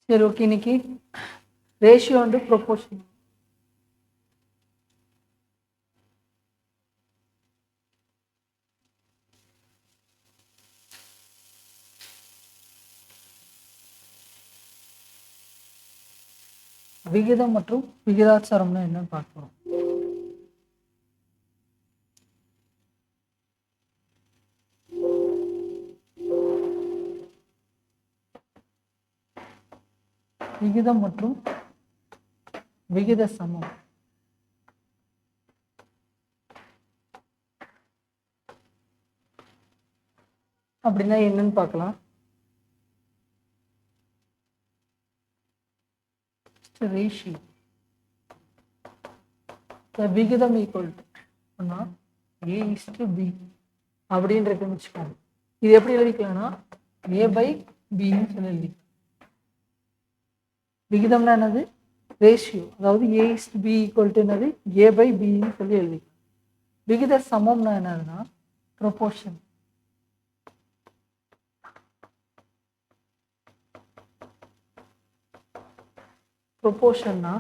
சரி ஓகே, இன்னைக்கு ratio and proportion. விகிதம் மற்றும் விகிதாச்சாரம்னா என்னன்னு பார்க்கிறோம். விகிதம் மற்றும் விகித சமம். அப்படின்னா என்னன்னு பார்க்கலாம். ரேஷியோ விகிதம் ஈக்குவல் டு A/B அப்படின்றத வச்சுக்கோங்க. இது எப்படி எழுதிக்கலாம்னா A/Bன்னு சொல்லி எழுதிக்கலாம். விகிதம்னா என்னது? ரேஷியோ. அதாவது A/B ஈக்குவல் டு என்னது? A/Bன்னு சொல்லி எழுதிக்கலாம். விகித சமம்னா என்னதுன்னா ப்ரொபோர்ஷன். ப்ரொபோர்ஷன்னா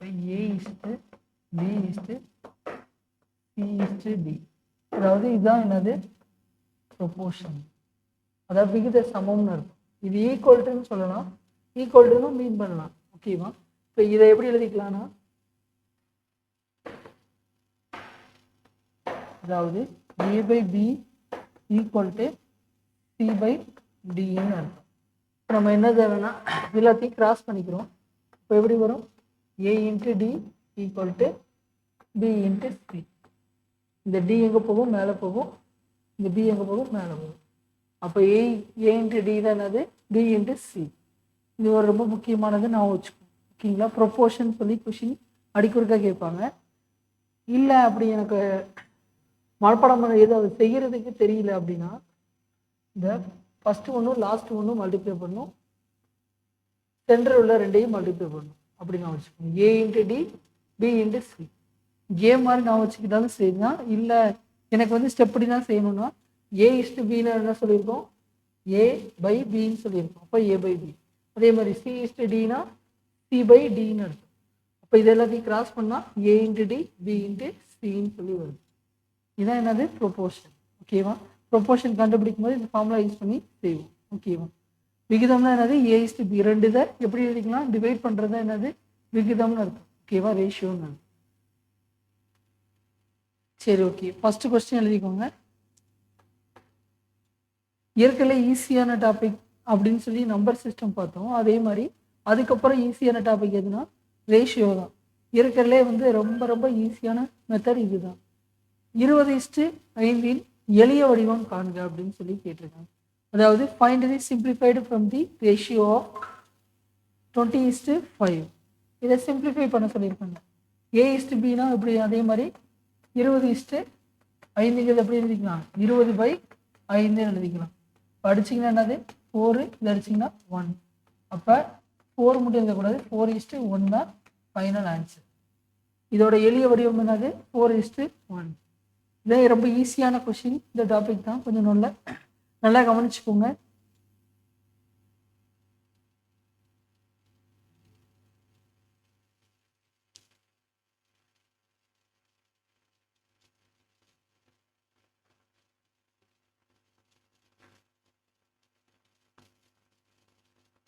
A/B/C/D. அதாவது இதுதான் என்னது? ப்ரொபோர்ஷன். அதாவது விகித சமம்னு இருக்கும். இது ஈக்குவல்ட்டுன்னு சொல்லலாம், ஈக்குவல்ட்டுன்னு மீன் பண்ணலாம். ஓகேவா? இப்போ இதை எப்படி எழுதிக்கலாம்னா, அதாவது A/B ஈக்குவல் டு C/Dன்னு அர்த்தம். இப்போ நம்ம என்ன தேவைன்னா எல்லாத்தையும் கிராஸ் பண்ணிக்கிறோம். இப்போ எப்படி வரும்? A/D equal to B/C. இந்த D எங்கே போகும்? மேலே போகும். இந்த B எங்கே போகும்? மேலே போகும். அப்போ A/D தான் என்னது? B/C. இது ஒரு ரொம்ப முக்கியமானது, நான் வச்சுக்கோங்க. ஓகேங்களா? ப்ரொபோர்ஷன் சொல்லி கொஷின் அடிக்கொருக்கா கேட்பாங்க. இல்லை அப்படி எனக்கு மனப்பாடம் எது அது செய்கிறதுக்கு தெரியல அப்படின்னா, இந்த ஃபஸ்ட்டு ஒன்றும் லாஸ்ட் ஒன்றும் மல்டிப்ளை பண்ணும், சென்டர் உள்ள ரெண்டையும் மல்டிப்ளை பண்ணும். அப்படி நான் வச்சுக்கோங்க. A/D B/C. ஏ மாதிரி நான் வச்சுக்கிட்டாலும் சரிதான். இல்லை எனக்கு வந்து ஸ்டெப்படி தான் செய்யணும்னா A/Bன்னு என்ன சொல்லியிருக்கோம்? A/Bன்னு சொல்லியிருக்கோம். அப்போ A/B. அதே மாதிரி C/Dனா C/Dன்னு இருக்கும். அப்போ இது எல்லாத்தையும் கிராஸ் பண்ணால் A/D B/Cன்னு சொல்லி வருது. இதான் என்னது? ப்ரொபோர்ஷன். ஓகேவா? ப்ரொபோர்ஷன் கண்டுபிடிக்கும் போது இந்த ஃபார்முலா யூஸ் பண்ணி செய்வோம். ஓகேவா? விகிதம்னா என்னது? A/B. ரெண்டு இதை எப்படி எழுதிக்கலாம்? டிவைட் பண்ணுறது என்னது? விகிதம்னு இருக்கும். ஓகேவா? ரேஷியோன்னு இருக்கும். சரி ஓகே, ஃபர்ஸ்ட் கொஸ்டின் எழுதிக்கோங்க. ஏற்கனவே ஈஸியான டாபிக் அப்படின்னு சொல்லி நம்பர் சிஸ்டம் பார்த்தோம். அதே மாதிரி அதுக்கப்புறம் ஈஸியான டாபிக் எதுனா ரேஷியோ தான். ஏற்கனவே வந்து ரொம்ப ரொம்ப ஈஸியான மெத்தட் இதுதான். 20:5 எளிய வடிவம் காண்க அப்படின்னு சொல்லி கேட்டிருக்காங்க. அதாவது find the simplified from the ratio of 20:5. இதை சிம்பிளிஃபை பண்ண சொல்லியிருக்காங்க. A/Bனா இப்படி, அதே மாதிரி 20:5 எப்படி எழுதிக்கலாம்? 20/5 எழுதிக்கலாம். இப்போ அடிச்சிங்கன்னா என்னது? 4. இது அடிச்சிங்கன்னா 1. அப்போ 4 மட்டும் எழுதக்கூடாது, 4:1 தான் ஃபைனல் ஆன்சர். இதோட எளிய வடிவம் என்னது? 4:1. இதே ரொம்ப ஈஸியான கொஷின். இந்த டாபிக் தான், கொஞ்சம் நல்லா கவனிச்சுக்கோங்க.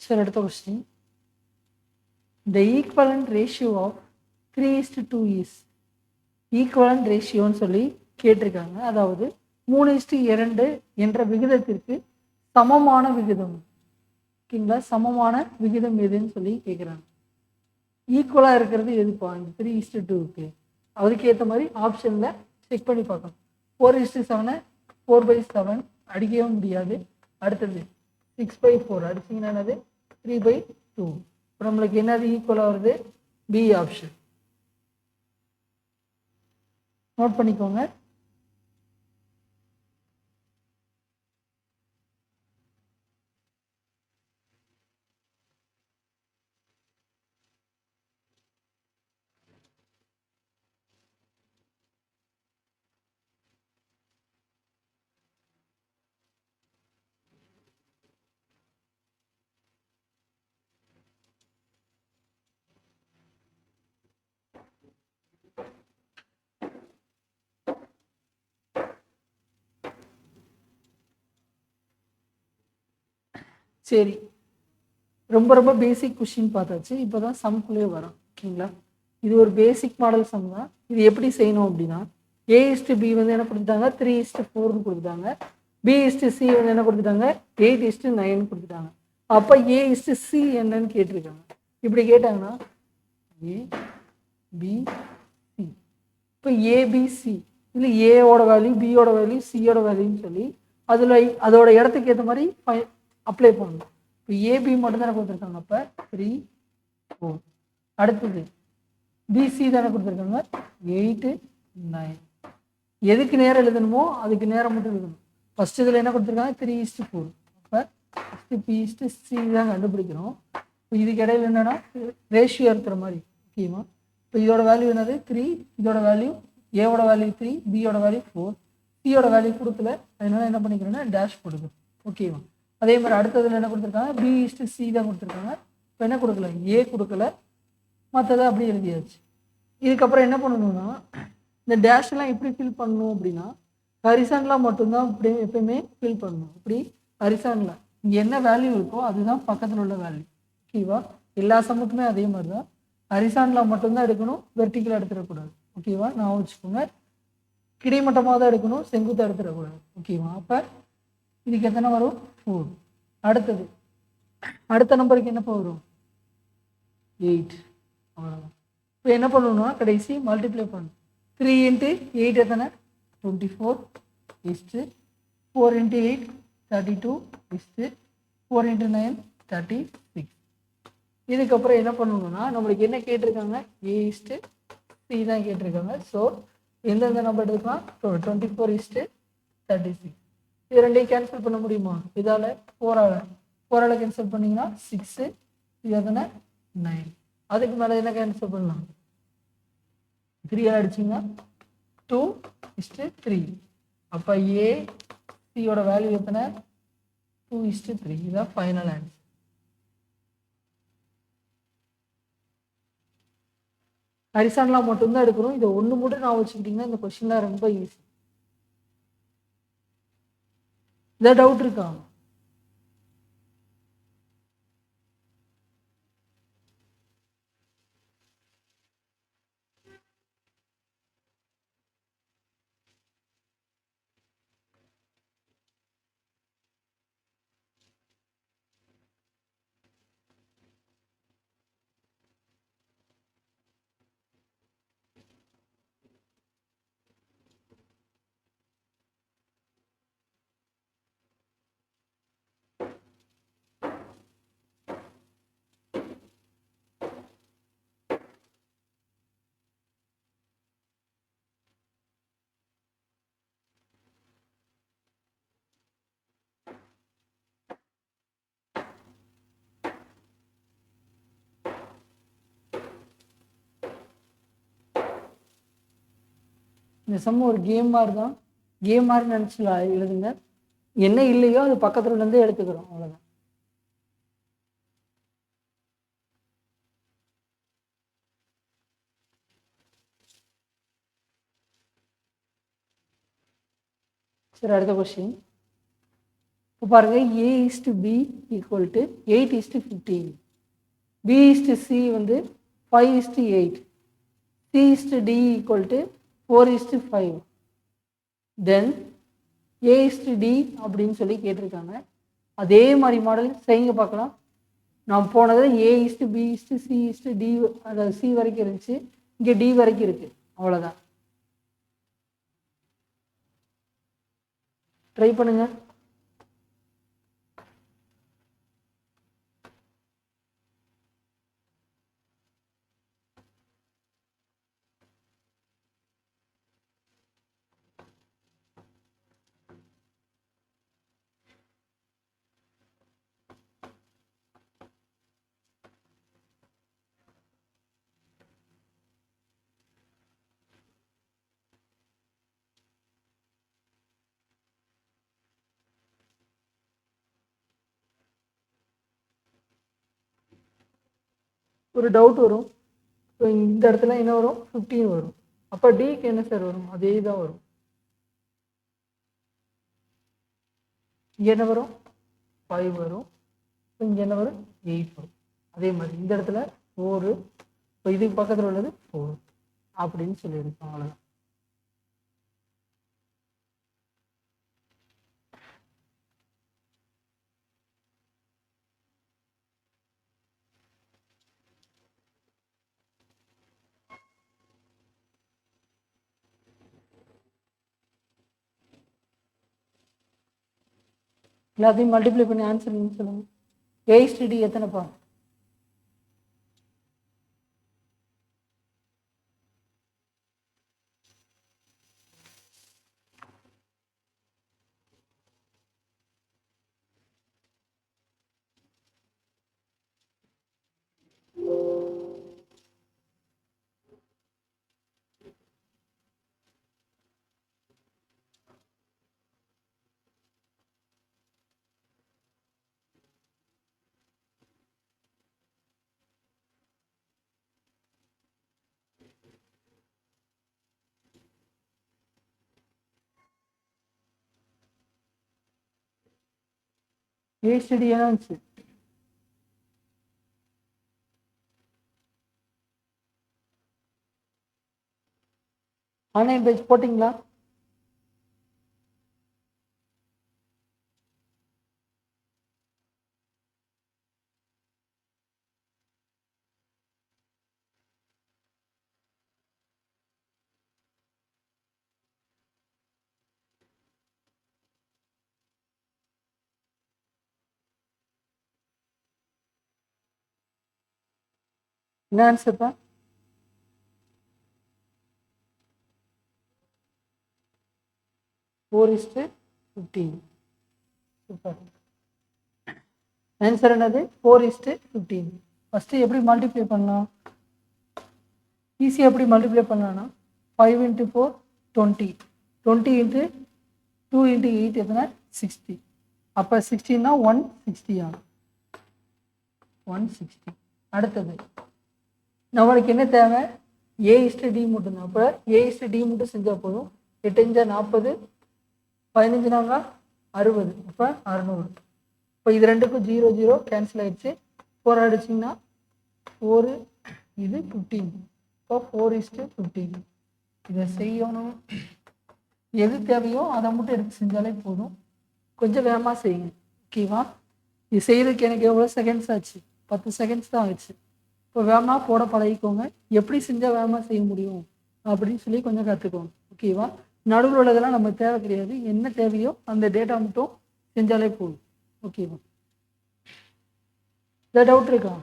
சரி, அடுத்த question. The equivalent ratio of 3:2 is equivalent ரேஷியோன்னு சொல்லி கேட்டிருக்காங்க. அதாவது 3:2 என்ற விகிதத்திற்கு சமமான விகிதம். ஓகேங்களா? சமமான விகிதம் எதுன்னு சொல்லி கேட்குறாங்க. ஈக்குவலாக இருக்கிறது எதுப்பா? இந்த 3:2க்கு. அதுக்கு ஏற்ற மாதிரி ஆப்ஷனில் செக் பண்ணி பார்க்கணும். 4:7 4/7 அடிக்கவும் முடியாது. அடுத்தது 6/4 அடிச்சிங்கன்னா என்னது? 3/2. இப்போ நம்மளுக்கு என்னது ஈக்குவலாக வருது? B option. நோட் பண்ணிக்கோங்க. சரி, ரொம்ப ரொம்ப பேசிக் கொஷின் பார்த்தாச்சு. இப்போ தான் சம்குள்ளேயே வரும். ஓகேங்களா? இது ஒரு பேசிக் மாடல் சம் தான். இது எப்படி செய்யணும் அப்படின்னா, A:B வந்து என்ன கொடுத்துட்டாங்க, 3:4ன்னு கொடுத்துட்டாங்க. B:C வந்து என்ன கொடுத்துட்டாங்க, 8:9 கொடுத்துட்டாங்க. அப்போ A:C என்னன்னு கேட்டிருக்காங்க. இப்படி கேட்டாங்கன்னா A, B, C. இப்போ ABC இல்லை ஏவோட வேல்யூ, பியோட வேல்யூ, சியோட வேல்யூன்னு சொல்லி அதோட இடத்துக்கு ஏற்ற மாதிரி அப்ளை பண்ணணும். இப்போ ஏபி மட்டும் தானே கொடுத்துருக்காங்க. அப்போ 3, 4. அடுத்தது பிசி தானே கொடுத்துருக்காங்க, 8, 9. எதுக்கு நேரம் எழுதணுமோ அதுக்கு நேரம் மட்டும் எழுதணும். ஃபர்ஸ்ட் இதில் என்ன கொடுத்துருக்காங்க, 3:4. அப்போ ஃபஸ்ட்டு P:C தான் கண்டுபிடிக்கணும். இப்போ இதுக்கு இடையில என்னன்னா ரேஷியோ இருக்கிற மாதிரி. ஓகேவா? இப்போ இதோட வேல்யூ என்னது 3, இதோட வேல்யூ ஏவோட வேல்யூ 3, பியோட வேல்யூ 4, சியோட வேல்யூ கொடுக்கல. அதனால என்ன பண்ணிக்கிறேன்னா டேஷ் கொடுக்கும். ஓகேவா? அதே மாதிரி அடுத்ததுல என்ன கொடுத்துருக்காங்க, B:C தான் கொடுத்துருக்காங்க. இப்போ என்ன கொடுக்கல, ஏ கொடுக்கல, மற்றதை அப்படியே எழுதியாச்சு. இதுக்கப்புறம் என்ன பண்ணணும்னா, இந்த டேஷ்லாம் எப்படி ஃபில் பண்ணணும் அப்படின்னா, ஹரிசான்லாம் மட்டும்தான் இப்படி எப்பயுமே ஃபில் பண்ணணும். இப்படி ஹரிசான்ல இங்கே என்ன வேல்யூ இருக்கோ அதுதான் பக்கத்தில் உள்ள வேல்யூ. ஓகேவா? எல்லா சமத்துமே அதே மாதிரி தான். ஹரிசான்லாம் மட்டும்தான் எடுக்கணும், வெர்டிக்கலாக எடுத்துடக்கூடாது. ஓகேவா? நான் வச்சுக்கோங்க, கிடைமட்டமாக தான் எடுக்கணும், செங்குத்தாக எடுத்துடக்கூடாது. ஓகேவா? அப்போ இதுக்கு எத்தனை வரும், 4. அடுத்தது அடுத்த நம்பருக்கு என்னப்போ வரும், 8. அவ்வளோதான். இப்போ என்ன பண்ணணும்னா கடைசி மல்டிப்ளை பண்ணணும். 3 × 8 எத்தனை, 24. 4 × 8 32. 4 × 9 36. இதுக்கப்புறம் என்ன பண்ணணும்னா நம்மளுக்கு என்ன கேட்டிருக்காங்க, A:C தான் கேட்டிருக்காங்க. ஸோ எந்தெந்த நம்பர் எடுக்கலாம், 24:36. இது ரெண்டையும் கேன்சல் பண்ண முடியுமா, இதால் 4ஆல் கேன்சல் பண்ணிங்கன்னா 6. இது எத்தனை, 9. அதுக்கு மேலே என்ன கேன்சல் பண்ணலாம், 3ஆல் அடிச்சிங்கன்னா 2:3. அப்போ ஏசியோட வேல்யூ எத்தனை, 2:3. இதுதான் ஃபைனல் ஆன்சர். ஹரிசான்லாம் மட்டும்தான் எடுக்கணும். இதை ஒன்று மட்டும் நான் வச்சுக்கிட்டிங்கன்னா இந்த கொஸ்டின்லாம் ரொம்ப ஈஸி. ஏதாவது டவுட் இருக்கா? இந்த சம் ஒரு கேம் மாதிரி தான். கேம் மாதிரி நினச்சி எழுதுங்க. என்ன இல்லையோ அது பக்கத்துல இருந்தே எடுத்துக்கிறோம், அவ்வளோதான். சரி, அடுத்த கொஸ்டின். இப்போ பாருங்க, A:B = 8:15. B:C வந்து 5:8. C:D = 4:5. தென் A:D அப்படின்னு சொல்லி கேட்டிருக்காங்க. அதே மாதிரி மாடல் செய்யுங்க பார்க்கலாம். நான் போனது A:B:C:D, அதாவது C வரைக்கும் இருந்துச்சு, இங்கே D வரைக்கும் இருக்கு, அவ்வளோதான். ட்ரை பண்ணுங்க. ஒரு டவுட் வரும். இப்போ இந்த இடத்துல என்ன வரும், 15 வரும். அப்போ டிக்கு என்ன சார் வரும், அதே தான் வரும். இங்கே என்ன வரும், 5 வரும். இங்கே என்ன வரும் 8 வரும். அதே மாதிரி இந்த இடத்துல 4, இப்போ இதுக்கு பக்கத்தில் உள்ளது 4 அப்படின்னு சொல்லியிருக்கோம். அவ்வளோதான். எல்லாத்தையும் மல்டிப்ளை பண்ணி ஆன்சர் சொல்லுங்க. A/D எத்தனைப்பா? A/D என்ன வந்துச்சு? ஆன்லைன் பேஜ் போட்டிங்களா? என்ன ஆன்சர்ப்பா? 4:15. சூப்பர். ஆன்சர் என்னது? 4:15. ஃபஸ்ட்டு எப்படி மல்டிப்ளை பண்ணலாம்? ஈஸியாக எப்படி மல்டிப்ளை பண்ணலாம்னா 5 × 4 20, 20 × 2 × 8 எத்தனை? 60. அப்போ 16னா 160 ஆகும். 160. அடுத்தது நம்மளுக்கு என்ன தேவை? A/D மட்டும்தான். அப்போ A/D மட்டும் செஞ்சால் போதும். 8 × 40, 15 நாங்க 60, அப்போ 600. இப்போ இது ரெண்டுக்கும் 0 0 கேன்சல் ஆயிடுச்சு. 4 அடிச்சிங்கன்னா 4, இது 15. இப்போ 4:15. இதை செய்யணும். எது தேவையோ அதை மட்டும் எடுத்து செஞ்சாலே போதும். கொஞ்சம் வேகமாக செய்யுங்க. ஓகேவா? இது செய்யறதுக்கு எனக்கு எவ்வளோ செகண்ட்ஸ் ஆச்சு? 10 செகண்ட்ஸ் தான் ஆச்சு. இப்போ வேகமாக போட பழகிக்கோங்க. எப்படி செஞ்சால் வேகமாக செய்ய முடியும் அப்படின்னு சொல்லி கொஞ்சம் கற்றுக்கோங்க. ஓகேவா? நடுவில் உள்ளதெல்லாம் நம்ம தேவை கிடையாது. என்ன தேவையோ அந்த டேட்டா மட்டும் செஞ்சாலே போதும். ஓகேவா? ஏதாவது டவுட் இருக்கா?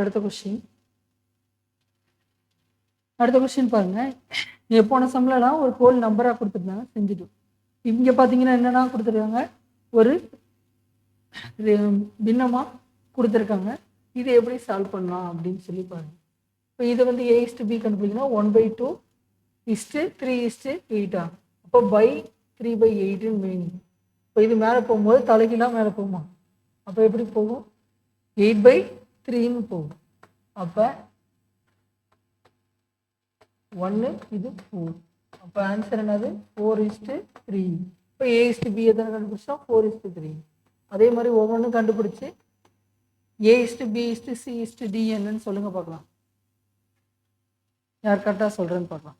அடுத்த கொஸ்டின் பாருங்க. போன சம்லாம் ஒரு ஹோல் நம்பராக கொடுத்துருந்தாங்க, செஞ்சுட்டோம். இங்கே பார்த்தீங்கன்னா என்னென்னா கொடுத்துருக்காங்க, ஒரு பின்னமாக கொடுத்துருக்காங்க. இதை எப்படி சால்வ் பண்ணலாம் அப்படின்னு சொல்லி பாருங்க. இப்போ இதை வந்து A/B கண்டுபிடிக்கணும். 1/2 3:8 ஆகும். அப்போ by 3/8 மீனிங். இப்போ இது மேலே போகும்போது தலைகீழாக மேலே போகுமா? அப்போ எப்படி போகும்? 8/3 போகும். அப்போ 1, இது 4. அப்போ ஆன்சர் என்னது? 4:3. இப்போ A/B எத்தனை கண்டுபிடிச்சோம்? 4:3. அதே மாதிரி ஒவ்வொன்றும் கண்டுபிடிச்சி A/B/C/D என்னன்னு சொல்லுங்க பார்க்கலாம். யார் கரெக்டாக சொல்கிறேன்னு பார்க்கலாம்.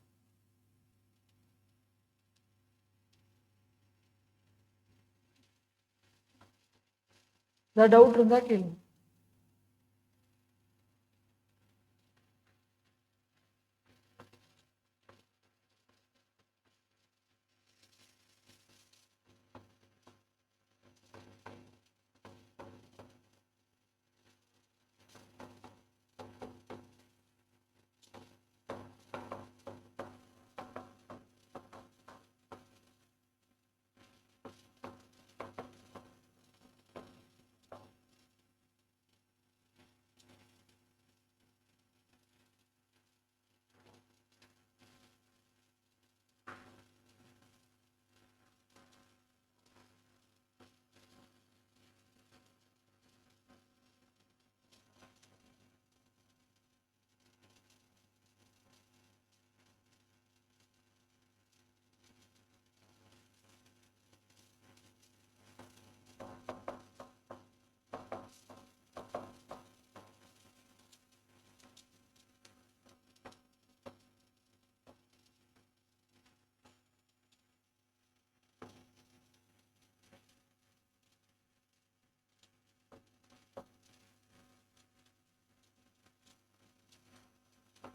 ஏதாவது டவுட் இருந்தால் கேளுங்க.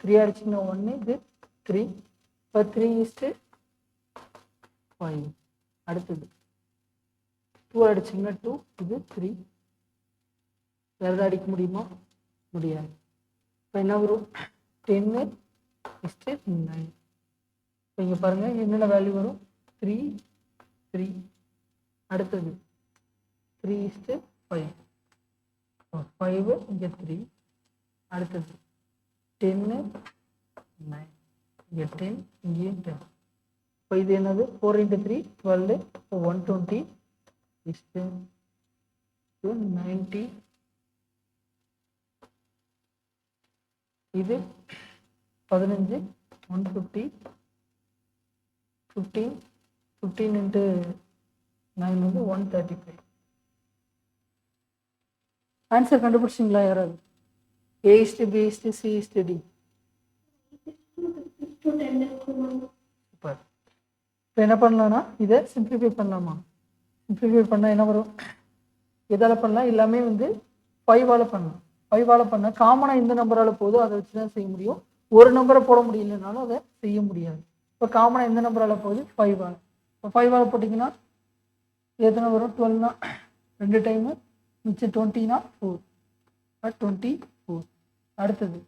த்ரீ அடிச்சிங்கன்னா 1, இது 3. இப்போ 3:5. அடுத்தது 2 அடிச்சிங்கன்னா 2, இது 3. வேறு எதாவது அடிக்க முடியுமா? முடியாது. இப்போ என்ன வரும்? 10:9. இப்போ இங்கே பாருங்கள் என்னென்ன வேல்யூ வரும்? 3, 3. அடுத்தது 3:5. 5 இங்கே 3. அடுத்தது 10, 9. இங்கே 10, இங்கேயும் 10. இப்போ இது என்னது? 4 × 3 12. இப்போ 120 is 10 to 90. இது 15 150. 15 × 9 வந்து 135. ஆன்சர் கண்டுபிடிச்சிங்களா யாராவது? A:B:C:D. சூப்பர். இப்போ என்ன பண்ணலாம்னா இதை சிம்பிளிஃபை பண்ணலாமா? சிம்பிளிஃபை பண்ணால் என்ன வரும்? எதால் பண்ணலாம்? எல்லாமே வந்து 5ஆல் பண்ணலாம். 5ஆல் பண்ணால் காமனாக எந்த நம்பரால் போதோ அதை வச்சு தான் செய்ய முடியும். ஒரு நம்பரை போட முடியலனாலும் அதை செய்ய முடியாது. இப்போ காமனாக எந்த நம்பரால் போகுது? 5ஆல். இப்போ 5ஆல் போட்டிங்கன்னா எத்தனை வரும்? 12னா 2 டைமு, மிச்சம் 20னா 4. 24. அடுத்தது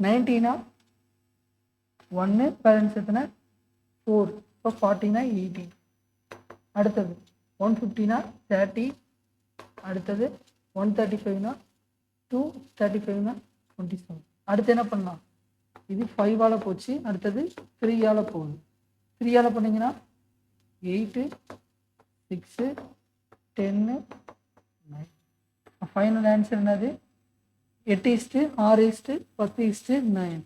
90னா 1, பேலன்ஸ் எத்தனை? 4. இப்போ 40னா 18. அடுத்தது 150னா 30. அடுத்தது 135னா 2, 35னா 27. அடுத்து என்ன பண்ணலாம்? இது 5ஆல் போச்சு. அடுத்தது 3ஆல் போகுது. 3ஆல் பண்ணிங்கன்னா 8, 6, 10, 9. ஃபைனல் ஆன்சர் என்னது? 8:6:10:9.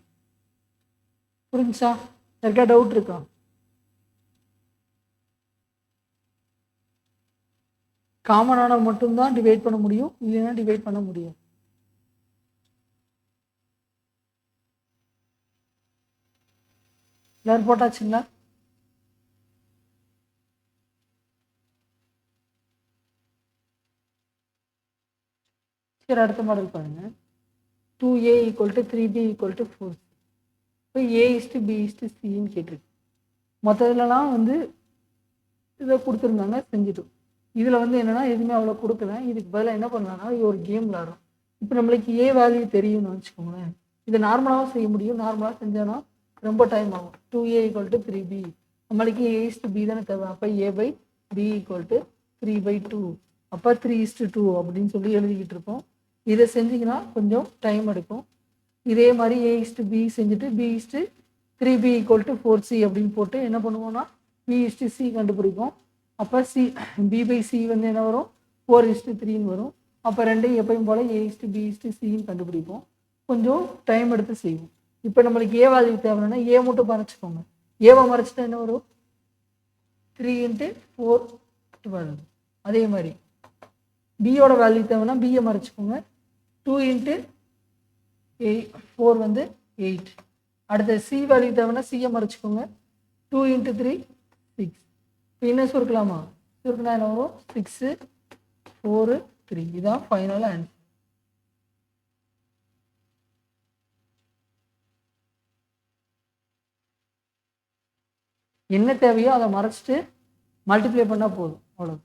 புரிஞ்சுச்சா? யாருக்கா டவுட் இருக்கா? காமனான மட்டும்தான் டிவைட் பண்ண முடியும், இல்லைன்னா டிவைட் பண்ண முடியும். எல்லாரும் போட்டாச்சுங்களா? சரி, அடுத்த மாடல் பாருங்க. 2A = 3B = 4. இப்போ A:B:Cன்னு கேட்டிருக்கு. மற்றதுலலாம் வந்து இதை கொடுத்துருந்தாங்க, செஞ்சுட்டோம். இதில் வந்து என்னென்னா எதுவுமே அவ்வளோ கொடுக்கல. இதுக்கு பதிலாக என்ன பண்ணலாம்னா ஒரு கேம் விளாடுறோம். இப்போ நம்மளுக்கு ஏ வேல்யூ தெரியும்னு வச்சுக்கோங்களேன். இதை நார்மலாகவும் செய்ய முடியும். நார்மலாக செஞ்சோன்னா ரொம்ப டைம் ஆகும். 2A = 3B. நம்மளுக்கு A:B தானே தேவை. அப்போ A/B = 3/2. அப்போ 3:2 அப்படின்னு சொல்லி எழுதிக்கிட்டு இருப்போம். இதை செஞ்சிங்கன்னா கொஞ்சம் டைம் எடுக்கும். இதே மாதிரி A:B செஞ்சுட்டு B:3B = 4C அப்படின்னு போட்டு என்ன பண்ணுவோம்னா B:C கண்டுபிடிப்போம். அப்போ B/C வந்து என்ன வரும்? 4:3ன்னு வரும். அப்போ ரெண்டையும் எப்பயும் போல் A:B:Cன்னு கண்டுபிடிப்போம். கொஞ்சம் டைம் எடுத்து செய்வோம். இப்போ நம்மளுக்கு ஏ வேல்யூ தேவைன்னா ஏ மட்டும் மறைச்சிக்கோங்க. ஏவை மறைச்சிட்டா என்ன வரும்? 3 × 4 12. அதே மாதிரி பியோட வேல்யூ தேவைன்னா பியை மறைச்சிக்கோங்க. 2 × 4 வந்து 8. அடுத்த சி வேல்யூ தேவைன்னா சியை மறைச்சிக்கோங்க. 2 × 3 6. இப்போ என்ன சுருக்கலாமா? சுருக்குனா என்ன வரும்? 6, 4, 3. இதுதான் ஃபைனல் ஆன்சர். என்ன தேவையோ அதை மறைச்சிட்டு மல்டிப்ளை பண்ணால் போதும். அவ்வளோ.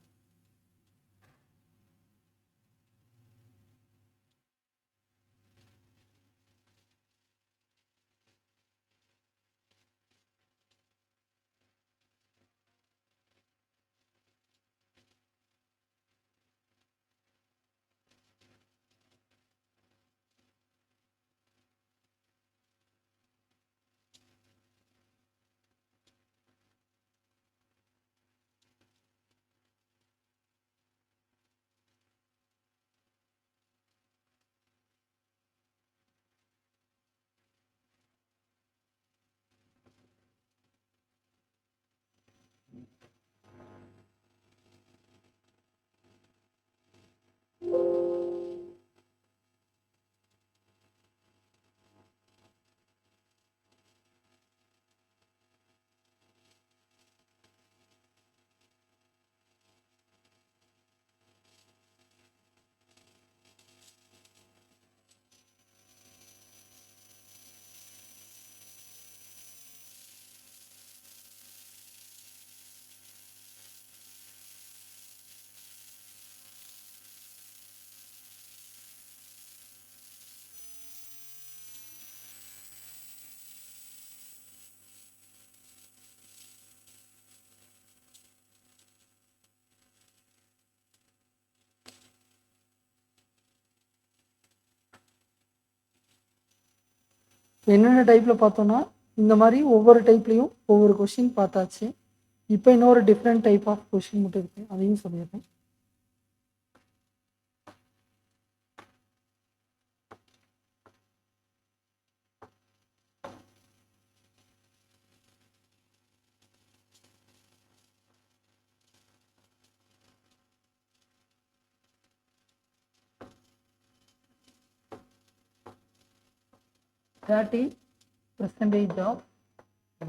என்னென்ன டைப்பில் பார்த்தோன்னா இந்த மாதிரி ஒவ்வொரு டைப்லேயும் ஒவ்வொரு கொஷின் பார்த்தாச்சு. இப்போ இன்னொரு டிஃப்ரெண்ட் டைப் ஆஃப் கொஷின் மட்டும் இருக்குது, அதையும் சொல்லிடுறேன். %% of A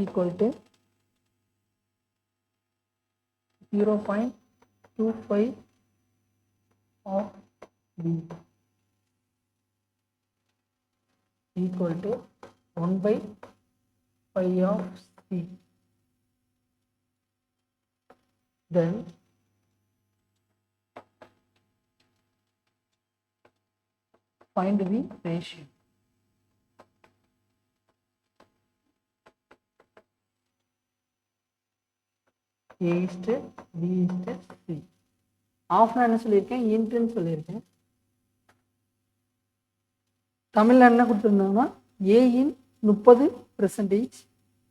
equal to 0.25 of B equal to 1/5 of C. Then find the ratio. A/B/C. Of நான் என்ன சொல்லியிருக்கேன், இன்ட்டுன்னு சொல்லியிருக்கேன். தமிழில் என்ன கொடுத்துருந்தாங்கன்னா ஏயின் 30%,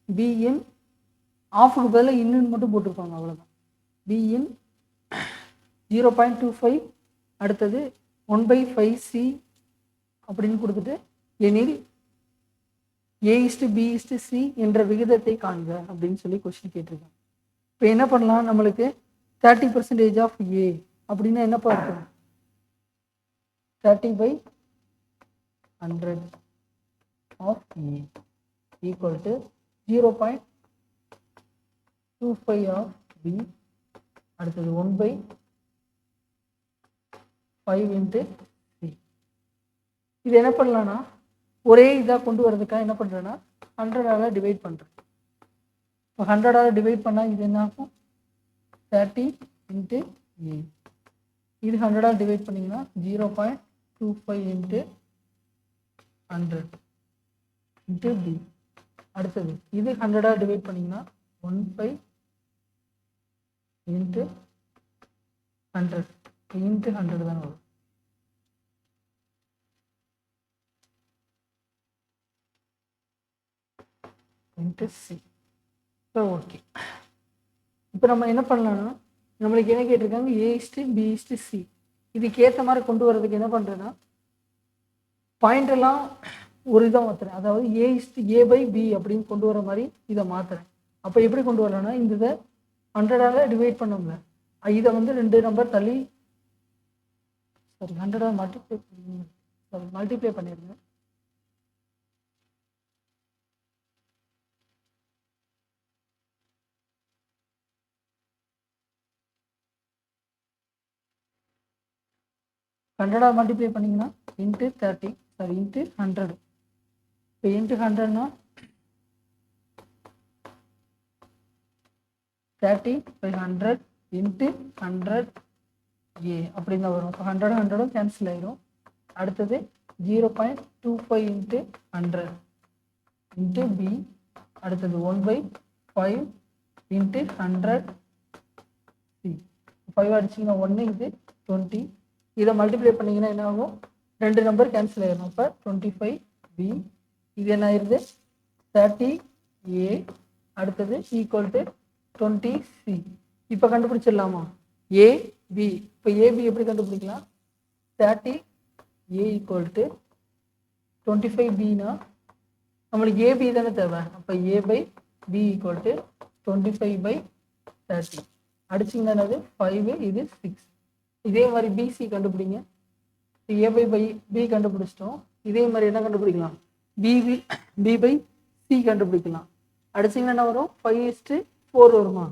பியின் ஆஃபுக்கு பதிலாக இன்னுன்னு மட்டும் போட்டிருப்பாங்க, அவ்வளோதான். பியின் 0.25, அடுத்தது 1/5C அப்படின்னு கொடுத்துட்டு எனில் A/B/C என்ற விகிதத்தை காண்க அப்படின்னு சொல்லி கொஸ்டின் கேட்டிருக்காங்க. இப்போ என்ன பண்ணலாம், நம்மளுக்கு 30% ஆஃப் ஏ அப்படின்னா என்னப்பா இருக்கும், 30/100 of A equal to 0.25 of B, அடுத்தது 1/5 இன்ட்டு சி. இது என்ன பண்ணலான்னா ஒரே இதாக கொண்டு வரதுக்காக என்ன பண்ணுறேன்னா 100ஆல் டிவைட் பண்ணுறேன். இப்போ 100ஆல் டிவைட் பண்ணால் இது என்ன ஆகும், 30 இன்ட்டு ஏ. இது 100ஆல் டிவைட் பண்ணிங்கன்னா 0.25 இன்ட்டு 100 இன்ட்டு பி. அடுத்தது இது 100ஆல் டிவைட் பண்ணிங்கன்னா 1/5 இன்ட்டு 100 இன்ட்டு 100 தான் வரும். Into C. இப்போ ஓகே, இப்போ நம்ம என்ன பண்ணலாம்னா நம்மளுக்கு என்ன கேட்டிருக்காங்க, A/B/C. இதுக்கு ஏற்ற மாதிரி கொண்டு வரதுக்கு என்ன பண்ணுறேன்னா பாயிண்ட் எல்லாம் ஒரு இதாக மாற்றுறேன், அதாவது A/B அப்படின்னு கொண்டு வர மாதிரி இதை மாற்றுறேன். அப்போ எப்படி கொண்டு வரலாம்னா இந்த இதை 100ஆல் டிவைட் பண்ணோம்ல, இதை வந்து 2 நம்பர் தள்ளி 100ஆல் மல்டிப்ளை பண்ணிடுங்க. ஹண்ட்ரடாக மல்டிப்ளை பண்ணிங்கன்னா இன்ட்டு 30, இன்ட்டு 100. இப்போ இன்ட்டு 100னா 30/100 இன்ட்டு 100 ஏ அப்படின்னு தான் வரும். இப்போ 100 கேன்சல் ஆயிரும். அடுத்தது 0.25 இன்ட்டு 100 இன்ட்டு பி, அடுத்தது 1/5 இன்ட்டு 100 சி. 5 அடிச்சிங்கன்னா 1, இது 20. இதை மல்டிப்ளை பண்ணிங்கன்னா என்ன ஆகும், 2 நம்பர் கேன்சல் ஆயிடும். அப்போ 25B, இது என்ன ஆயிடுது 30A, அடுத்தது ஈக்குவல் டு 20C. இப்போ கண்டுபிடிச்சிடலாமா AB. இப்போ AB எப்படி கண்டுபிடிக்கலாம், 30A ஈக்குவல் டு 25Bனா நம்மளுக்கு AB தானே தேவை. அப்போ A/B ஈக்குவல் டு 25/30. அடிச்சிங்கன்னா என்னது 5, இது 6. இதே மாதிரி பிசி கண்டுபிடிங்க. A/B கண்டுபிடிச்சிட்டோம். இதே மாதிரி என்ன கண்டுபிடிக்கலாம், B/C கண்டுபிடிக்கலாம். அடிச்சிங்கன்னா என்ன வரும், 5:4 வருமா,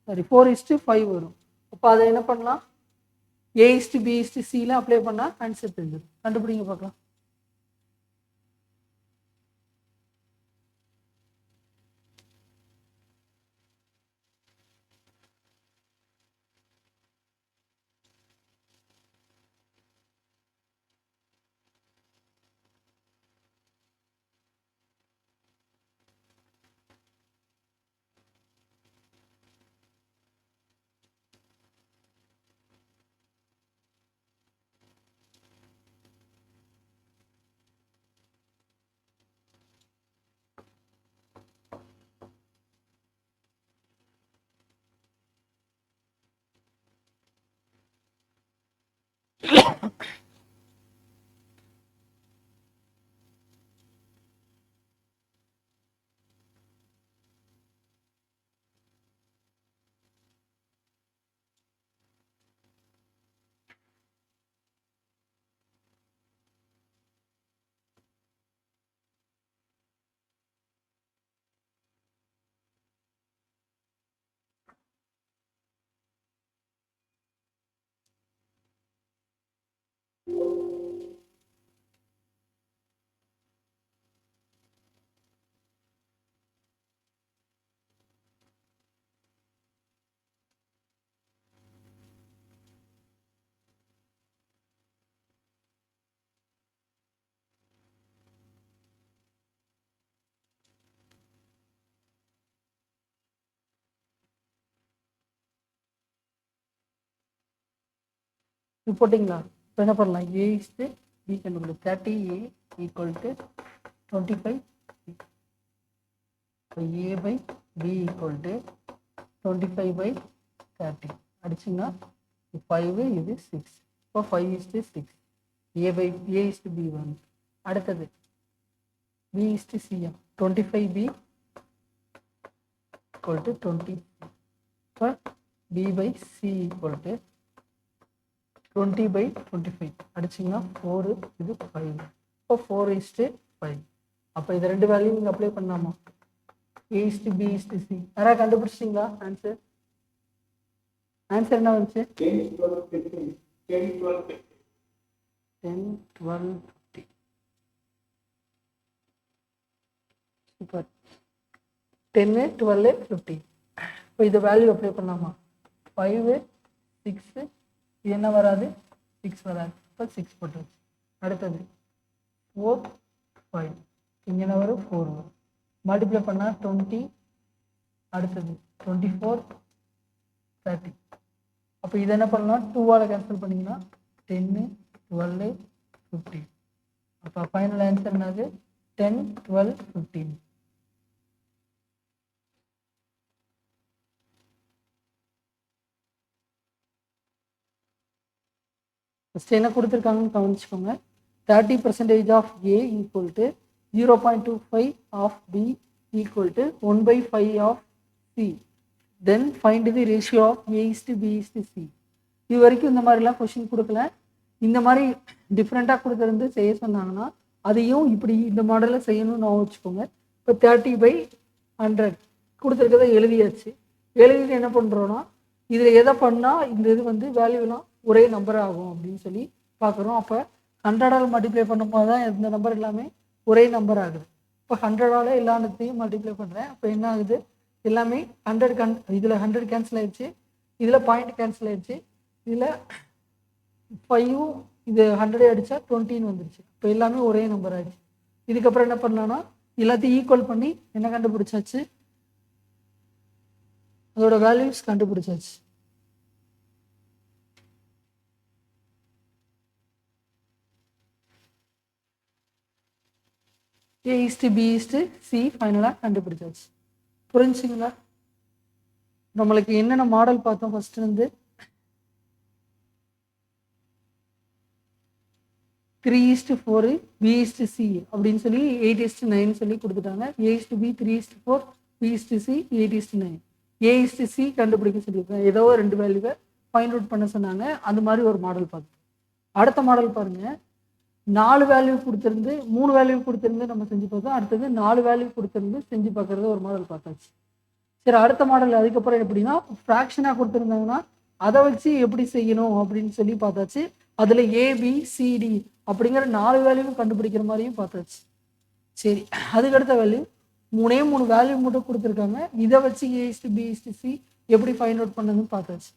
4:5 வரும். அப்போ அதை என்ன பண்ணலாம், A/B/Cல அப்ளை பண்ணால் ஆன்சர் தெரிஞ்சிடும். கண்டுபிடிங்க பார்க்கலாம். இது போட்டிங்களா? இப்போ என்ன பண்ணலாம்? ஏ இஸ்டு பி கண்டுபிடி. 30A ஈக்குவல் டு 25 இப்போ A by B equal to 25/30 அடிச்சிங்கன்னா 5 இது 6. இப்போ 5:6 A by A is to B வந்து. அடுத்தது B is to CM 25B equal to 20. இப்போ B by C equal to 20/25 அடிச்சிங்கன்னா 4 இது 5. இப்போ 4:5. அப்போ இது ரெண்டு வேல்யூ நீங்கள் அப்ளை பண்ணலாமா? A is to B is to C. யாராவது கண்டுபிடிச்சிங்களா ஆன்சர்? ஆன்சர் என்ன வந்துச்சு? 10, 12, 15. 10, 12, 15. சூப்பர். 10, 12, 15. இப்போ இந்த வேல்யூ அப்ளை பண்ணலாமா? 5, 6 இது என்ன வராது? 6 வராது. இப்போ 6 போட்டுருச்சு. அடுத்தது 4, 5 இங்கே என்ன வரும்? 4 வரும். மல்டிப்ளை பண்ணால் 20. அடுத்தது 24, 30. அப்போ இதை என்ன பண்ணலாம்? 2ஆல் கேன்சல் பண்ணிங்கன்னா 10, 12, 15. அப்போ ஃபைனல் ஆன்சர் என்னது? 10, 12, 15. ஃபஸ்ட்டு என்ன கொடுத்துருக்காங்கன்னு கவனிச்சுக்கோங்க. 30% of A equal to 0.25 of B equal to 1/5 of C. Then find the ratio of A is to B is to C. இது வரைக்கும் இந்த மாதிரிலாம் கொஷின் கொடுக்கல. இந்த மாதிரி டிஃப்ரெண்ட்டாக கொடுக்குறது செய்ய சொன்னாங்கன்னா அதையும் இப்படி இந்த மாடலில் செய்யணும்னு வச்சுக்கோங்க. இப்போ 30/100 கொடுத்துருக்கதை எழுதியாச்சு. எழுதிட்டு என்ன பண்ணுறோன்னா இதில் எதை பண்ணால் இந்த இது வந்து வேல்யூலாம் ஒரே நம்பர் ஆகும் அப்படின்னு சொல்லி பார்க்குறோம். அப்போ 100ஆல் மல்டிப்ளை பண்ணும்போது தான் இந்த நம்பர் எல்லாமே ஒரே நம்பர் ஆகுது. இப்போ 100ஆல் எல்லாத்தையும் மல்டிப்ளை பண்ணுறேன். அப்போ என்ன ஆகுது? எல்லாமே 100 இதில் 100 கேன்சல் ஆயிடுச்சு, இதில் பாயிண்ட் கேன்சல் ஆயிடுச்சு, இதில் 5 இது 100 அடித்தா 20 வந்துருச்சு. இப்போ எல்லாமே ஒரே நம்பர் ஆயிடுச்சு. இதுக்கப்புறம் என்ன பண்ணலான்னா எல்லாத்தையும் ஈக்குவல் பண்ணி என்ன கண்டுபிடிச்சாச்சு? அதோட வேல்யூஸ் கண்டுபிடிச்சாச்சு. A is to B is to C ஃபைனலாக கண்டுபிடிச்சாச்சு. புரிஞ்சுங்களா? நம்மளுக்கு என்னென்ன மாடல் பார்த்தோம்? ஃபர்ஸ்ட் வந்து 3:4 B is to C அப்படின்னு சொல்லி 8:9 சொல்லி கொடுத்துட்டாங்க. A is to B 3:4 B is to C 8:9. A is to C கண்டுபிடிக்க சொல்லியிருக்காங்க. ஏதோ ரெண்டு வேல்யூவை ஃபைண்ட் அவுட் பண்ண சொன்னாங்க. அந்த மாதிரி ஒரு மாடல் பார்த்தோம். அடுத்த மாடல் பாருங்க. 4 வேல்யூ கொடுத்துருந்து 3 வேல்யூ கொடுத்துருந்து நம்ம செஞ்சு பார்த்தோம். அடுத்தது 4 வேல்யூ கொடுத்துருந்து செஞ்சு பார்க்குறது ஒரு மாடல் பார்த்தாச்சு. சரி, அடுத்த மாடல் அதுக்கப்புறம் எப்படின்னா ஃப்ராக்ஷனாக கொடுத்துருந்தாங்கன்னா அதை வச்சு எப்படி செய்யணும் அப்படின்னு சொல்லி பார்த்தாச்சு. அதில் ABCD அப்படிங்கிற 4 வேல்யூவும் கண்டுபிடிக்கிற மாதிரியும் பார்த்தாச்சு. சரி, அதுக்கடுத்த வேல்யூ 3 வேல்யூ மட்டும் கொடுத்துருக்காங்க. இதை வச்சு A is to B is to C எப்படி ஃபைண்ட் அவுட் பண்ணதுன்னு பார்த்தாச்சு.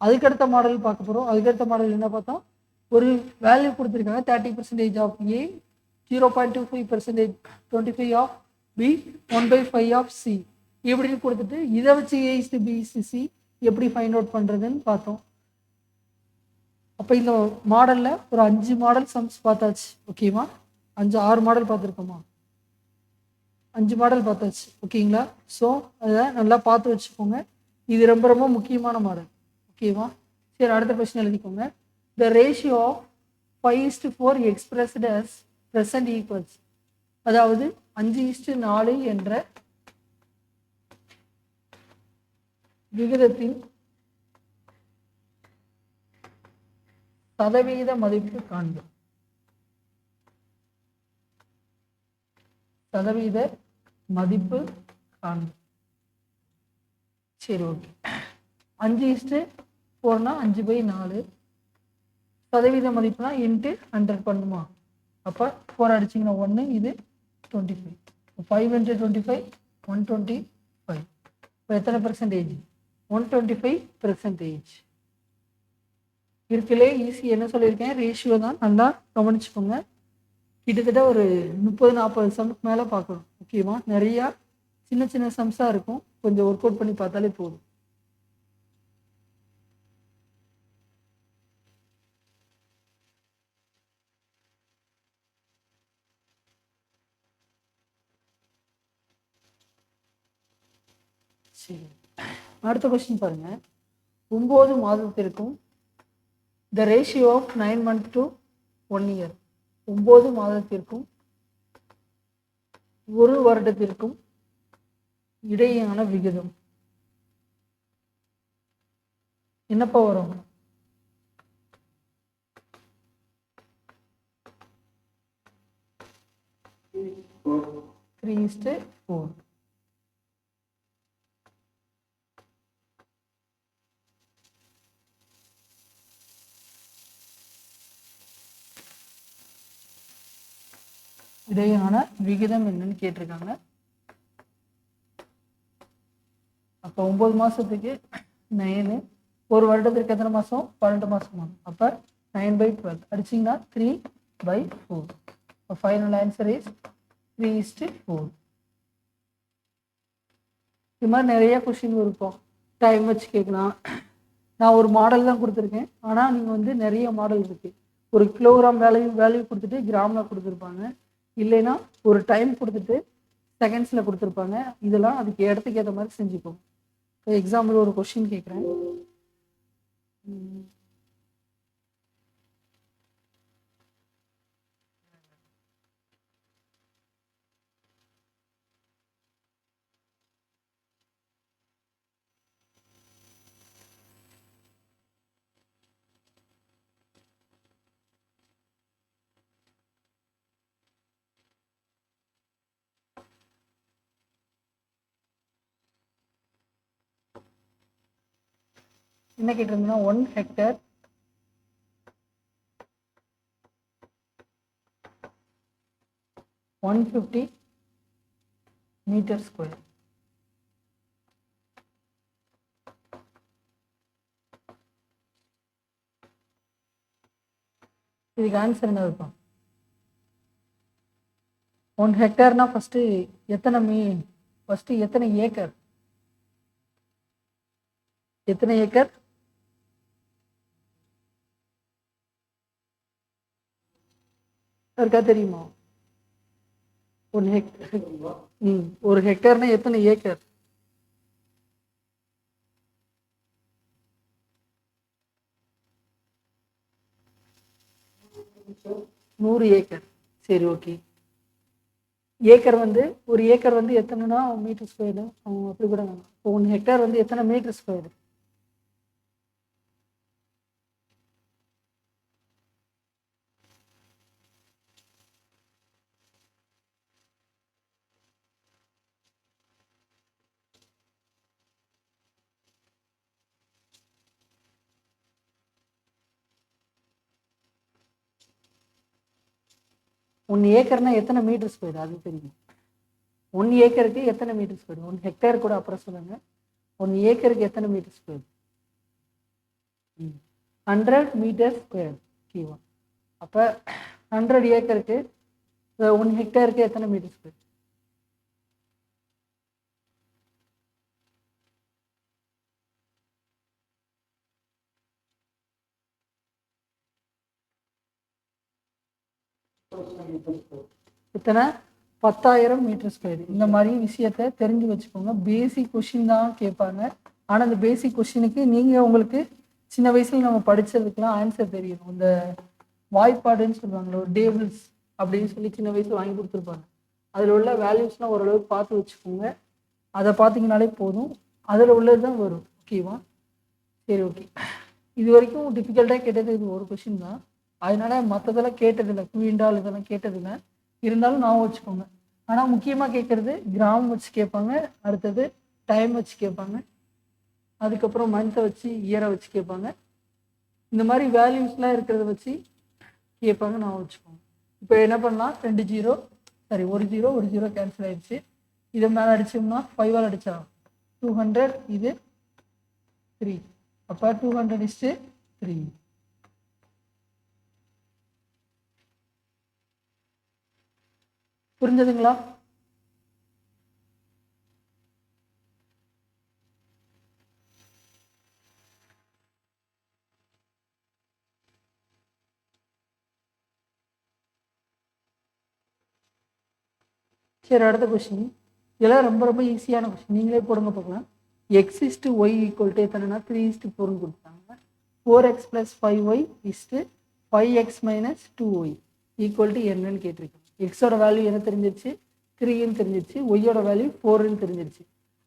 அதுக்கடுத்த மாடல் பார்க்க போகிறோம். அதுக்கடுத்த மாடல் என்ன பார்த்தோம்? ஒரு வேல்யூ கொடுத்துருக்காங்க. 30% of A 0.25% 25 of B 1/5 of C இப்படின்னு கொடுத்துட்டு இதை வச்சு A is to B is to C எப்படி ஃபைண்ட் அவுட் பண்ணுறதுன்னு பார்த்தோம். அப்போ இந்த மாடலில் ஒரு 5 மாடல் சம்ஸ் பார்த்தாச்சு. ஓகேவா? 6 மாடல் பார்த்துருக்கோமா? 5 மாடல் பார்த்தாச்சு. ஓகேங்களா? ஸோ அதை நல்லா பார்த்து வச்சுக்கோங்க. இது ரொம்ப ரொம்ப முக்கியமான மாடல். ஓகேவா? சரி, அடுத்த கொஸ்டின் எழுதிக்கோங்க. The ratio of 5:4 expressed as present equals. அதாவது 5:4 என்ற விகிதத்தின் சதவீத மதிப்பு காண்க. சதவீத மதிப்பு காண்க. சரி, ஓகே. 5:4னா 5/4 சதவீத மதிப்புனா இன்ட்டு 100 பண்ணுமா? அப்போ 4 அடிச்சிங்கன்னா 1, இது 25. 5 × 25 125. இப்போ எத்தனை பர்சன்டேஜ்? 125%. இருக்குல்லே ஈஸி. என்ன சொல்லியிருக்கேன்? ரேஷியோ தான். நல்லா கவனிச்சுக்கோங்க. கிட்டத்தட்ட ஒரு 30-40 சம்க்கு மேலே பார்க்கணும். ஓகேவா? நிறையா சின்ன சின்ன சம்ஸாக இருக்கும். கொஞ்சம் ஒர்க் அவுட் பண்ணி பார்த்தாலே போதும். சரி, அடுத்த கொஸ்டின் பாருங்க. 9 மாதத்திற்கும் the ratio of 9 months to 1 year. 9 மாதத்திற்கும் ஒரு வருடத்திற்கும் இடையேயான விகிதம் என்னப்பா வரும்? 3:4. இடையான விகிதம் என்னன்னு கேட்டிருக்காங்க. அப்போ 9 மாசத்துக்கு 9, ஒரு வருடத்திற்கு எத்தனை மாசம்? 12 மாசம். அப்போ 9/12 அடிச்சிங்கன்னா 3/4. Final answer is 3:4. இது மாதிரி நிறைய கொஸ்டின் இருக்கும். டைம் வச்சு கேட்கலாம். நான் ஒரு மாடல் தான் கொடுத்துருக்கேன், ஆனால் நீங்கள் வந்து நிறைய மாடல் இருக்குது. ஒரு கிலோகிராம் வேல்யூ கொடுத்துட்டு கிராமில் கொடுத்துருப்பாங்க, இல்லைன்னா ஒரு டைம் கொடுத்துட்டு செகண்ட்ஸில் கொடுத்துருப்பாங்க. இதெல்லாம் அதுக்கு இடத்துக்கு ஏற்ற மாதிரி செஞ்சுக்கோங்க. எக்ஸாம்பிள் ஒரு கொஸ்டின் கேட்குறேன். என்ன கேட்டிருந்தோம்னா 1 hectare 150 மீட்டர் ஸ்கொயர். இதுக்கு ஆன்சர் என்ன இருக்கும்? 1 ஹெக்டேர்னா ஃபஸ்ட்டு எத்தனை ஏக்கர்? எத்தனை ஏக்கர்? இருக்கா தெரியுமா? ஒரு ஹெக்டேர்னா எத்தனை ஏக்கர்? 100 ஏக்கர். சரி, ஓகே. ஏக்கர் வந்து ஒரு ஏக்கர் வந்து எத்தனைனா மீட்டர் ஸ்கொயரு, அப்படி கூட வேணும். இப்போ 1 ஹெக்டேர் வந்து எத்தனை மீட்டர் ஸ்கொயரு? ஒன் ஏக்கர்னா எத்தனை மீட்டர் ஸ்கொயர்? அது தெரியும். 1 ஏக்கருக்கு எத்தனை மீட்டர் ஸ்கொயர்? 1 ஹெக்டேர் கூட அப்புறம் சொல்லுங்க. 1 ஏக்கருக்கு எத்தனை மீட்டர் ஸ்கொயர்? 100 metre square. ஓகேவா? அப்போ 100 ஏக்கருக்கு 1 ஹெக்டேருக்கு எத்தனை மீட்டர் ஸ்கொயர்? எத்தனை? 10,000 மீட்டர் ஸ்கொயர். இந்த மாதிரி விஷயத்த தெரிஞ்சு வச்சுக்கோங்க. பேசிக் கொஷின் தான் கேட்பாங்க. ஆனால் அந்த பேசிக் கொஷினுக்கு நீங்கள் உங்களுக்கு சின்ன வயசுல நம்ம படித்ததுக்கெலாம் ஆன்சர் தெரியணும். இந்த வாய்ப்பாடுன்னு சொல்லுவாங்களே, ஒரு டேபிள்ஸ் அப்படின்னு சொல்லி சின்ன வயசில் வாங்கி கொடுத்துருப்பாங்க. அதில் உள்ள வேல்யூஸ்லாம் ஓரளவுக்கு பார்த்து வச்சுக்கோங்க. அதை பார்த்தீங்கனாலே போதும், அதில் உள்ளது தான் வரும். ஓகேவா? சரி, ஓகே. இது வரைக்கும் டிஃபிகல்ட்டாக கேட்டது இது ஒரு கொஷின் தான். அதனால மற்றதெல்லாம் கேட்டதில்லை, குவிண்டால் இதெல்லாம் கேட்டதில்லை. இருந்தாலும் நான் வச்சுக்கோங்க. ஆனால் முக்கியமாக கேட்குறது கிராம் வச்சு கேட்பாங்க, அடுத்தது டைம் வச்சு கேட்பாங்க, அதுக்கப்புறம் மந்த்தை வச்சு இயரை வச்சு கேட்பாங்க. இந்த மாதிரி வேல்யூஸ்லாம் இருக்கிறத வச்சு கேட்பாங்க, நான் வச்சுக்கோங்க. இப்போ என்ன பண்ணலாம்? 2 ஜீரோ, சாரி, ஒரு ஜீரோ கேன்சல் ஆயிடுச்சு. இதை மேலே அடிச்சோம்னா 5ஆல் அடித்தா 200, இது 3. அப்போ 200:3. புரிஞ்சதுங்களா? சரி, அடுத்த கொஸ்டின். இதெல்லாம் ரொம்ப ரொம்ப ஈஸியான கொஸ்டின், நீங்களே போடுங்க பார்க்கலாம். x/y ஈக்குவல் டு எத்தனைனா 3:4 கொடுத்தாங்க. 4x + 5y = 5x - 2y equal to என்னன்னு கேட்டிருக்கோம். எக்ஸோட வேல்யூ என்ன தெரிஞ்சிருச்சு, 3ன்னு தெரிஞ்சிருச்சு. ஒய்யோட வேல்யூ 4ன்னு தெரிஞ்சிருச்சு.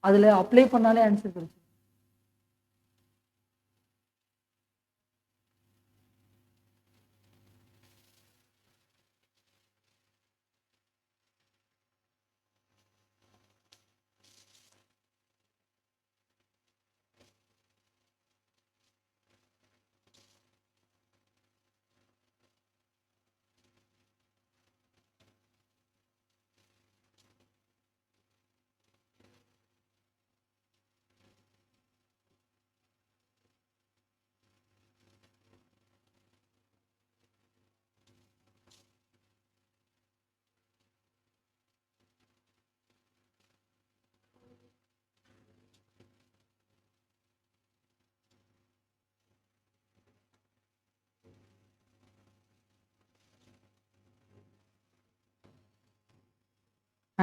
அதில் அப்ளை பண்ணாலே ஆன்சர் கிடைச்சு.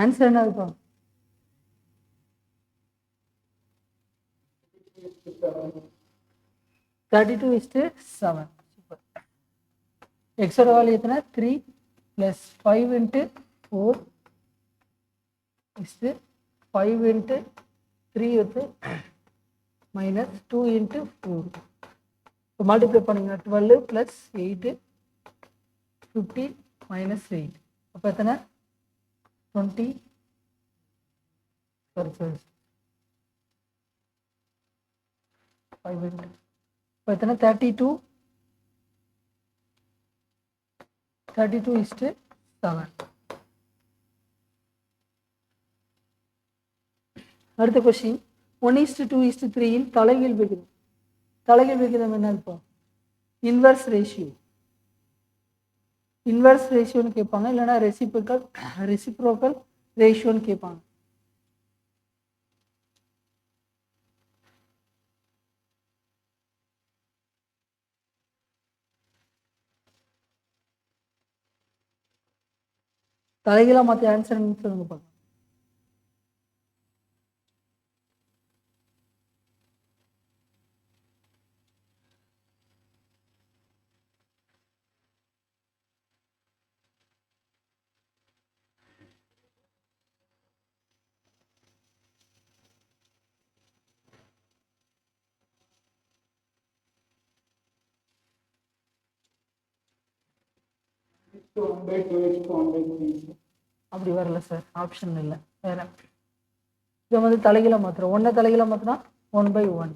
ஆன்சர் என்ன இருக்கும்? 32:7. சூப்பர். எக்ஸோட வேல்யூ எத்தனை? 3 + 5 × 4 = 5 × 3 வந்து -2 × 4. இப்போ மல்டிப்ளை பண்ணுங்க. 12 + 8 50 - 8. அப்போ எத்தனை? 20. sorry 5 × இப்போ எத்தனை? 32. 32:7. அடுத்த கொஸ்டின் 1:2:3 தலைகீழ் விகிதம். தலைகீழ் விகிதம் என்ன இருக்கும்? இன்வெர்ஸ் ரேஷியோன்னு கேட்பாங்க, இல்லைன்னா ரெசிப்ரோக்கல் ரேஷியோன்னு கேட்பாங்க. தலைகீழா மாற்றி ஆன்சர் சொல்லுங்க பார்க்கலாம். அப்படி வரல சார், ஆப்ஷன் இல்லை. வேற இதை வந்து தலைகீழ மாத்திரம். 1 தலைகீழ மாத்தினா 1/1,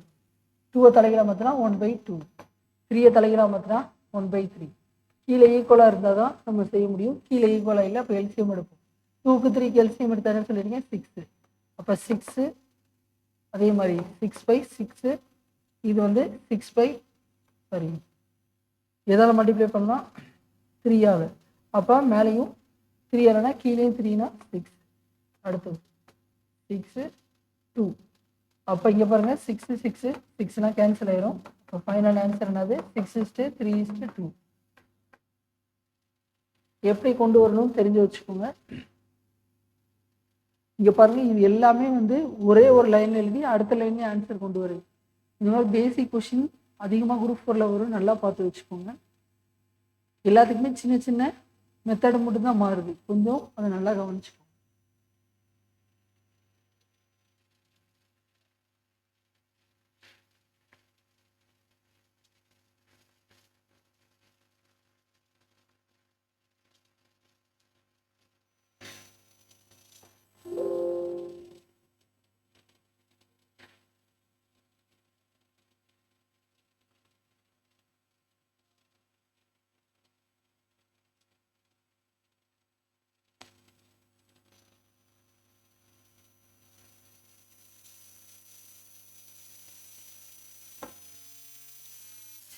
2 தலைகீழ மாத்தினா 1/2, 3 தலைகீழ மாத்தினா 1/3. கீழே ஈக்குவலாக இருந்தால் தான் நம்ம செய்ய முடியும். கீழே ஈக்குவலாக இல்லை, அப்போ எல்சிஎம் எடுப்போம். 2க்கு 3க்கு எல்சிஎம் எடுத்தாருன்னு சொல்லியிருக்கேன் 6. அப்போ 6 அதே மாதிரி 6/6. இது வந்து 6 எதால் மல்டிப்ளை பண்ணால் 3ஆல். அப்போ மேலேயும் 3 இல்லைனா கீழேயும் 3னா 6. அடுத்தது 6 2. அப்போ இங்கே பாருங்கள் 6 6 6னா கேன்சல் ஆயிரும். இப்போ ஃபைனல் ஆன்சர் என்னது? 6:3:2. எப்படி கொண்டு வரணும்னு தெரிஞ்சு வச்சுக்கோங்க. இங்கே பாருங்க, இது எல்லாமே வந்து ஒரே ஒரு லைன் எழுதி அடுத்த லைன்லேயே ஆன்சர் கொண்டு வருது. இந்த மாதிரி பேசிக் கொஷின் அதிகமாக குரூப் 4ல் வரும், நல்லா பார்த்து வச்சுக்கோங்க. எல்லாத்துக்குமே சின்ன சின்ன மெத்தடு மட்டும்தான் மாறுது, கொஞ்சம் அதை நல்லா கவனிச்சுக்கோங்க.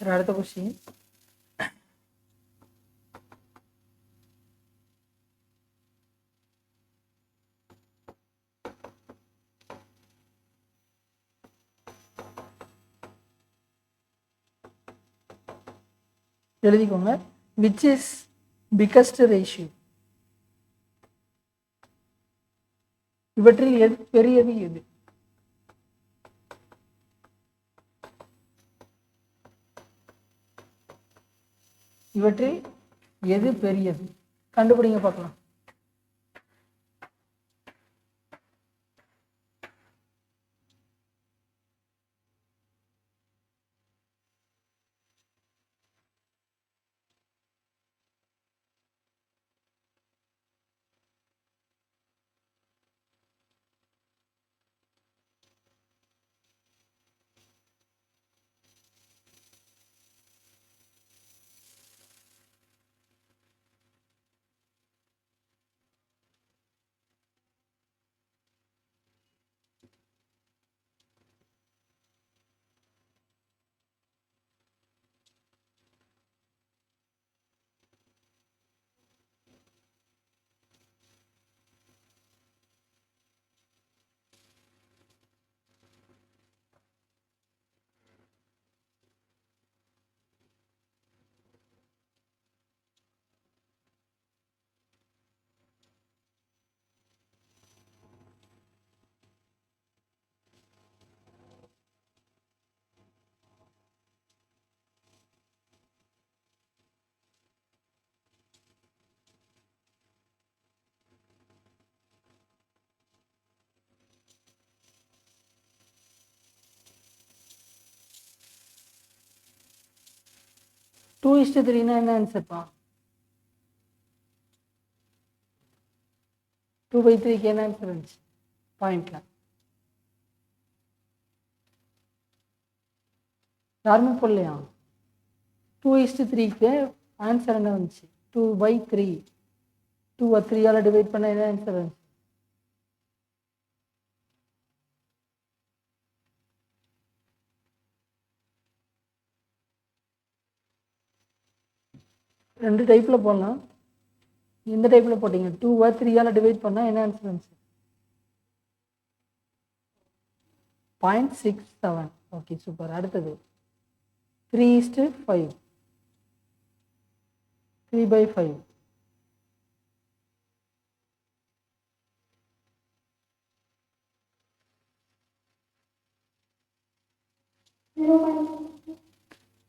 சரி, அடுத்த கொஸ்டின். எழுதிக்கோங்க. Which is biggest ratio? இவற்றில் எது பெரியது எது? இவற்றில் எது பெரியது? கண்டுபிடிங்க பார்க்கலாம். டூ இஸ்டு த்ரீனா என்ன ஆன்சர்ப்பா? 2/3க்கு என்ன ஆன்சர் இருந்துச்சு பாயிண்ட்ல? யாருமே போடலையா? 2:3க்கு ஆன்சர் என்ன வந்துச்சு? 2/3. 2 3ஆல் டிவைட் பண்ண என்ன ஆன்சர் வந்துச்சு? ரெண்டு டைப்பில் போடலாம். இந்த டைப்பில் போட்டிங்க 2 3ஆல் டிவைட் பண்ணால் என்ன ஆன்சர் வந்துச்சு? 0.67. Okay super. அடுத்தது 3:5. 3/5.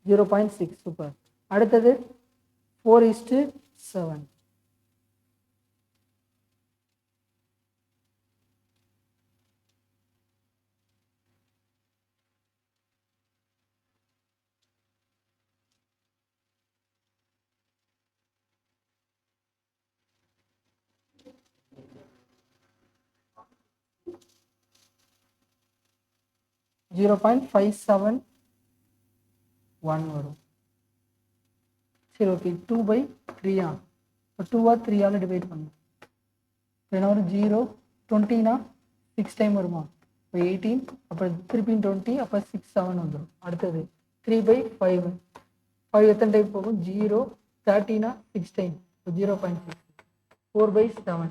0.6. சூப்பர். அடுத்தது 4:7. 0.571 வரும். சரி ஓகே. 2/3. இப்போ 2 3ஆல் டிவைட் பண்ணும். என்ன வரும்? 0. 20னா 6 டைம் வருமா? இப்போ 18. அப்போ திருப்பி 20. அப்போ 6 7 வந்துடும். அடுத்தது 3/5. 5 எத்தனை டைம் போகும்? 0. 30னா 6 டைம். இப்போ 0.6. 4/7.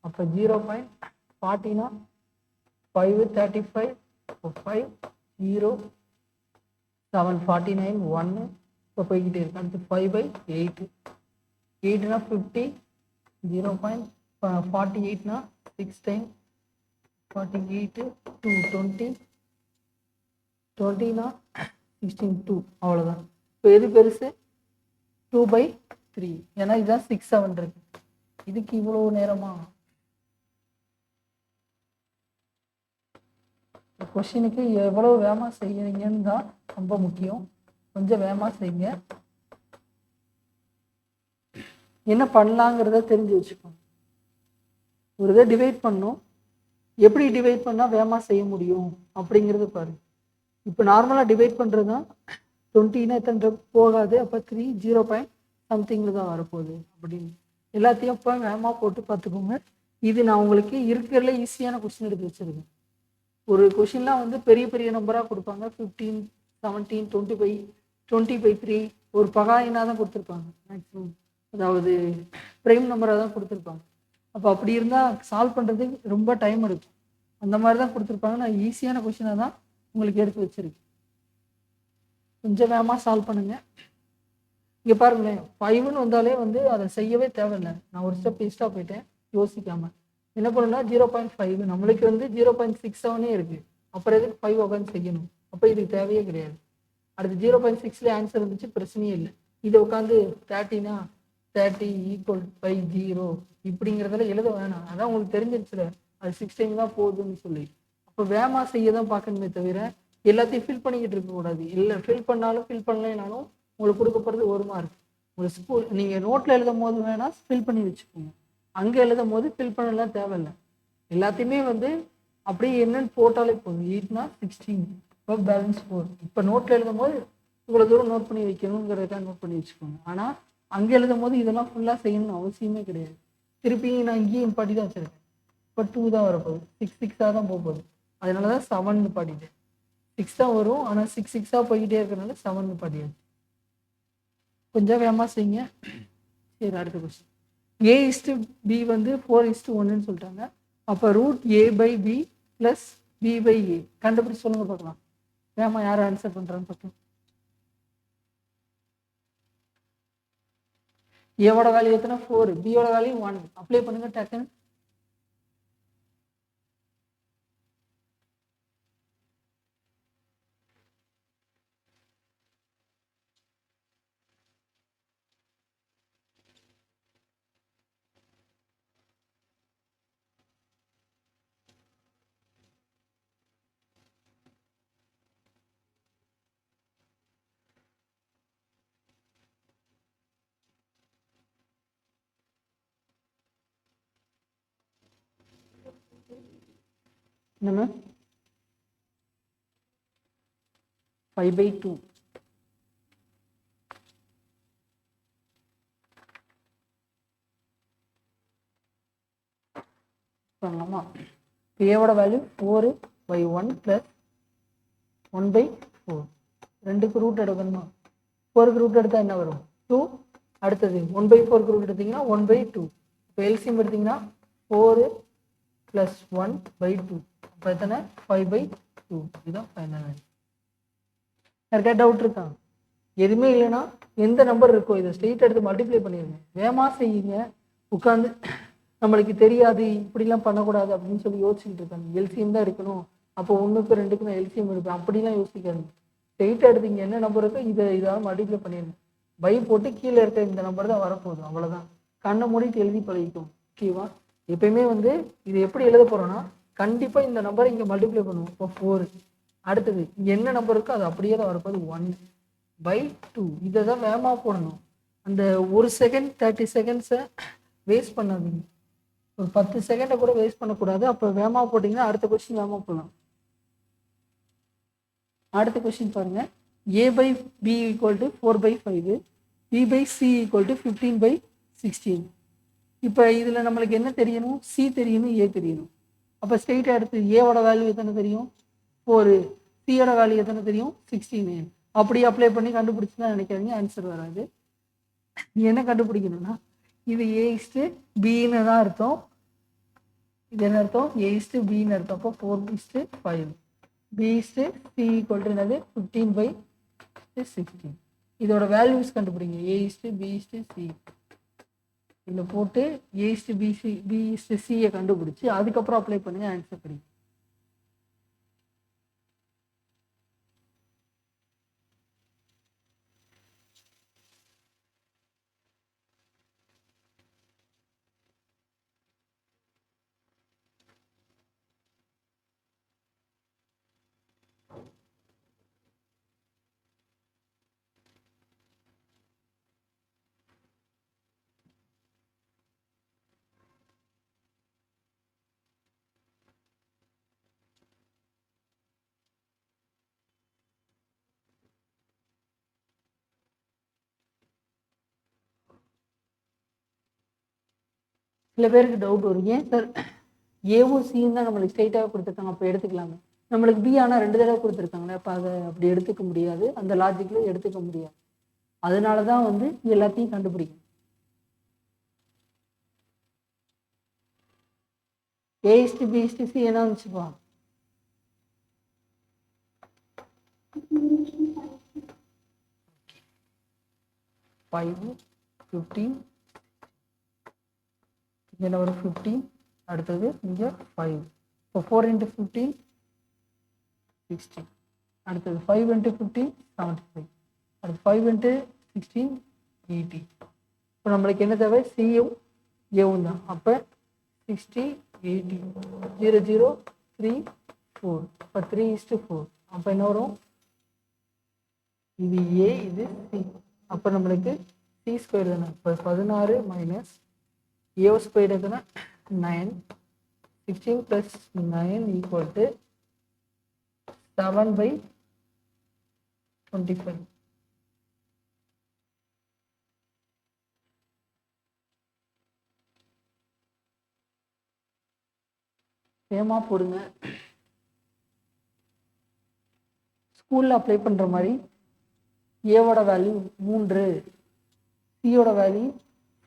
அப்போ 0.40னா 5 35. இப்போ 5 0 7 49 1. இப்போ போய்கிட்டே இருக்கு. அடுத்து 5/8. 8னா 50. 0.48னா 6 டைம். 48 2 20. 20னா 16 2. அவ்வளோதான். இப்போ எது பெருசு? 2/3. ஏன்னா இதுதான் 6 7 இருக்கு. இதுக்கு இவ்வளோ நேரமா? கொஸ்டினுக்கு எவ்வளோ வேகமாக செய்யறீங்கன்னு தான் ரொம்ப முக்கியம். கொஞ்சம் வேகமாக செய்யுங்க. என்ன பண்ணலாங்கிறத தெரிஞ்சு வச்சுக்கோங்க. ஒரு இதை டிவைட் பண்ணணும், எப்படி டிவைட் பண்ணால் வேகமாக செய்ய முடியும் அப்படிங்கிறது பாருங்க. இப்போ நார்மலாக டிவைட் பண்ணுறது தான் 20னா எத்தனை போகாது. அப்போ 3 0. சம்திங்கில் தான் வரப்போகுது அப்படின்னு எல்லாத்தையும் இப்போ வேகமாக போட்டு பார்த்துக்கோங்க. இது நான் உங்களுக்கு இருக்கிறதுல ஈஸியான கொஸ்டின் எடுத்து வச்சுருக்கேன். ஒரு கொஷின்லாம் வந்து பெரிய பெரிய நம்பராக கொடுப்பாங்க. 15 17 20/3 ஒரு பகாயினாக தான் கொடுத்துருப்பாங்க மேக்ஸிமம். அதாவது ப்ரைம் நம்பராக தான் கொடுத்துருப்பாங்க. அப்போ அப்படி இருந்தால் சால்வ் பண்ணுறதுக்கு ரொம்ப டைம் எடுக்கும். அந்த மாதிரி தான் கொடுத்துருப்பாங்க. நான் ஈஸியான கொஷினாக தான் உங்களுக்கு எடுத்து வச்சுருக்கேன். கொஞ்சம் வேகமாக சால்வ் பண்ணுங்கள். இங்கே பாருங்களேன், 5ன்னு வந்தாலே வந்து அதை செய்யவே தேவையில்லை. நான் ஒரு ஸ்டெப் எக்ஸ்ட்ரா போயிட்டேன் யோசிக்காமல். என்ன பண்ணணும்னா 0.5 நம்மளுக்கு வந்து 0.67 இருக்குது. அப்புறம் எதுக்கு 5 உட்காந்து செய்யணும்? அப்போ இதுக்கு தேவையே கிடையாது. அடுத்து 0.6ல ஆன்சர் இருந்துச்சு, பிரச்சனையே இல்லை. இதை உட்காந்து 30னா 30 ஈக்குவல் பை 0 இப்படிங்கிறதுல எழுத வேணாம். அதான் உங்களுக்கு தெரிஞ்சிருச்சுல அது 6 டைம் தான் போகுதுன்னு சொல்லி. அப்போ வேகமாக செய்ய தான் பார்க்கணுமே தவிர எல்லாத்தையும் ஃபில் பண்ணிக்கிட்டு இருக்கக்கூடாது. இல்லை ஃபில் பண்ணாலும் ஃபில் பண்ணலைனாலும் உங்களுக்கு கொடுக்க போகிறது 1 மார்க். உங்களுக்கு ஸ்கூல் நீங்கள் நோட்டில் எழுதும் போது வேணால் ஃபில் பண்ணி வச்சுக்கோங்க. அங்கே எழுதும் போது ஃபில் பண்ணலாம் தேவையில்லை. எல்லாத்தையுமே வந்து அப்படியே என்னன்னு போட்டாலே போதும். 8னா 16 இப்போ பேலன்ஸ் 4. இப்போ நோட்டில் எழுதும் போது இவ்வளோ தூரம் நோட் பண்ணி வைக்கணுங்கிறதுக்காக நோட் பண்ணி வச்சுக்கோங்க. ஆனால் அங்கே எழுதும் போது இதெல்லாம் ஃபுல்லாக செய்யணும்னு அவசியமே கிடையாது. திருப்பி நான் இங்கேயும் பாட்டி தான் வச்சுருக்கேன். இப்போ 2 தான் வரப்போகுது. 6 6ஆக தான் போகுது. அதனால தான் 7 பாட்டிட்டேன். 6 தான் வரும். ஆனால் 6 6ஆக போய்கிட்டே இருக்கிறனால 7 பாட்டியாச்சு. கொஞ்சம் வேகமாக செய்யுங்க. சரி, அடுத்த கொஸ்டின். A/B வந்து 4:1ன்னு சொல்லிட்டாங்க. அப்போ √A/B + B/A கண்டுபிடிச்சு சொல்லுங்க பார்க்கலாம். வேகமாக யார் ஆன்சர் பண்ணுறான்னு பார்க்கலாம். ஏவோட வேல்யூ எத்தனை 4, பியோட வேல்யூ 1. அப்ளை பண்ணுங்க டக்குன்னு. என்னமே 5/2 பண்ணலாமா? ஏவோட வேல்யூ 4/1 + 1/4. 2க்கு ரூட் எடுக்கணுமா? 4க்கு ரூட் எடுத்தால் என்ன வரும்? 2. அடுத்தது 1/4க்கு ரூட் எடுத்தீங்கன்னா 1/2. இப்போ எல்சிஎம் எடுத்தீங்கன்னா 4 + 1/2. அப்போ எத்தனை? 5/2. இதுதான் ஃபைனல். யாருக்கா டவுட் இருக்கா? எதுவுமே இல்லைன்னா எந்த நம்பர் இருக்கோ இதை ஸ்ட்ரெயிட் எடுத்து மல்டிப்ளை பண்ணிடுங்க. வேகமாக செய்யுங்க. உட்காந்து நம்மளுக்கு தெரியாது இப்படிலாம் பண்ணக்கூடாது அப்படின்னு சொல்லி யோசிச்சுட்டு இருக்காங்க. எல்சிஎம் தான் எடுக்கணும், அப்போ 1க்கு 2க்கு நான் எல்சிஎம் எடுப்பேன் அப்படிலாம் யோசிக்காது. ஸ்ட்ரெயிட்டாக எடுத்தீங்க என்ன நம்பர் இருக்கோ இதாக மல்டிப்ளை பண்ணிடுங்க. பை போட்டு கீழே இருக்க இந்த நம்பர் தான் வரப்போகுது, அவ்வளோதான். கண்ணை மூடிட்டு எழுதி பழகிக்கும். ஓகேவா? எப்பயுமே வந்து இது எப்படி எழுத போகிறோன்னா கண்டிப்பாக இந்த நம்பரை இங்கே மல்டிப்ளை பண்ணுவோம். இப்போ 4. அடுத்தது இங்கே என்ன நம்பர் இருக்கோ அது அப்படியே தான் வரப்போகுது 1/2. இதை தான் வேகமாக போடணும். அந்த 1 செகண்ட் 30 செகண்ட்ஸை வேஸ்ட் பண்ணாதீங்க. ஒரு 10 செகண்டை கூட வேஸ்ட் பண்ணக்கூடாது. அப்போ வேகமாக போட்டிங்கன்னா அடுத்த கொஸ்டின் வேகமாக போகலாம். அடுத்த கொஸ்டின் பாருங்க. A/B = 4/5, B/C = 15/16. இப்போ இதில் நம்மளுக்கு என்ன தெரியணும்? C தெரியணும், A தெரியணும். அப்போ ஸ்ட்ரெயிட்டாக எடுத்து ஏவோட வேல்யூ எத்தனை தெரியும்? 4. சியோட வேல்யூ எத்தனை தெரியும்? 16. அப்படி அப்ளை பண்ணி கண்டுபிடிச்சுதான் நினைக்காதீங்க, ஆன்சர் வராது. நீ என்ன கண்டுபிடிக்கணும்னா இது A/Bன்னு தான் அர்த்தம். இது என்ன அர்த்தம்? A/Bன்னு அர்த்தம். அப்போ 4:5. B/C = என்னது? 15/16. இதோட வேல்யூஸ் கண்டுபிடிங்க. A/B/C இதில் போட்டு A/B/Cயை கண்டுபிடிச்சி அதுக்கப்புறம் அப்ளை பண்ணுங்க, ஆன்சர் கிடைக்கும். சில பேருக்கு டவுட் வரும், ஏன் சார் ஏவும் சியும் தான் நம்மளுக்கு ஸ்ட்ரெயிட்டாக கொடுத்துருக்காங்க, அப்போ எடுத்துக்கலாங்க. நம்மளுக்கு பி ஆனால் 2 தடவை கொடுத்துருக்காங்களே, அப்போ அதை அப்படி எடுத்துக்க முடியாது. அந்த லாஜிக்கில் எடுத்துக்க முடியாது. அதனால தான் வந்து எல்லாத்தையும் கண்டுபிடிக்கும். A/B/C என்ன வந்துச்சுப்பா? 5, 15. இங்கே ஒரு 15. அடுத்தது இங்கே 5. இப்போ 4 × 15 60. அடுத்தது 5 × 15 75. அடுத்து 5 × 16 80. இப்போ நம்மளுக்கு என்ன தேவை? சியும் ஏவும் தான். அப்போ 60 80 0 0 3 4. அப்போ 3:4. அப்போ என்ன வரும்? இது ஏ, இது சி. அப்போ நம்மளுக்கு சி ஸ்கொயர் தானே. இப்போ 16 மைனஸ் ஏ ஸ்கொயர் எதுனா 9. 16 + 9 = 7/25. சேமாக போடுங்க. ஸ்கூலில் அப்ளை பண்ணுற மாதிரி ஏவோட வேல்யூ 3, சியோட வேல்யூ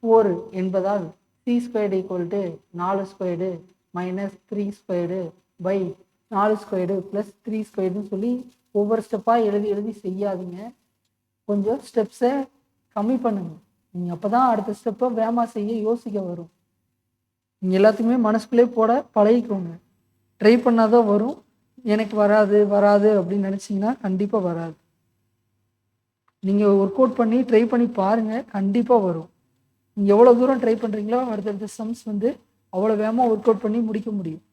4 என்பதால் C squared = 4 squared minus 3 squared by 4 squared plus 3 ஸ்கொயர்டுன்னு சொல்லி ஒவ்வொரு ஸ்டெப்பாக எழுதி செய்யாதீங்க. கொஞ்சம் ஸ்டெப்ஸை கம்மி பண்ணுங்க. நீங்கள் அப்போ தான் அடுத்த ஸ்டெப்பை வேகமாக செய்ய யோசிக்க வரும். நீங்கள் எல்லாத்தையுமே மனசுக்குள்ளே போட பழகிக்கோங்க. ட்ரை பண்ணாதான் வரும். எனக்கு வராது அப்படின்னு நினச்சிங்கன்னா கண்டிப்பாக வராது. நீங்கள் ஒர்க் அவுட் பண்ணி ட்ரை பண்ணி பாருங்கள், கண்டிப்பாக வரும். நீங்கள் எவ்வளோ தூரம் ட்ரை பண்ணுறீங்களோ அடுத்தடுத்த சம்ஸ் அவ்வளோ வேகமாக ஒர்க் அவுட் பண்ணி முடிக்க முடியும்.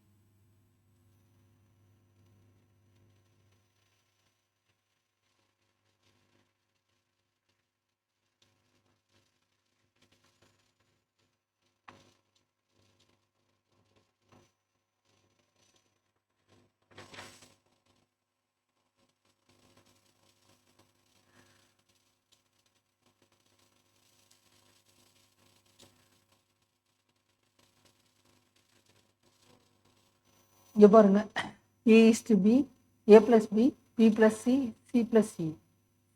இங்கே பாருங்க, A:B, A+B, B+C, C+C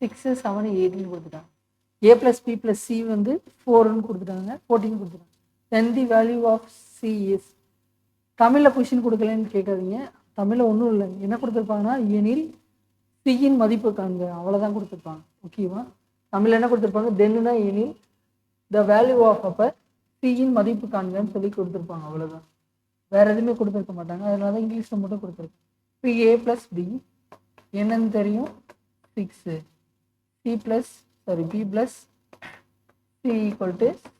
6 7 8 கொடுத்துட்டாங்க. A+B+C 4ன்னு கொடுத்துட்டாங்க, 14 கொடுத்துட்டாங்க. Then the value of C is. தமிழில் கொஷின் கொடுக்கலன்னு கேட்காதீங்க. தமிழில் ஒன்றும் இல்லை. என்ன கொடுத்துருப்பாங்கன்னா, எனில் சியின் மதிப்பு காண்க, அவ்வளோதான் கொடுத்துருப்பாங்க. ஓகேவா? தமிழில் என்ன கொடுத்துருப்பாங்க? தென்னுனா எனில் த வேல்யூ ஆஃப், அப்போ சியின் மதிப்பு காண்கன்னு சொல்லி கொடுத்துருப்பாங்க. அவ்வளோதான், வேற எதுவுமே கொடுத்துருக்க மாட்டாங்க. அதனால தான் இங்கிலீஷில் மட்டும் கொடுத்துருக்கு. இப்போ A+B என்னன்னு தெரியும், 6. B+C =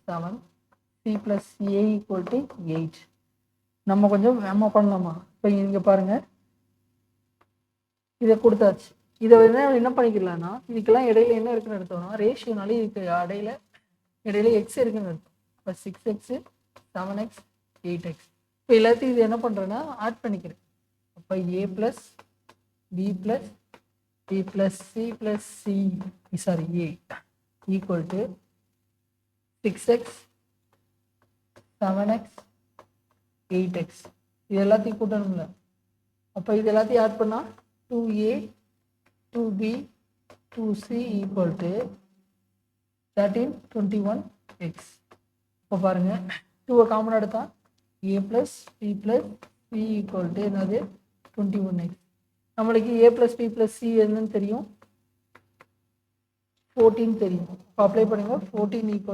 7. C+A = 8. நம்ம கொஞ்சம் வேகமாக பண்ணலாமா? இப்போ இங்கே பாருங்க, இதை கொடுத்தாச்சு. இதை என்ன பண்ணிக்கலாம்னா, இதுக்கெல்லாம் இடையில என்ன இருக்குன்னு எடுத்தோம்னா, ரேஷியோனாலே இதுக்கு இடையில எக்ஸ் இருக்குன்னு எடுத்தோம். இப்போ 6x 7x 8x. இப்போ எல்லாத்தையும் இது என்ன பண்ணுறேன்னா ஆட் பண்ணிக்கிறேன். அப்போ A+B+C + A = 6x 7x 8x. இது எல்லாத்தையும் கூட்டணும்ல. அப்போ இது எல்லாத்தையும் ஆட் பண்ணால் 2A 2B 2C = 13 21x. இப்போ பாருங்க, 2 காமன் எடுத்தா A+B+C = என்னது, 21x. நம்மளுக்கு A+B+C என்னன்னு தெரியும், 14 தெரியும். இப்போ அப்ளை பண்ணுங்க. 14 =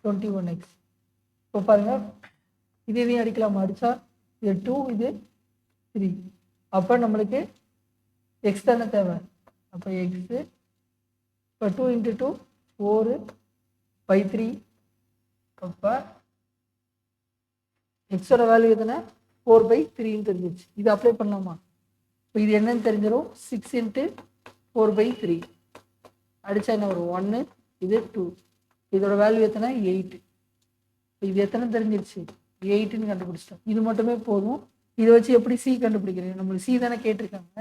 21x. இப்போ பாருங்க, இதையும் அடிக்கலாமா? அடித்தா இது 2, இது 3. அப்போ நம்மளுக்கு எக்ஸ் தானே தேவை. அப்போ எக்ஸு இப்போ 2 × 2 4/3. அப்போ எக்ஸோட வேல்யூ எதுனா 4/3ன்னு தெரிஞ்சிச்சு. இது அப்ளை பண்ணலாமா? இப்போ இது என்னன்னு தெரிஞ்சிடும். 6 × 4/3 அடித்தா என்ன வரும், 1. இது 2. இதோட வேல்யூ எத்தனை, 8. இது எத்தனை தெரிஞ்சிருச்சு, 8ன்னு கண்டுபிடிச்சிட்டோம். இது மட்டுமே போதும். இதை வச்சு எப்படி சி கண்டுபிடிக்கிறீங்க? நம்மளுக்கு சி தானே கேட்டிருக்காங்க.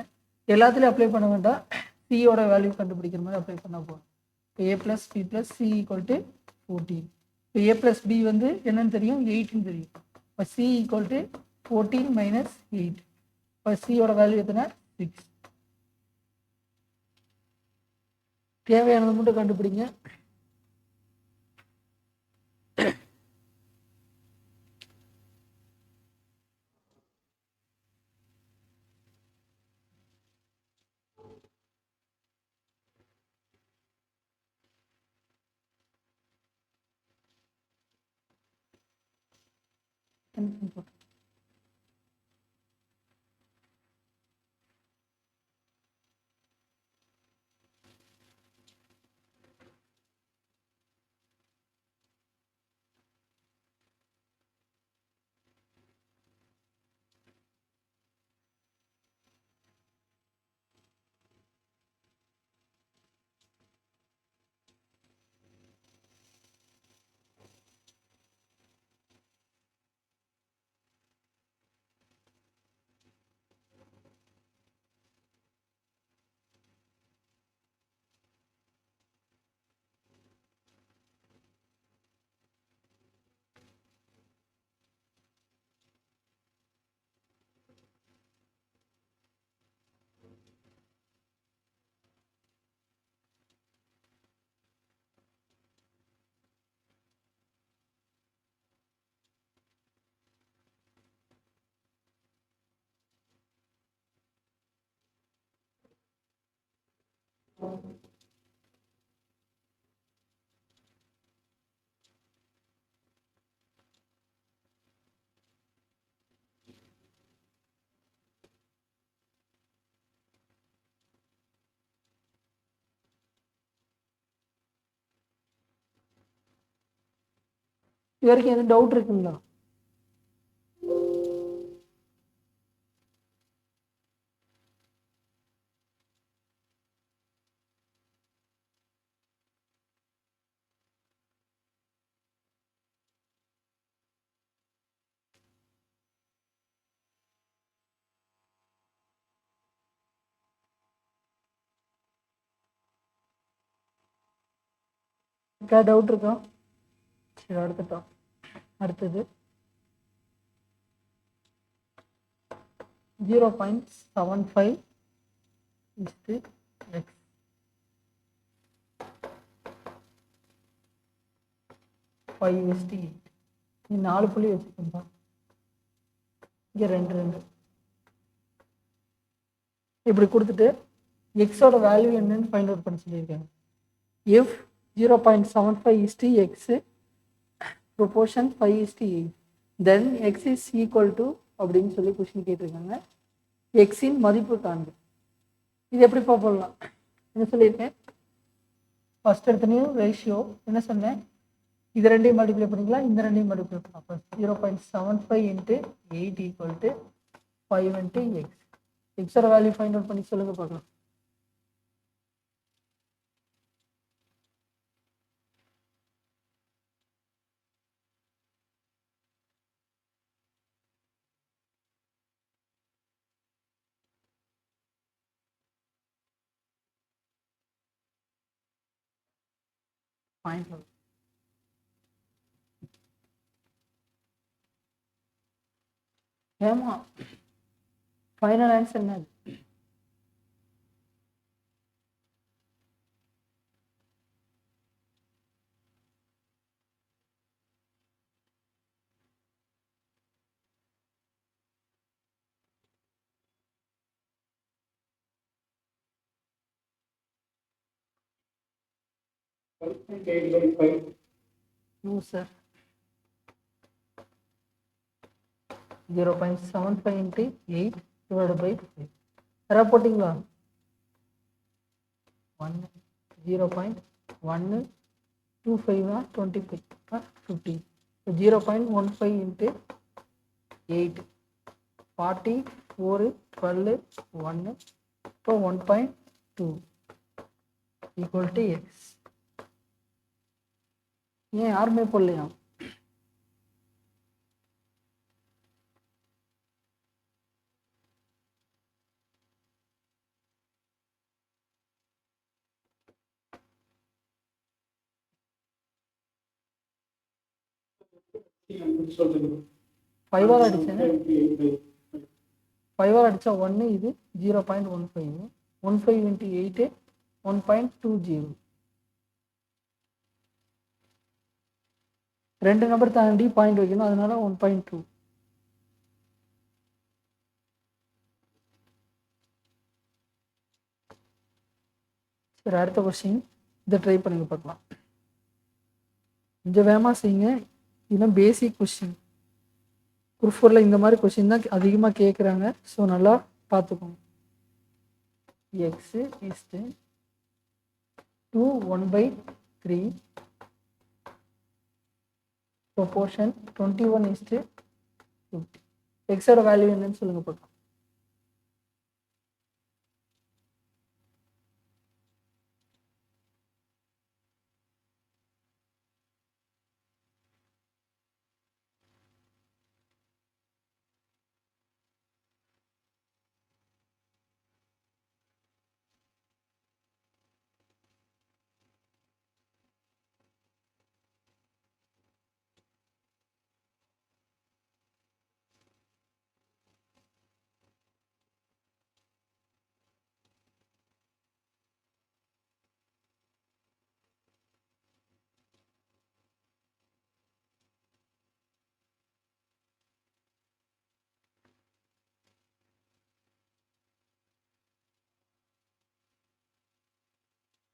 எல்லாத்துலேயும் அப்ளை பண்ண வேண்டாம், சியோட வேல்யூ கண்டுபிடிக்கிற மாதிரி அப்ளை பண்ணால் போதும். இப்போ A+B+C = 14. இப்போ A+B என்னன்னு தெரியும், 8ன்னு தெரியும். இப்போ C = 14 - 8. இப்போ சியோட வேல்யூ எத்தனை, 6. தேவையானது மட்டும் கண்டுபிடிங்க. இது வரைக்கும் எதுவும் டவுட் இருக்குங்களா? டவுட் இருக்கா? சரி, அடுத்தது 0.75 is the x. 5:8. நீ 4 புள்ளி வச்சுக்கோங்க. இங்கே 2 இப்படி கொடுத்துட்டு எக்ஸோட வேல்யூ என்னன்னு ஃபைண்ட் அவுட் பண்ண சொல்லியிருக்காங்க. If 0.75 is to x proportion 5:8 then x is equal to அப்படின்னு சொல்லி கொஸ்டின் கேட்டிருக்காங்க. எக்ஸின் மதிப்பு காண்பு. இது எப்படி போடலாம்? என்ன சொல்லியிருக்கேன்? ஃபர்ஸ்ட் எடுத்தனையும் ரேஷியோ என்ன சொன்னேன்? இது ரெண்டையும் மல்டிப்ளை பண்ணிக்கலாம், இந்த ரெண்டையும் மல்டிப்ளை பண்ணலாம். அப்போ 0.75 into 8 equal to 5 into X. எக்ஸோட வேல்யூ ஃபைண்ட் அவுட் பண்ணி சொல்லுங்க பார்க்கலாம். ஏமா ஃபைனல் ஆன்சர் என்ன? No sir. 0.75 into 8 divided by 5. யாரா போட்டிங்களா? 0.125 25 50. 0.15 into 8 40 4 12 1 இப்போ 1.2 equal to x. ஏன் யாருமே போடலையா? ஃபைவால் அடிச்சேன். 5ஆல் அடித்தா 1, இது 0.15 15 into 8 1.20. 2 நம்பர் தாண்டி பாயிண்ட் வைக்கணும், அதனால 1.2. சரி, அடுத்த கொஸ்டின் இதை ட்ரை பண்ணுங்க பார்க்கலாம். கொஞ்சம் வேகமாக செய்யுங்க, இதெல்லாம் பேசிக் கொஸ்டின். குரூப் 4ல் இந்த மாதிரி கொஸ்டின் தான் அதிகமாக கேட்குறாங்க. ஸோ நல்லா பார்த்துக்கோங்க. X is 2 1/3 proportion 21:50. எக்ஸோட வேல்யூ என்னன்னு சொல்லுங்க பார்க்கலாம்.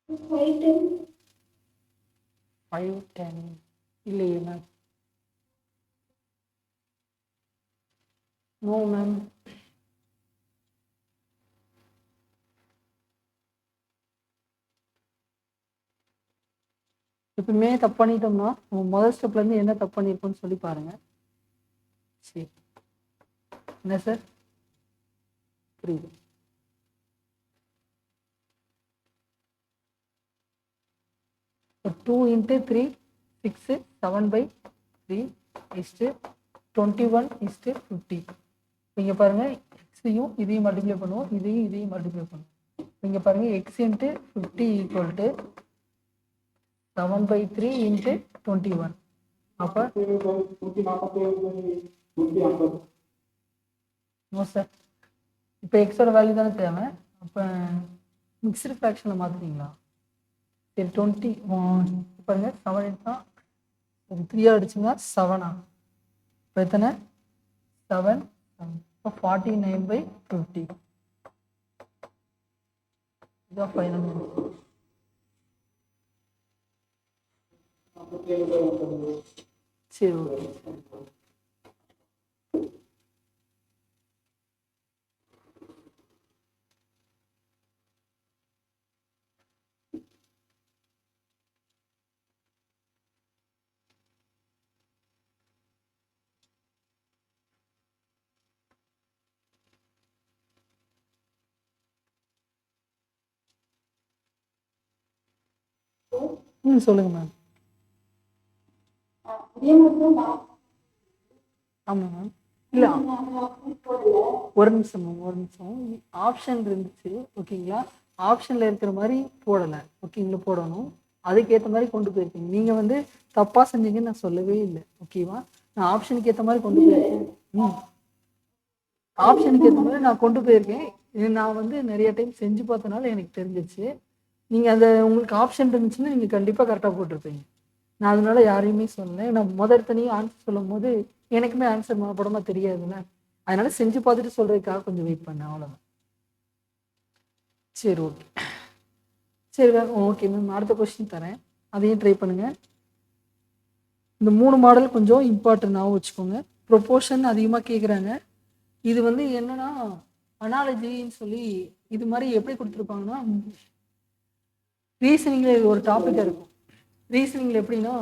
510 இல்லையே மேம். No ma'am. எப்பவுமே தப்பு பண்ணிட்டோம்னா நம்ம முதல் ஸ்டெப்லேருந்து என்ன தப்பு பண்ணியிருக்கோம்னு சொல்லி பாருங்க. சரி, என்ன சார் புரியுது. இப்போ 2 × 3 6 7/3 = 21:50. இங்கே பாருங்கள், எக்ஸையும் இதையும் மல்டிப்ளை பண்ணுவோம், இதையும் மல்டிப்ளை பண்ணுவோம். இங்கே பாருங்கள், x × 50 = 7/3 × 21. அப்போ நோ சார். இப்போ எக்ஸோட வேல்யூ தானே தேவை. அப்போ மிக்சடு ஃப்ராக்ஷனில் மாற்றுறீங்களா? சரி, 20 பாருங்க, 7 எடுத்தால் 3 அடிச்சுங்க 7. இப்போ எத்தனை? 7. இப்போ 49/50. இதுதான் ஃபைனல். சரி, ஓகே. சொல்லுங்க மேம். ஆமாம் மேம். இல்லை, ஒரு நிமிஷம் மேம், ஒரு நிமிஷம். ஆப்ஷன் இருந்துச்சு, ஓகேங்களா? ஆப்ஷனில் இருக்கிற மாதிரி போடலை, ஓகேங்களா? போடணும், அதுக்கேற்ற மாதிரி கொண்டு போயிருக்கீங்க. நீங்கள் வந்து தப்பாக செஞ்சீங்கன்னு நான் சொல்லவே இல்லை, ஓகேவா? நான் ஆப்ஷனுக்கு ஏற்ற மாதிரி கொண்டு போயிருக்கேன். ஆப்ஷனுக்கு ஏற்ற மாதிரி நான் கொண்டு போயிருக்கேன். நான் வந்து நிறைய டைம் செஞ்சு பார்த்தனால எனக்கு தெரிஞ்சிச்சு. நீங்கள் அந்த உங்களுக்கு ஆப்ஷன் இருந்துச்சுன்னா நீங்கள் கண்டிப்பாக கரெக்டாக போட்டிருப்பீங்க. நான் அதனால யாரையுமே சொல்லலை. நான் தனியாக ஆன்சர் சொல்லும் போது எனக்குமே ஆன்சர் மனப்படமாக தெரியாதுல்ல, அதனால செஞ்சு பார்த்துட்டு சொல்கிறதுக்காக கொஞ்சம் வெயிட் பண்ணேன், அவ்வளோதான். சரி, ஓகே. சரி மேம், ஓகே மேம். அடுத்த கொஸ்டின் தரேன், அதையும் ட்ரை பண்ணுங்கள். இந்த 3 மாடல் கொஞ்சம் இம்பார்ட்டண்ட்டாகவும் வச்சுக்கோங்க. ப்ரொப்போர்ஷன் அதிகமாக கேட்குறாங்க. இது வந்து என்னன்னா அனாலஜின்னு சொல்லி இது மாதிரி எப்படி கொடுத்துருப்பாங்கன்னா, ரீசனிங்கில் ஒரு டாபிக் இருக்கும். ரீசனிங்கில் எப்படின்னா,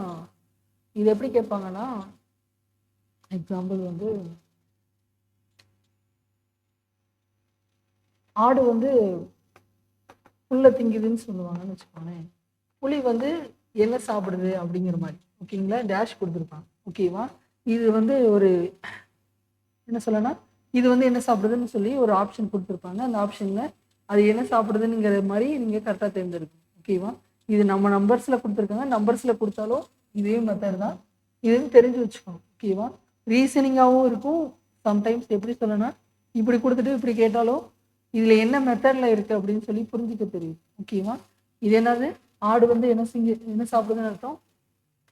இது எப்படி கேட்பாங்கன்னா, எக்ஸாம்பிள் வந்து ஆடு வந்து புல்லை திங்குதுன்னு சொல்லுவாங்கன்னு வச்சுக்கோங்களேன். புலி வந்து என்ன சாப்பிடுது அப்படிங்கிற மாதிரி, ஓகேங்களா? டேஷ் கொடுத்துருப்பாங்க, ஓகேவா? இது வந்து ஒரு என்ன சொல்லனா, இது வந்து என்ன சாப்பிடுதுன்னு சொல்லி ஒரு ஆப்ஷன் கொடுத்துருப்பாங்க. அந்த ஆப்ஷனில் அது என்ன சாப்பிடுதுங்கிற மாதிரி நீங்கள் கரெக்டாக தேர்ந்தெடுக்கணும், ஓகேவா? இது நம்ம நம்பர்ஸில் கொடுத்துருக்காங்க. நம்பர்ஸில் கொடுத்தாலும் இதே மெத்தட் தான். இதுன்னு தெரிஞ்சு வச்சுக்கணும், ஓகேவா? ரீசனிங்காகவும் இருக்கும். சம்டைம்ஸ் எப்படி சொல்லனா, இப்படி கொடுத்துட்டு இப்படி கேட்டாலும் இதில் என்ன மெத்தடில் இருக்குது அப்படின்னு சொல்லி புரிஞ்சிக்க தெரியும், ஓகேவா? இது என்னது, ஆடு வந்து என்ன சாப்பிடுதுன்னு அர்த்தம்,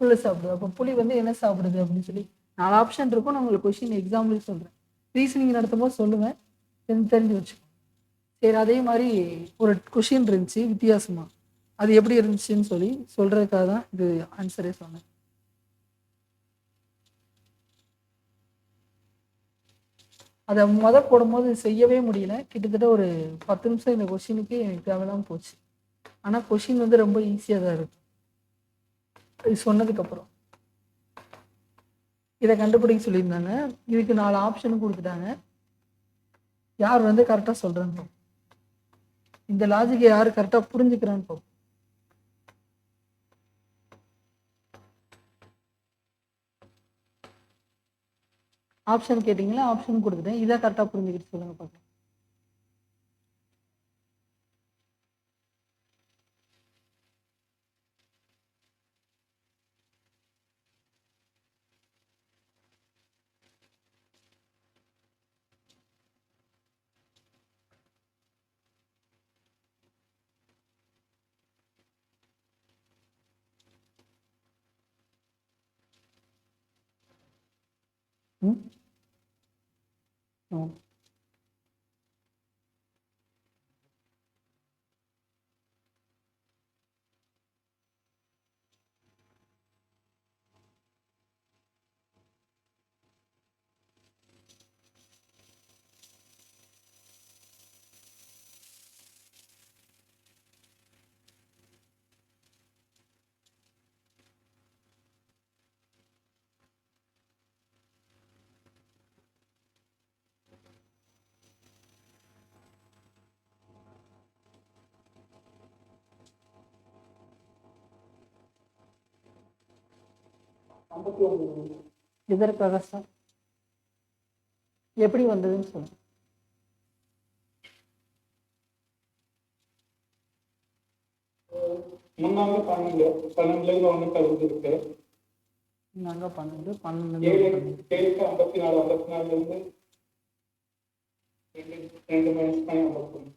புல்லு சாப்பிடுது. அப்போ புலி வந்து என்ன சாப்பிடுது அப்படின்னு சொல்லி 4 ஆப்ஷன் இருக்கும். நான் உங்களுக்கு கொஸ்டின் எக்ஸாம்பிள் சொல்கிறேன், ரீசனிங் நடத்தும் போது சொல்லுவேன், தெரிஞ்சு வச்சுக்கோங்க. சரி, அதே மாதிரி ஒரு கொஷின் இருந்துச்சு வித்தியாசமாக, அது எப்படி இருந்துச்சுன்னு சொல்லி சொல்கிறதுக்காக தான் இது ஆன்சரே சொன்னேன். அதை போடும்போது செய்யவே முடியல. கிட்டத்தட்ட ஒரு 10 நிமிஷம் இந்த கொஷினுக்கு எனக்கு தேவையில்லாமல் போச்சு. ஆனால் கொஷின் வந்து ரொம்ப ஈஸியாக தான் இருக்கு. இது சொன்னதுக்கப்புறம் இதை கண்டுபிடிக்க சொல்லியிருந்தாங்க. இதுக்கு 4 ஆப்ஷனும் கொடுத்துட்டாங்க. யார் வந்து கரெக்டாக சொல்கிறேன்னு, இந்த லாஜிக்கை யார் கரெக்டாக புரிஞ்சுக்கிறான்னு பார்ப்போம். ஆப்ஷன் கேட்டிங்களா, ஆப்ஷன் கொடுத்துட்டேன். இதை கரெக்டாக புரிஞ்சுக்கிட்டு சொல்லுங்கள் பார்க்கலாம். இதற்காக சார் எப்படி வந்ததுன்னு சொல்லுங்க. முன்னாங்க 12 12ல ஒன்று கலந்து இருக்கு. நாங்க 12 12 54 இருந்து 2 மைனஸ் பண்ணி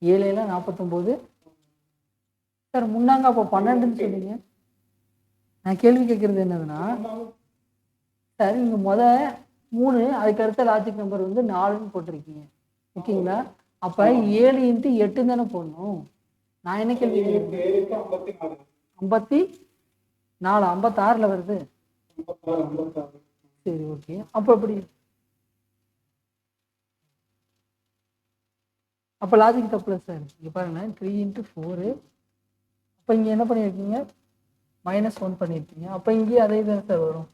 7 49 சார். முன்னாங்க அப்போ 12ன்னு சொன்னீங்க. நான் கேள்வி கேட்கறது என்னதுன்னா சார், இங்கே 3 அதுக்கு அடுத்த லாஜிக் நம்பர் வந்து 4ன்னு போட்டிருக்கீங்க, ஓகேங்களா? அப்போ 7 × 8 தானே போடணும். நான் என்ன கேள்வி கேட்குறேன்? 54 56ல் வருது. சரி, ஓகே. அப்போ எப்படி? அப்போ லாஜிக் தப்புல சார். இங்கே பாருங்க, 3 × 4. அப்போ இங்கே என்ன பண்ணியிருக்கீங்க? -1 பண்ணியிருக்கீங்க. அப்போ இங்கேயே அதே தானே சார் வரும்.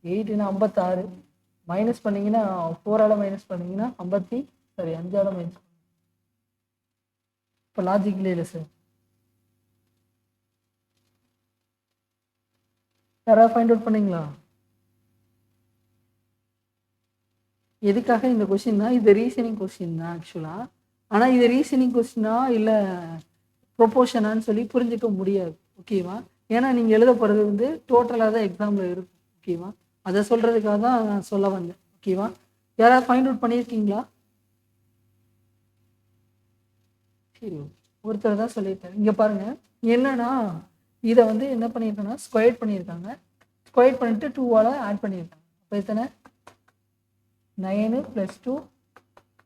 8 × 56 மைனஸ் பண்ணிங்கன்னா 4ஆல் மைனஸ் பண்ணிங்கன்னா 5ஆல் மைனஸ். இப்போ லாஜிக்லேயே இல்லை சார். யாராவது ஃபைண்ட் அவுட் பண்ணீங்களா? எதுக்காக இந்த கொஸ்டின்னா, இது ரீசனிங் கொஸ்டின் தான் ஆக்சுவலாக. ஆனால் இது ரீசனிங் கொஸ்டினா இல்லை ப்ரொபோஷனான்னு சொல்லி புரிஞ்சிக்க முடியாது, ஓகேவா? ஏன்னா நீங்கள் எழுத போகிறது வந்து டோட்டலாக தான் எக்ஸாமில் இருக்கும், ஓகேவா? அதை சொல்கிறதுக்காக தான் நான் சொல்ல வந்தேன், ஓகேவா? யாராவது ஃபைண்ட் அவுட் பண்ணியிருக்கீங்களா? சரி, ஒருத்தர் தான் சொல்லியிருக்காரு. இங்கே பாருங்கள், என்னன்னா இதை வந்து என்ன பண்ணியிருக்காங்கன்னா ஸ்கொயர் பண்ணியிருக்காங்க. ஸ்கொயர் பண்ணிட்டு 2ஆல் ஆட் பண்ணியிருக்காங்க. அப்போ எத்தனை? 9 + 2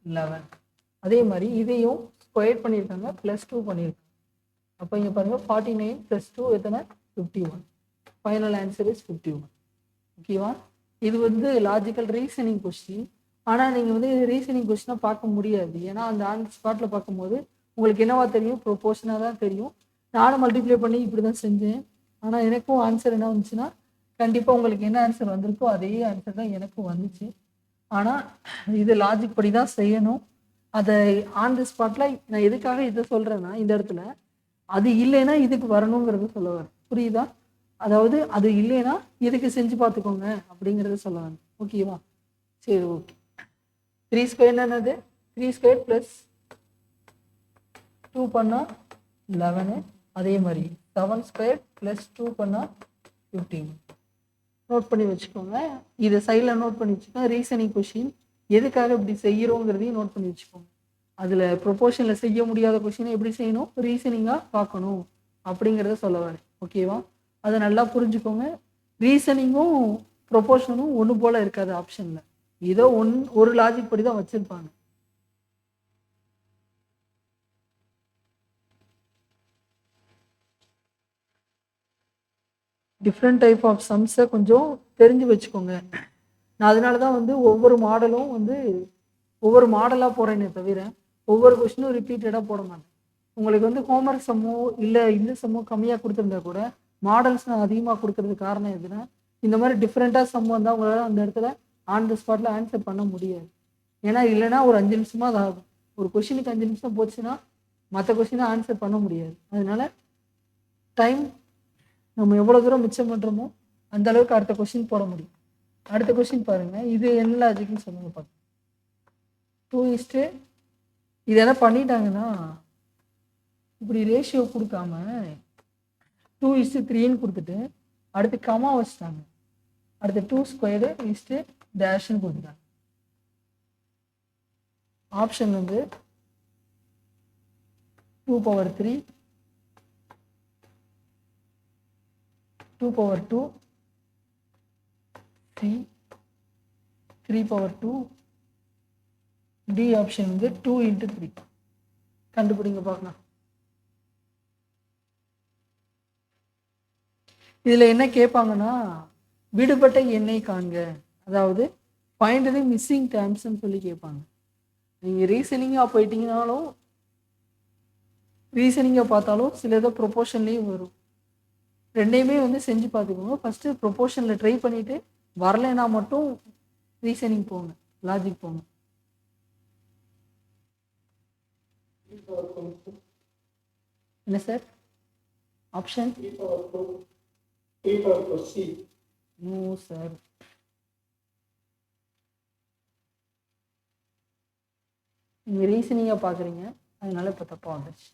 11. அதே மாதிரி இதையும் ஸ்கொயர் பண்ணியிருக்காங்க, +2 பண்ணியிருக்காங்க. அப்போ இங்கே பாருங்கள், 49 + 2 எத்தனை? 51. ஃபைனல் ஆன்சர் இஸ் 51, ஓகேவா? இது வந்து லாஜிக்கல் ரீசனிங் கொஸ்டின். ஆனால் நீங்கள் வந்து ரீசனிங் கொஸ்டினாக பார்க்க முடியாது. ஏன்னா அந்த ஆன் ஸ்பாட்டில் பார்க்கும்போது உங்களுக்கு என்னவா தெரியும்? ப்ரொபோஷனாக தான் தெரியும். நானும் மல்டிப்ளை பண்ணி இப்படி தான் செஞ்சேன். ஆனால் எனக்கும் ஆன்சர் என்ன வந்துச்சுன்னா, கண்டிப்பாக உங்களுக்கு என்ன ஆன்சர் வந்திருக்கோ அதே ஆன்சர் தான் எனக்கும் வந்துச்சு. ஆனால் இது லாஜிக் படி தான் செய்யணும். அதை ஆன் தி ஸ்பாட்டில் நான் எதுக்காக இதை சொல்கிறேன்னா, இந்த இடத்துல அது இல்லைன்னா இதுக்கு வரணுங்கிறது சொல்ல வரேன், புரியுதா? அதாவது அது இல்லைன்னா இதுக்கு செஞ்சு பார்த்துக்கோங்க அப்படிங்கிறத சொல்ல வரேன், ஓகேவா? சரி, ஓகே. 3² என்னது? 3² + 2 பண்ணால் 11. அதே மாதிரி 7² + 2 பண்ணால் 15. நோட் பண்ணி வச்சுக்கோங்க. இதை சைடில் நோட் பண்ணி வச்சுக்கோங்க. ரீசனிங் கொஷின் எதுக்காக இப்படி செய்கிறோங்கிறதையும் நோட் பண்ணி வச்சுக்கோங்க. அதில் ப்ரொபோஷனில் செய்ய முடியாத கொஷினை எப்படி செய்யணும்? ரீசனிங்காக பார்க்கணும் அப்படிங்கிறத சொல்ல வரேன், ஓகேவா? அதை நல்லா புரிஞ்சுக்கோங்க. ரீசனிங்கும் ப்ரொபோஷனும் ஒன்று போல் இருக்காது ஆப்ஷனில். ஏதோ ஒரு லாஜிக் படி தான் வச்சுருப்பாங்க. டிஃப்ரெண்ட் டைப் ஆஃப் சம்ஸை கொஞ்சம் தெரிஞ்சு வச்சுக்கோங்க. நான் அதனால தான் வந்து ஒவ்வொரு மாடலும் வந்து ஒவ்வொரு மாடலாக போகிறேனே தவிர ஒவ்வொரு கொஸ்டினும் ரிப்பீட்டடாக போட மாட்டேன். உங்களுக்கு வந்து ஹோம்ஒர்க் சம்மோ இல்லை இந்த சம்மோ கம்மியாக கொடுத்துருந்தா கூட மாடல்ஸ் நான் அதிகமாக கொடுக்கறதுக்கு காரணம் எதுனா, இந்த மாதிரி டிஃப்ரெண்ட்டாக சம் வந்தால் உங்களால் அந்த இடத்துல ஆன் த ஸ்பாட்டில் ஆன்சர் பண்ண முடியாது. ஏன்னா இல்லைன்னா ஒரு 5 நிமிஷமாக அது ஆகும். ஒரு கொஷினுக்கு 5 நிமிஷம் போச்சுன்னா மற்ற கொஷினை ஆன்சர் பண்ண முடியாது. அதனால டைம் நம்ம எவ்வளோ தூரம் மிச்சம் பண்ணுறோமோ அந்த அளவுக்கு அடுத்த கொஷின் போட முடியும். அடுத்த கொஷின் பாருங்கள், இது என்ன லாஜிக்னு சொல்லுங்க பார்த்து. 2 இது என்ன பண்ணிட்டாங்கன்னா, இப்படி ரேஷியோ கொடுக்காம 2:3ன்னு கொடுத்துட்டு அடுத்து கமா வச்சுட்டாங்க. அடுத்து 2² டேஷ்ன்னு கொடுத்துட்டாங்க. ஆப்ஷன் வந்து 2^3, 2^2, 3/2. டி ஆப்ஷன் வந்து 2 × 3. கண்டுபிடிங்க பார்க்கலாம். இதில் என்ன கேட்பாங்கன்னா, விடுபட்ட எண்ணை காண்க, அதாவது ஃபைண்ட் தி மிஸ்ஸிங் டேர்ம்ஸ்ன்னு சொல்லி கேட்பாங்க. நீங்கள் ரீசனிங்காக போயிட்டீங்கனாலும் ரீசனிங்காக பார்த்தாலும் சில இதை ப்ரொபோஷன்லேயும் வரும். ரெண்டையுமே வந்து செஞ்சு பார்த்துக்கோங்க. ஃபஸ்ட்டு ப்ரொபோஷனில் ட்ரை பண்ணிவிட்டு வரலைன்னா மட்டும் ரீசனிங் போங்க, லாஜிக் போங்க. என்ன sir option? 3/4C. No sir. நீங்கள் ரீசனிங்காக பார்க்குறீங்க, அதனால இப்போ தப்பாக வந்துருச்சு.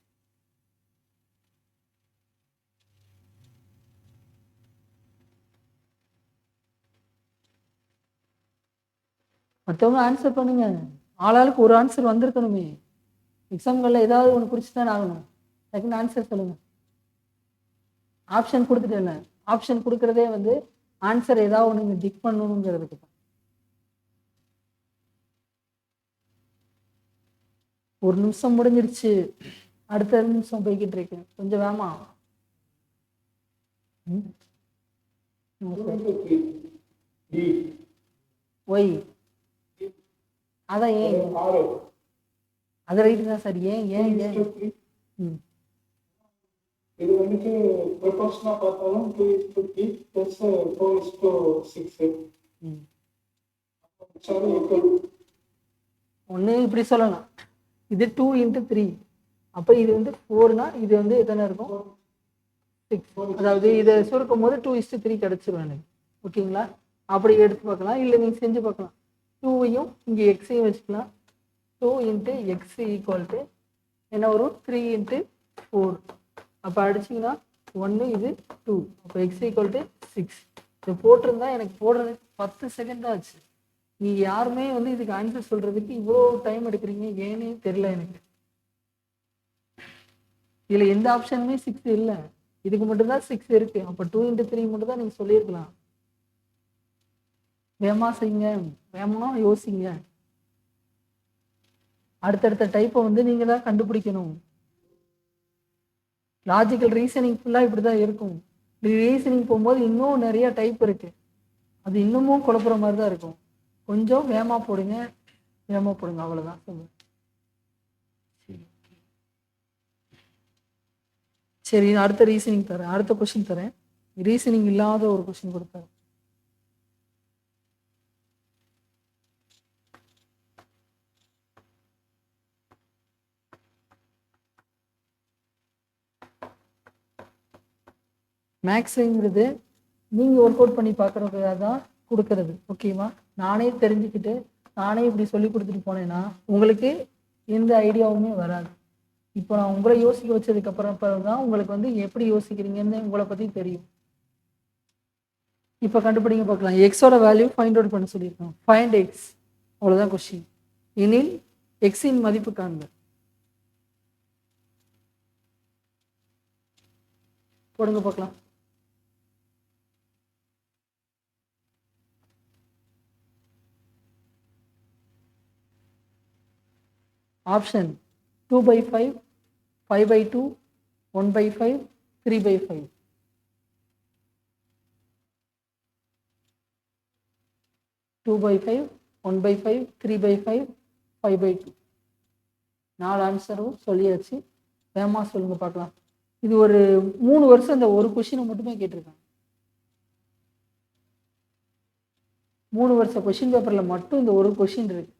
மற்றவங்க ஆன்சர் பண்ணுங்க. ஆளாளுக்கு ஒரு ஆன்சர் வந்திருக்கணுமே. எக்ஸாம்களில் ஏதாவது ஒன்று குறிச்சு தான் ஆகணும். டக்குன்னு ஆன்சர் சொல்லுங்கள். ஆப்ஷன் கொடுத்துட்டேன். ஆப்ஷன் கொடுக்குறதே வந்து ஆன்சர் ஏதாவது ஒன்று நீங்கள் டிக் பண்ணணுங்கிறதுக்கு தான். ஒரு நிமிஷம் முடிஞ்சிருச்சு. அடுத்த நிமிஷம் போய்கிட்டு இருக்கேன். கொஞ்சம் வேமா. ஒய் அதான் ஏன் அது ரைட்டு தான் சார். ஏன் ஏன் ஏன் இது வந்துட்டு ப்ரொபோஷனா பார்த்தாலும் 2:3 + 4:6. ஒன்று இப்படி சொல்லலாம், இது 2 × 3. அப்போ இது வந்து 4னா இது வந்து எத்தனை இருக்கும்? 6. அதாவது இதை சுருக்கும் போது 2:3 கிடச்சிரும் எனக்கு. ஓகேங்களா? அப்படி எடுத்து பார்க்கலாம். இல்லை நீங்கள் செஞ்சு பார்க்கலாம். 2வையும் இங்கே எக்ஸையும் வச்சுக்கலாம். 2 × x = என்ன வரும்? 3 × 4. அப்போ அடிச்சிங்கன்னா 1, இது 2. அப்போ x = 6. இது போட்டிருந்தா எனக்கு போடுறதுக்கு 10 செகண்ட் தான் ஆச்சு. நீங்கள் யாருமே வந்து இதுக்கு ஆன்சர் சொல்கிறதுக்கு இவ்வளோ டைம் எடுக்கிறீங்க, ஏன்னு தெரியல எனக்கு. இதில் எந்த ஆப்ஷனுமே 6 இல்லை. இதுக்கு மட்டும்தான் 6 இருக்குது. அப்போ 2 × 3 மட்டும் தான் நீங்கள் சொல்லியிருக்கலாம். வேகமா செய்யுங்க, வேகமா யோசிங்க. அடுத்தடுத்த டைப்பை வந்து நீங்கள் தான் கண்டுபிடிக்கணும். லாஜிக்கல் ரீசனிங் ஃபுல்லாக இப்படி தான் இருக்கும். ரீசனிங் போகும்போது இன்னும் நிறைய டைப் இருக்குது. அது இன்னமும் குழப்புற மாதிரி தான் இருக்கும். கொஞ்சம் வேகமாக போடுங்க, வேகமாக போடுங்க, அவ்வளோதான் சொல்லுங்க. சரி, அடுத்த ரீசனிங் தரேன். அடுத்த கொஸ்டின் தரேன். ரீசனிங் இல்லாத ஒரு கொஸ்டின் கொடுத்தாரு. மேக்ஸுங்கிறது நீங்கள் ஒர்க் அவுட் பண்ணி பார்க்குறதுக்காக தான் கொடுக்கறது. ஓகேவா? நானே தெரிஞ்சுக்கிட்டு நானே இப்படி சொல்லி கொடுத்துட்டு போனேன்னா உங்களுக்கு எந்த ஐடியாவுமே வராது. இப்போ நான் உங்களை யோசிக்க வச்சதுக்கப்புறம் தான் உங்களுக்கு வந்து எப்படி யோசிக்கிறீங்கன்னு உங்களை பற்றி தெரியும். இப்போ கண்டுபிடிங்க பார்க்கலாம். எக்ஸோட வேல்யூ ஃபைண்ட் அவுட் பண்ண சொல்லியிருக்கோம். ஃபைண்ட் எக்ஸ், அவ்வளோதான் கொஸ்டின். எனில் எக்ஸின் மதிப்பு காண்க. போடுங்க பார்க்கலாம். ஆப்ஷன் 2/5, 5/2, 1/5, 3/5. 2/5, 1/5, 3/5, 5/2. 4 ஆன்சரும் சொல்லியாச்சு. வேகமாக சொல்லுங்க பார்க்கலாம். இது ஒரு 3 வருஷம் இந்த ஒரு கொஷினை மட்டுமே கேட்டிருக்காங்க. 3 வருஷம் கொஷின் பேப்பரில் மட்டும் இந்த ஒரு கொஷின் இருக்கு.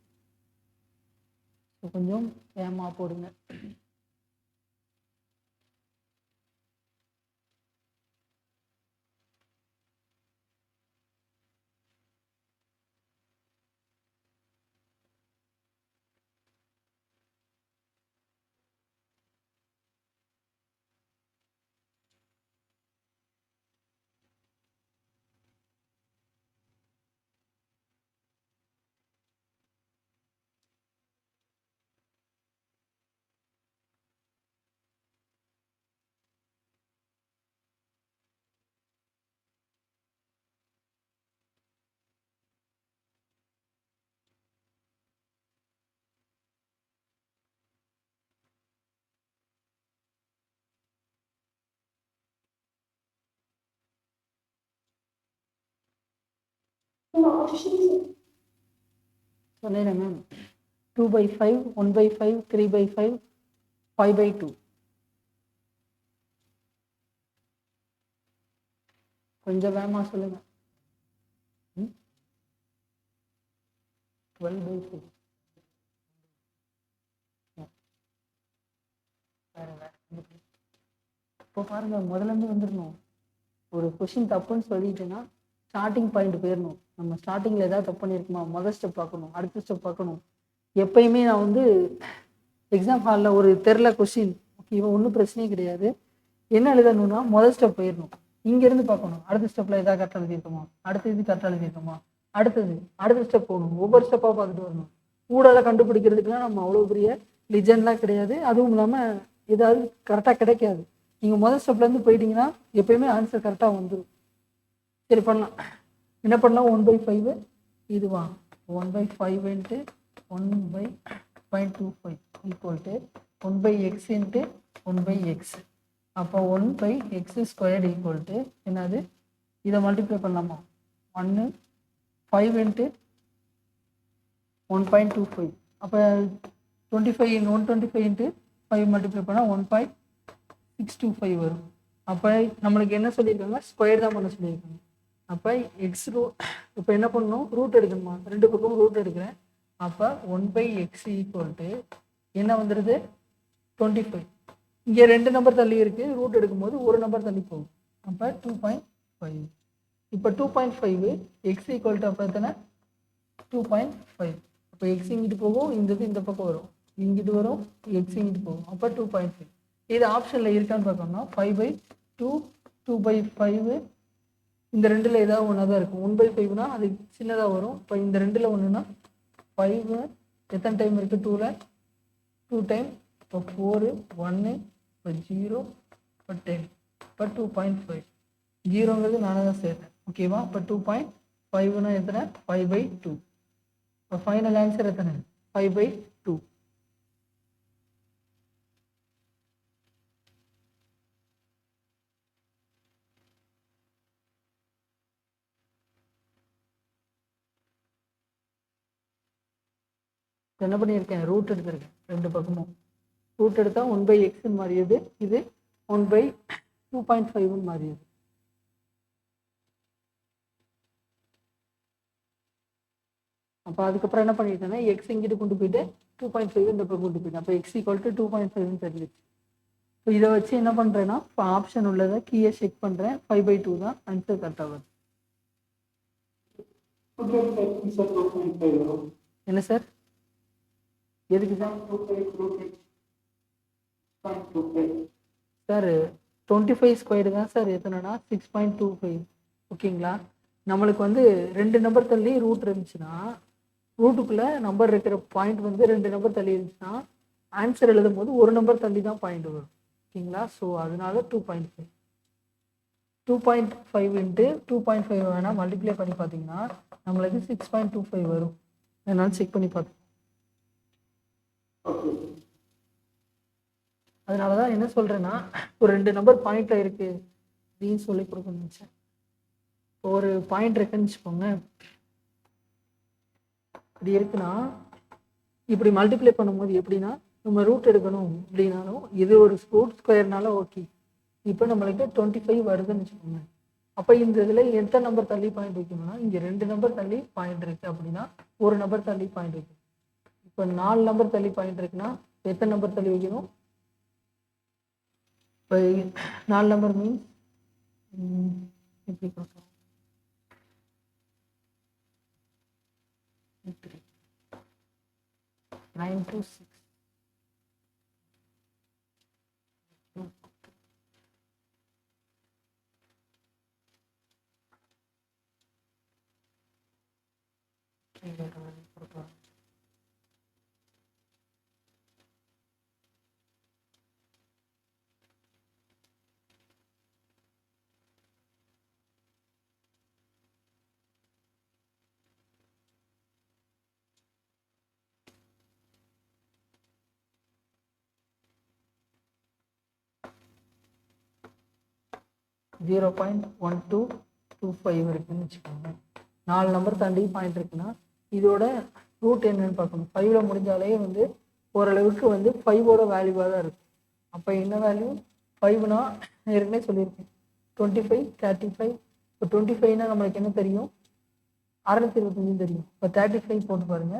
கொஞ்சம் வேகமாக போடுங்க. சொன்னேன் மேம். 2/5, 1/5, 3/5, 5/2. கொஞ்சம் வேகமாக சொல்லுங்க. 12/4. இப்போ பாருங்க, முதல்ல இருந்து வந்துடணும். ஒரு கொஷின் தப்புன்னு சொல்லிட்டேன்னா ஸ்டார்டிங் பாயிண்ட் போயிடணும். நம்ம ஸ்டார்டிங்கில் ஏதாவது தப்பு பண்ணியிருக்குமா, முதல் ஸ்டெப் பார்க்கணும், அடுத்த ஸ்டெப் பார்க்கணும். எப்பயுமே நான் வந்து எக்ஸாம் ஹாலில் ஒரு தெரில கொஷின் ஓகேவா, ஒன்றும் பிரச்சனையே கிடையாது. என்ன எழுதணும்னா முதல் ஸ்டெப் போயிடணும். இங்கேருந்து பார்க்கணும், அடுத்த ஸ்டெப்பில் எதாவது கரெக்டாக எழுதியிருக்கோமா, அடுத்த இது கரெக்டாக எழுதியிருக்கோமா, அடுத்த ஸ்டெப் போகணும், ஒவ்வொரு ஸ்டெப்பாக பார்த்துட்டு வரணும். ஊடால கண்டுபிடிக்கிறதுக்குலாம் நம்ம அவ்வளோ பெரிய லிஜெண்ட்லாம் கிடையாது. அதுவும் இல்லாமல் ஏதாவது கரெக்டாக கிடைக்காது. நீங்கள் முதல் ஸ்டெப்லேருந்து போயிட்டீங்கன்னா எப்பயுமே ஆன்சர் கரெக்டாக வந்துடும். சரி பண்ணலாம். என்ன பண்ணலாம், 1/5 இதுவா 1/5 into 1/0.25 equal to 1/x into 1/x. அப்போ 1/x² ஈக்குவல் டு என்னது, இதை மல்டிப்ளை பண்ணலாமா, 5 இன்ட்டு 1.25. அப்போ 25 125 இன்ட்டு 5 மல்டிப்ளை பண்ணால் 1.625 வரும். அப்போ நம்மளுக்கு என்ன சொல்லியிருக்காங்க, ஸ்கொயர் தான் பண்ண சொல்லியிருக்காங்க. அப்போ எக்ஸ் இப்போ என்ன பண்ணணும், ரூட் எடுக்கணுமா, ரெண்டு பக்கமும் ரூட் எடுக்கிறேன். அப்போ 1/x ஈக்குவல் டு என்ன வந்துடுது 25. இங்கே 2 நம்பர் தள்ளி இருக்குது, ரூட் எடுக்கும்போது ஒரு நம்பர் தள்ளி போகும். அப்போ 2.5. இப்போ 2.5 எக்ஸ் ஈக்குவல் டு அப்போ எத்தனை 2.5. அப்போ எக்ஸ் இங்கிட்டு போகும், இந்த பக்கம் வரும், இங்கிட்டு வரும், எக்ஸ் இங்கிட்டு போகும். அப்போ 2.5. இது ஆப்ஷனில் இருக்கான்னு பார்க்கணும்னா 5/2 2/5 இந்த ரெண்டில் ஏதாவது ஒன்றா தான் இருக்கும். 1/5னா அது சின்னதாக வரும். இப்போ இந்த ரெண்டில் ஒன்றுனா 5 எத்தனை டைம் இருக்குது, 2 டைம். இப்போ 4 1 இப்போ 0 இப்போ 10 இப்போ 2.5. 0ங்கிறது நானாக தான் சேர்த்தேன் ஓகேவா. இப்போ 2.5னா எத்தனை 5/2. இப்போ ஃபைனல் ஆன்சர் எத்தனை 5/2. என்ன பண்ணியிருக்கேன், ரூட் எடுத்திருக்கேன். ரெண்டு பக்கமும் ரூட் எடுத்தால் 1/x மாறியது, இது 1/2.5 மாறியது. அப்போ அதுக்கப்புறம் என்ன பண்ணிட்டேன்னா எக்ஸ் இங்கிட்டு கொண்டு போயிட்டு 2.5 இந்த பக்கம் கொண்டு போயிட்டேன். அப்போ எக்ஸ் ஈக்குவல் டு 2.5 தெரிஞ்சிச்சு. இப்போ இதை வச்சு என்ன பண்ணுறேன்னா இப்போ ஆப்ஷன் உள்ளதை கீயை செக் பண்ணுறேன். 5/2 தான் ஆன்சர் கரெக்டாக வருது. என்ன சார், எதுக்கு சார் 25 ஸ்கொயர் தான் சார் எத்தனைனா 6.25 ஓகேங்களா. நம்மளுக்கு வந்து 2 நம்பர் தள்ளி ரூட் இருந்துச்சுன்னா, ரூட்டுக்குள்ளே நம்பர் இருக்கிற பாயிண்ட் வந்து 2 நம்பர் தள்ளி இருந்துச்சுன்னா ஆன்சர் எழுதும் போது ஒரு நம்பர் தள்ளி தான் பாயிண்ட் வரும் ஓகேங்களா. ஸோ அதனால 2.5 இன்ட்டு 2.5 வேணால் மல்டிப்ளை பண்ணி பார்த்தீங்கன்னா நம்மளுக்கு 6.25 வரும். அதனால செக் பண்ணி பார்த்தோம். அதனால தான் என்ன சொல்கிறேன்னா ஒரு 2 நம்பர் பாயிண்டில் இருக்குது அப்படின்னு சொல்லி கொடுக்கணும்னு நினச்சேன். ஒரு பாயிண்ட் இருக்குன்னு வச்சுக்கோங்க, இப்படி இருக்குன்னா இப்படி மல்டிப்ளை பண்ணும்போது எப்படின்னா நம்ம ரூட் எடுக்கணும் அப்படின்னாலும் இது ஒரு ரூட் ஸ்கொயர்னால ஓகே. இப்போ நம்மளுக்கு 25 வருதுன்னு வச்சுக்கோங்க. அப்போ இந்த இதில் எத்தனை நம்பர் தள்ளி பாயிண்ட் வைக்கணும்னா இங்கே 2 நம்பர் தள்ளி பாயிண்ட் இருக்குது அப்படின்னா ஒரு நம்பர் தள்ளி பாயிண்ட் வைக்கணும். இப்போ 4 நம்பர் தள்ளி பாயிண்ட் இருக்குன்னா எத்தனை நம்பர் தள்ளி வைக்கணும், இப்போ 4 நம்பர் மீன்ஸ் எப்படி கொடுக்கலாம் 9 to 6 கொடுக்கலாம். 0.1225 இருக்குன்னு வச்சுக்கோங்க. 4 நம்பர் தாண்டி பாயிண்ட் இருக்குன்னா இதோட ரூட் என்னன்னு பார்க்கணும். 5ல முடிஞ்சாலே வந்து ஓரளவுக்கு வந்து 5ஓட வேல்யூவாக தான் இருக்கும். அப்போ என்ன வேல்யூ 5னா ஏற்கனவே சொல்லியிருக்கேன் 25 35. இப்போ 25னா நம்மளுக்கு என்ன தெரியும் 625 தெரியும். இப்போ 35 போட்டு பாருங்க.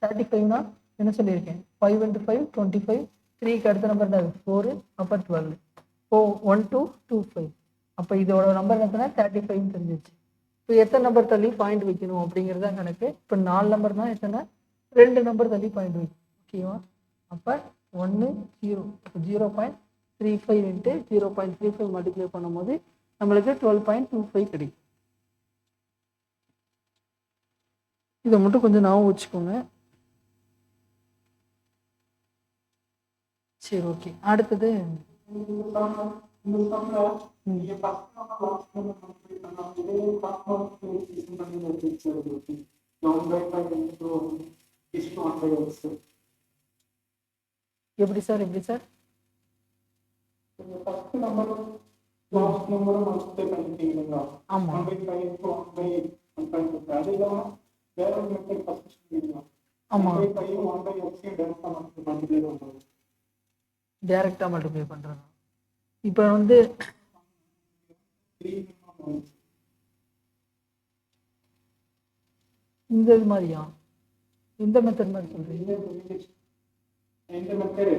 35னா என்ன சொல்லியிருக்கேன் 5 × 5 25. 3க்கு அடுத்த நம்பர் தான் 4. அப்போ 12. இப்போ 1 2 2 5. அப்போ இதோட நம்பர் என்னன்னா 35 தெரிஞ்சிச்சு. இப்போ எத்தனை நம்பர் தள்ளி பாயிண்ட் வைக்கணும் அப்படிங்கிறது தான் கணக்கு. இப்போ 4 நம்பர்னா எத்தனை, 2 நம்பர் தள்ளி பாயிண்ட் வைக்கணும். ஓகேவா? அப்போ 1 0, 0.35 இன்ட்டு 0.35 மல்டிப்ளை பண்ணும்போது நம்மளுக்கு 12.25 கிடைக்கும். இதை மட்டும் கொஞ்சம் ஞாபகம் வச்சுக்கோங்க. சரி, ஓகே. அடுத்தது எப்படி சார், எப்படி சார்? ஆமா, ஆமா, டைரக்டா மல்டிப்ளை பண்றோம். இப்போ வந்து இந்த இது மாதிரியா, இந்த மெத்தட் மாதிரி சொல்றீங்க? இந்த மெத்தட்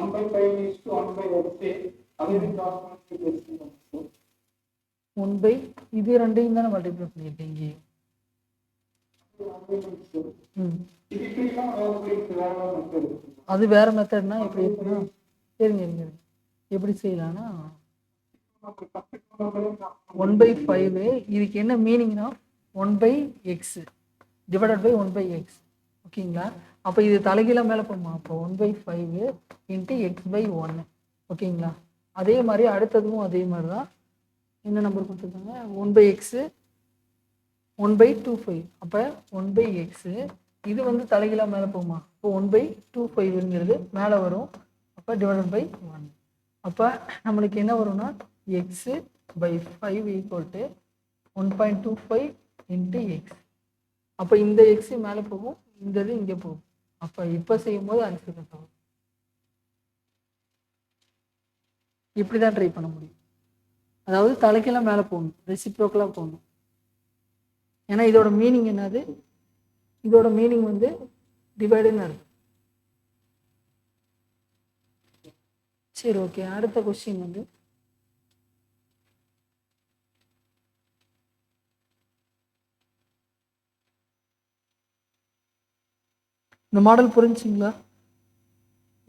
1/5 is to 1/x. அது கிராஸ் 1 இது ரெண்டையும் தானே மல்டிப்ளை பண்ணியிருக்கீங்க. அது வேற மெத்தட்னா எப்படி இருக்குன்னா, சரிங்க இருங்க, எப்படி செய்யலாம்னா 1/5 இதுக்கு என்ன மீனிங்னா 1/x டிவைடட் பை 1/x. ஓகேங்களா? அப்போ இது தலைகீழ மேலே போகுமா? அப்போ 1/5 இன்ட்டு x/1. ஓகேங்களா? அதே மாதிரி அடுத்ததும் அதே மாதிரி தான். என்ன நம்பர் கொடுத்துருக்காங்க? 1/x 1/25. அப்போ 1/x இது வந்து தலைகீழ மேலே போகுமா? இப்போ 1/25ங்கிறது மேலே வரும். அப்போ டிவைடட் பை 1. அப்போ நம்மளுக்கு என்ன வரும்னா x/5 equal to 1.25 into X. அப்போ இந்த எக்ஸ் மேலே போகும், இந்த இது இங்கே போகும். அப்போ இப்போ செய்யும்போது ஆன்சர் கரெக்டாக வரும். இப்படி தான் ட்ரை பண்ண முடியும். அதாவது தலைக்கெல்லாம் மேலே போகணும், ரெசிப்ரோக்கலாக போகணும். ஏன்னா இதோட மீனிங் என்னது? இதோட மீனிங் வந்து டிவைடுன்னு இருக்கு. சரி, ஓகே. அடுத்த கொஸ்டின் வந்து இந்த மாடல் புரிஞ்சுங்களா?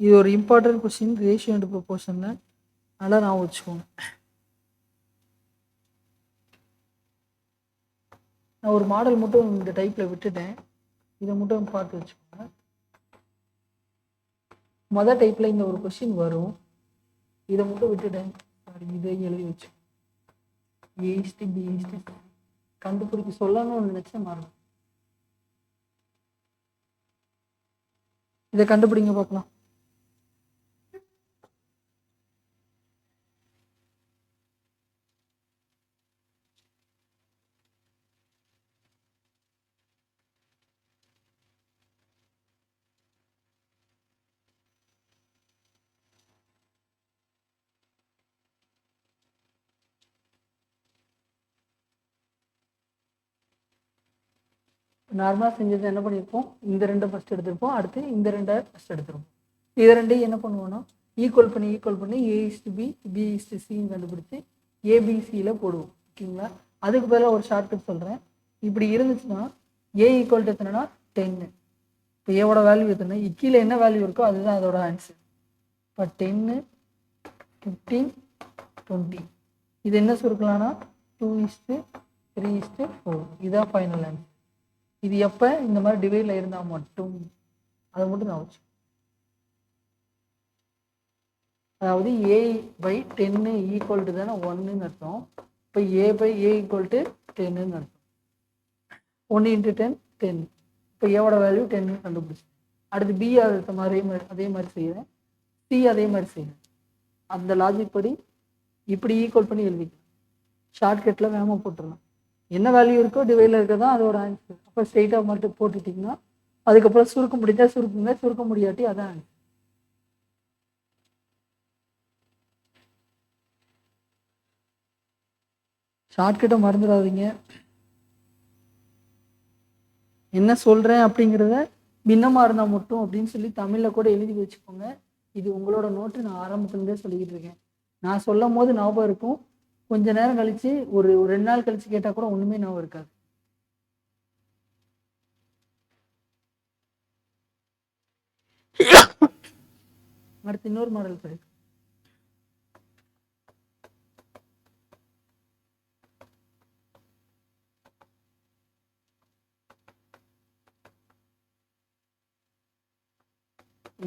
இது ஒரு இம்பார்ட்டன்ட் கொஸ்டின், ரேஷியோ அண்ட் ப்ரொபோர்ஷனில். நல்லா நான் வச்சுக்கோங்க. நான் ஒரு மாடல் மட்டும் இந்த டைப்பில் விட்டுட்டேன், இதை மட்டும் பார்த்து வச்சுக்கோங்க. மொதல் டைப்பில் இந்த ஒரு கொஸ்டின் வரும், இதை மட்டும் விட்டுட்டேன். சாரி, இதை எழுதி வச்சு ஏஸ்டி பிஎஸ்டி கண்டுபிடிக்க சொல்லணும்னு நினச்சேன், மாறும். இதை கண்டுபிடிங்க பார்க்கலாம். நார்மலாக செஞ்சது என்ன பண்ணியிருப்போம்? இந்த ரெண்டை ஃபஸ்ட் எடுத்திருப்போம், அடுத்து இந்த ரெண்டை ஃபஸ்ட் எடுத்துருப்போம். இதை ரெண்டையும் என்ன பண்ணுவோம்னா ஈக்குவல் பண்ணி A/B B/Cன்னு கண்டுபிடிச்சி ABCயில் போடுவோம். ஓகேங்களா? அதுக்கு பதிலாக ஒரு ஷார்ட்கட் சொல்கிறேன். இப்படி இருந்துச்சுன்னா A ஈக்குவல் டு எத்தனைனா 10. இப்போ ஏவோட வேல்யூ எத்தனை, கீழே என்ன வேல்யூ இருக்கோ அதுதான் அதோட ஆன்சர். இப்போ 10 15 20. இது என்ன சுருக்கலாம்னா 2:3:4. இதுதான் ஃபைனல் ஆன்சர். இது எப்போ இந்த மாதிரி டிவைடில் இருந்தால் மட்டும், அதை மட்டும் நான் வச்சு, அதாவது A/10 ஈக்குவல் டு தானே 1ன்னு அர்த்தம். இப்போ A/A ஈக்குவல் டு 10ன்னு அர்த்தம். 1 × 10 10. இப்போ ஏவோட வேல்யூ 10 கண்டுபிடிச்சு, அடுத்து B அதே மாதிரி செய்கிறேன், C அதே மாதிரி செய்கிறேன். அந்த லாஜிக் படி இப்படி ஈக்குவல் பண்ணி எழுதிக்கலாம். ஷார்ட்கட்டில் வேகமாக போட்டுடலாம். என்ன வேல்யூ இருக்கோ டிவைடில் இருக்கிறது தான் அதோட ஆன்சர். அப்போ ஸ்ட்ரெயிட்டாக மட்டும் போட்டுட்டிங்கன்னா அதுக்கப்புறம் சுருக்க முடிஞ்சா சுருக்குங்க, சுருக்க முடியாட்டி அதான் ஆன்சர். ஷார்ட்கட்டை மறந்துடாதீங்க. என்ன சொல்கிறேன் அப்படிங்கிறத பின்னமாக இருந்தால் மட்டும் அப்படின்னு சொல்லி தமிழில் கூட எழுதி வச்சுக்கோங்க. இது உங்களோட நோட்டு, நான் ஆரம்பத்துலேருந்தே சொல்லிக்கிட்டு இருக்கேன். நான் சொல்லும் போது ஞாபகம் இருக்கும், கொஞ்ச நேரம் கழிச்சு ஒரு 2 நாள் கழிச்சு கேட்டால் கூட ஒன்றுமே ஞாபகம் இருக்காது. அடுத்து இன்னொரு மாடல் பாரு.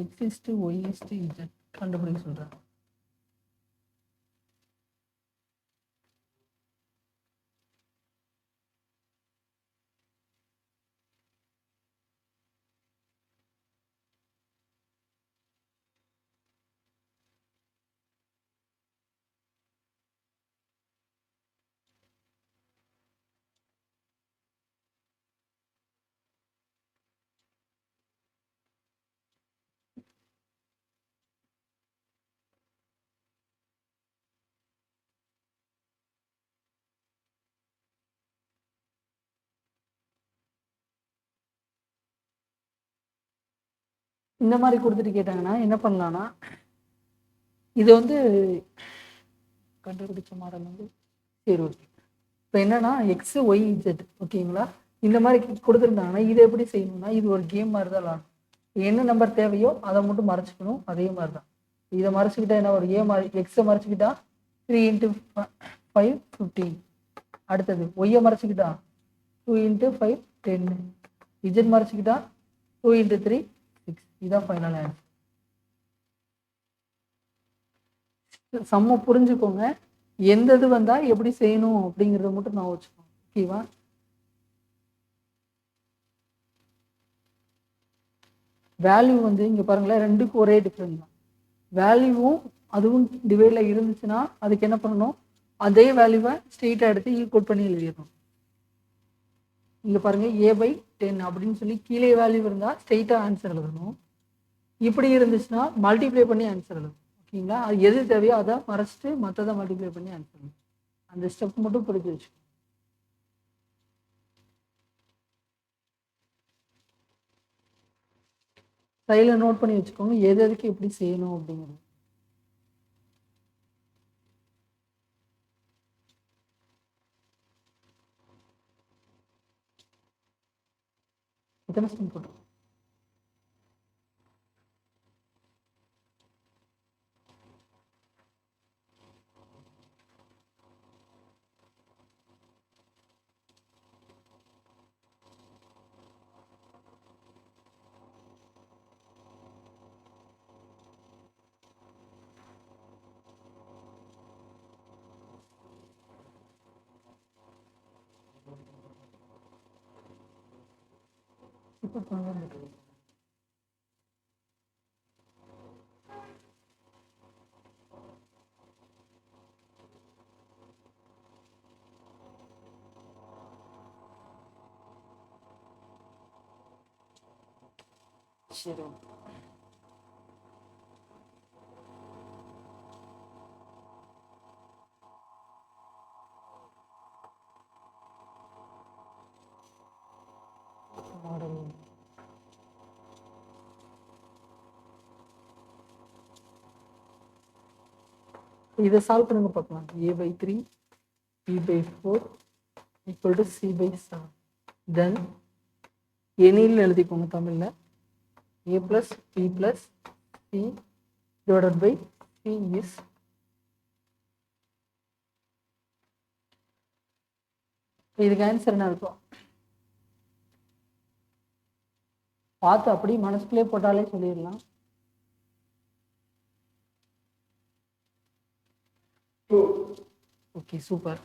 x is to y is to z கண்டுபிடிக்க சொல்றாங்க. இந்த மாதிரி கொடுத்துட்டு கேட்டாங்கன்னா என்ன பண்ணலாம்னா, இது வந்து கண்டுபிடிச்ச மாடல் வந்து சரி ஓகே. இப்போ என்னன்னா எக்ஸ் ஒய் இசட் ஓகேங்களா, இந்த மாதிரி கொடுத்துருந்தாங்கன்னா இதை எப்படி செய்யணும்னா, இது ஒரு கேம் மாதிரி தான் விளாடணும். என்ன நம்பர் தேவையோ அதை மட்டும் மறைச்சிக்கணும். அதே மாதிரி தான் இதை மறைச்சிக்கிட்டா என்ன ஒரு எக்ஸை மறைச்சிக்கிட்டா 3 × 5 15. அடுத்தது ஒய்யை மறைச்சிக்கிட்டா 2 × 5 10. இசட் மறைச்சிக்கிட்டா 2 × 3 6. இதுதான் ஃபைனல் ஆன்சர். செம்ம புரிஞ்சுக்கோங்க. எந்த இது வந்தா எப்படி செய்யணும் அப்படிங்கிறத மட்டும் நான் வச்சுக்கோங்க. ஓகேவா? வேல்யூ வந்து இங்க பாருங்களேன், ரெண்டுக்கும் ஒரே டிஃப்ரெண்ட் தான். வேல்யூவும் அதுவும் டிவைட்ல இருந்துச்சுன்னா அதுக்கு என்ன பண்ணணும், அதே வேல்யூவை ஸ்ட்ரெயிட்டா எடுத்து ஈக்குவல் பண்ணி எழுதிடணும். இங்க பாருங்க a/10 அப்படின்னு சொல்லி கீழே வேல்யூ இருந்தா ஸ்ட்ரெயிட்டா ஆன்சர் எழுதணும். இப்படி இருந்துச்சுன்னா மல்டிப்ளை பண்ணி ஆன்சர் எழுதணும். ஓகேங்களா? அது எது தேவையோ அதை மறைச்சிட்டு மற்றதை மல்டிப்ளை பண்ணி ஆன்சர் எழுதணும். அந்த ஸ்டெப் மட்டும் புரிஞ்சு வச்சு சைடில் நோட் பண்ணி வச்சுக்கோங்க, எது எதுக்கு எப்படி செய்யணும் அப்படிங்கிறது. எத்தனை ஸ்டெப் போட்டோம்? சரி, மாடல் இதை சால்வ் பண்ணுங்க பார்க்கலாம். a/3 b/4 = c/7. தென் எண்ணில் எழுதிக்கோங்க தமிழ்ல a + b + c divided by c is இதுக்கு ஆன்சர் என்ன இருக்கும் பார்த்து அப்படி மனசுக்குள்ளே போட்டாலே சொல்லிடலாம். Okay, super.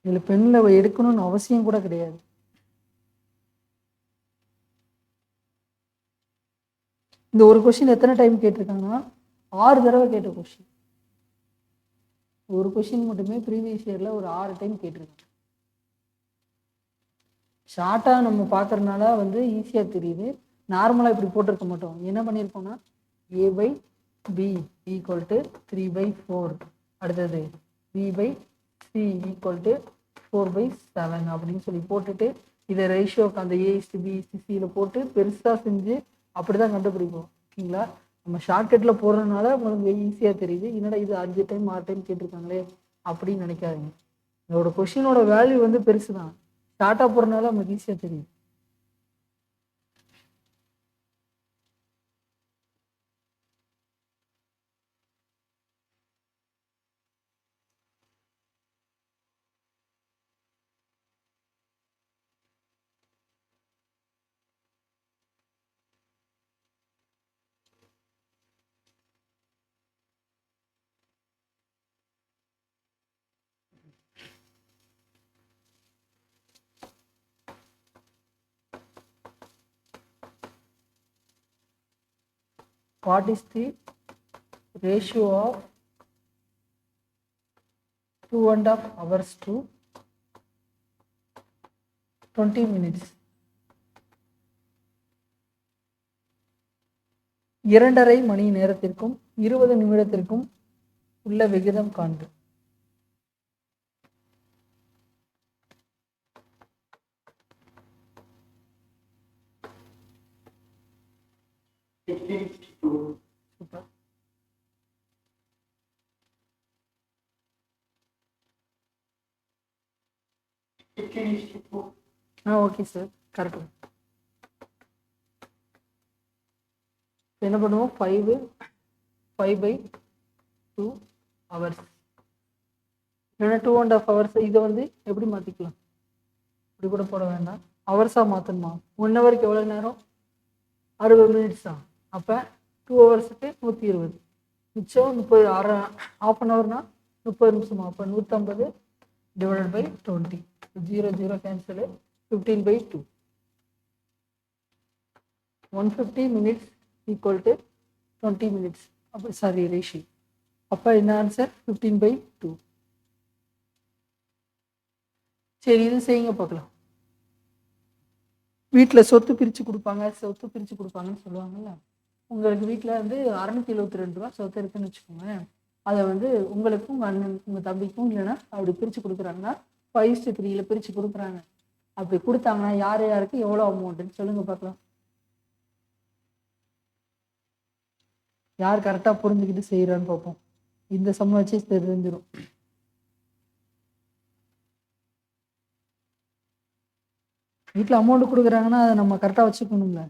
இதில் பெண்ணில் எடுக்கணும்னு அவசியம் கூட கிடையாது. இந்த ஒரு கொஸ்டின் எத்தனை டைம் கேட்டிருக்காங்கன்னா 6 தடவை கேட்ட கொஸ்டின். ஒரு கொஸ்டின் மட்டுமே ப்ரீவியஸ் இயரில் ஒரு 6 டைம் கேட்டிருக்காங்க. ஷார்ட்டாக நம்ம பார்க்கறதுனால வந்து ஈஸியாக தெரியுது. நார்மலாக இப்படி போட்டிருக்க மாட்டோம். என்ன பண்ணியிருக்கோம்னா a/b = 3/4. அடுத்தது b/c = 4/7 அப்படின்னு சொல்லி போட்டுட்டு இதை ரேஷியோக்கு அந்த a/b/c போட்டு பெருசாக செஞ்சு அப்படி தான் கண்டுபிடிப்போம். ஓகேங்களா? நம்ம ஷார்ட்கட்டில் போடுறதுனால உங்களுக்கு ஈஸியாக தெரியுது. என்னடா இது 5 டைம் 6 டைம் கேட்டிருக்காங்களே அப்படின்னு நினைக்காதீங்க. இதோட கொஷினோட வேல்யூ வந்து பெருசு தான். ஷார்ட்டாக போடுறதுனால நமக்கு ஈஸியாக தெரியுது. What is the ratio of 2.5 hours to 20 minutes? 2.5 மணி நேரத்திற்கும் 20 நிமிடத்திற்கும் உள்ள விகிதம் காண்க. சூப்பர். Okay sir, correct. என்ன பண்ணுவோம், 5/2 hours இல்லைன்னா 2.5 hours. இதை வந்து எப்படி மாற்றிக்கலாம், இப்படி கூட போட வேண்டாம், ஹவர்ஸாக மாற்றணுமா? 1 ஹவருக்கு எவ்வளோ நேரம், 60 மினிட்ஸ் தான். அப்போ 2 ஹவர்ஸுக்கு 120, மிச்சம் 30. ½ அன் ஹவர்னா 30 நிமிஷமா? அப்போ 150 / 20. 0 0 cancel. 15/2. 150 minutes equal to 20 minutes. அப்போ சாரி, ரேஷியோ. அப்போ என்ன ஆன்சர்? 15/2. சரி, இது செய்யுங்க பார்க்கலாம். வீட்டில் சொத்து பிரித்து கொடுப்பாங்கன்னு சொல்லுவாங்கல்ல. உங்களுக்கு வீட்டில் வந்து 672 ரூபா சொத்து இருக்குன்னு வச்சுக்கோங்க. அதை வந்து உங்களுக்கும் உங்கள் அண்ணன் உங்கள் தம்பிக்கும் இல்லைன்னா அப்படி பிரித்து கொடுக்குறாங்கன்னா 5:3 பிரித்து கொடுக்குறாங்க. அப்படி கொடுத்தாங்கன்னா யார் யாருக்கு எவ்வளோ அமௌண்ட்டுன்னு சொல்லுங்கள் பார்க்கலாம். யார் கரெக்டாக புரிஞ்சுக்கிட்டு செய்கிறான்னு பார்ப்போம். இந்த சம்ம வச்சு தெரிஞ்சிடும். வீட்டில் அமௌண்ட் கொடுக்குறாங்கன்னா அதை நம்ம கரெக்டாக வச்சுக்கணும்ல.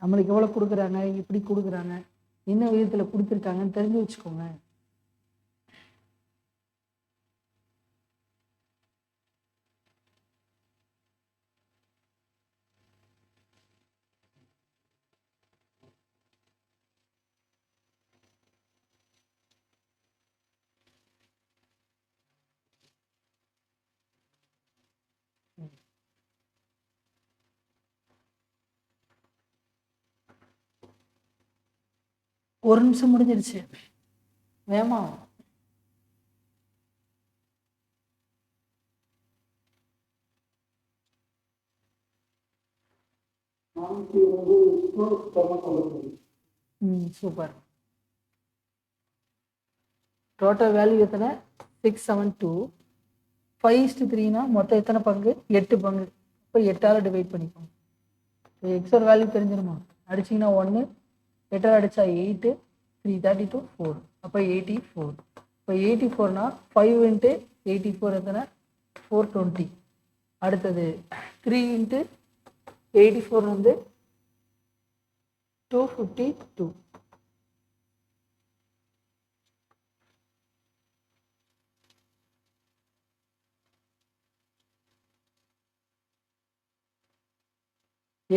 நம்மளுக்கு எவ்வளோ கொடுக்குறாங்க, எப்படி கொடுக்குறாங்க, என்ன விதத்தில் கொடுத்துருக்காங்கன்னு தெரிஞ்சு வச்சுக்கோங்க. ஒரு நிமிஷம் முடிஞ்சிருச்சு. வேமா சூப்பர். டோட்டல் வேல்யூ எத்தனை? 672. 5:3னா மொத்தம் எத்தனை பங்கு? 8 பங்கு. இப்போ 8ஆல் டிவைட் பண்ணிக்கோங்க. எக்ஸோட வேல்யூ தெரிஞ்சிருமா? அடிச்சிங்கன்னா 1, 8ஆல் அடித்தா 8, 3 32 4. அப்போ 84. இப்போ 84னா 5 × 84 எத்தனை? 420. அடுத்தது 3 × 84 வந்து 252.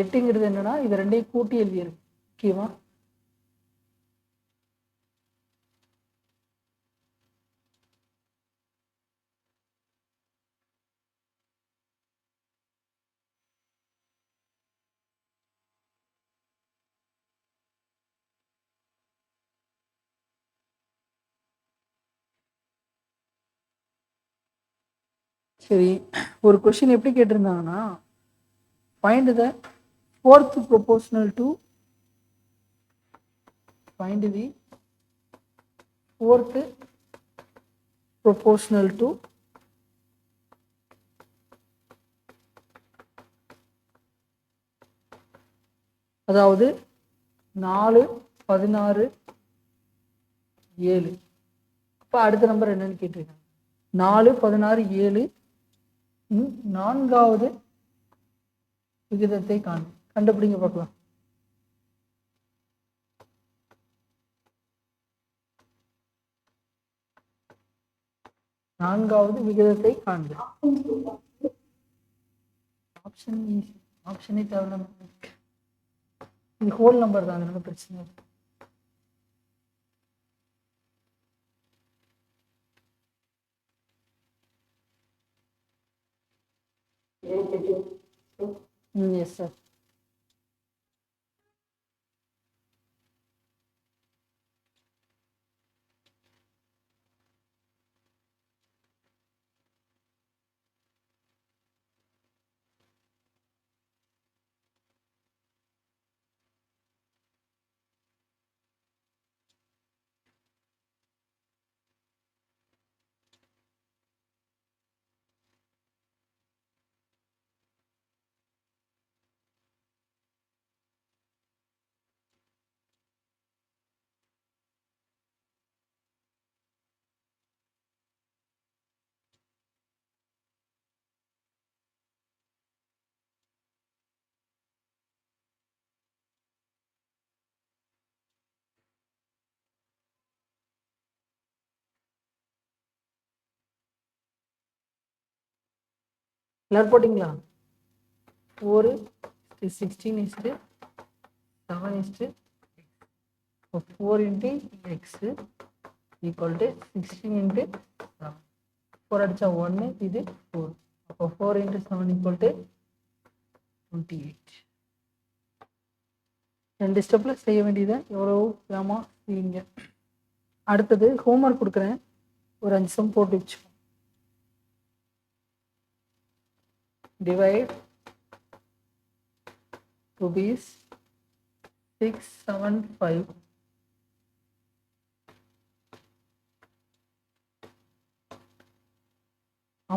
எட்டுங்கிறது என்னன்னா இது ரெண்டையும் கூட்டி எழுதியிருக்கு. ஓகேவா? சரி, ஒரு கொஸ்டின் எப்படி கேட்டிருந்தாங்கன்னா, find the fourth proportional to அதாவது 4 16 7. இப்போ அடுத்த நம்பர் என்னன்னு கேட்டிருக்காங்க. 4 16 7 நான்காவது விகிதத்தை கண்டுபிடிங்க பார்க்கலாம். நான்காவது விகிதத்தை காண்க. ஆப்ஷனே தேவை. இது ஹோல் நம்பர் தான், அதனால பிரச்சனை இல்லை. Yes sir. எல்லாரும் போட்டிங்களா? 4 16 7 4 into x equal to 16 into 7. 4 அடிச்சா 1, இது 4. அப்போ 4 into 7 equal to 28. ரெண்டு ஸ்டெப்பில் செய்ய வேண்டியதை எவ்வளோ வேகமாக செய்யுங்க. அடுத்தது ஹோம்ஒர்க் கொடுக்குறேன், ஒரு 5 சம் போட்டு வச்சுக்கோங்க. Divide rupees 675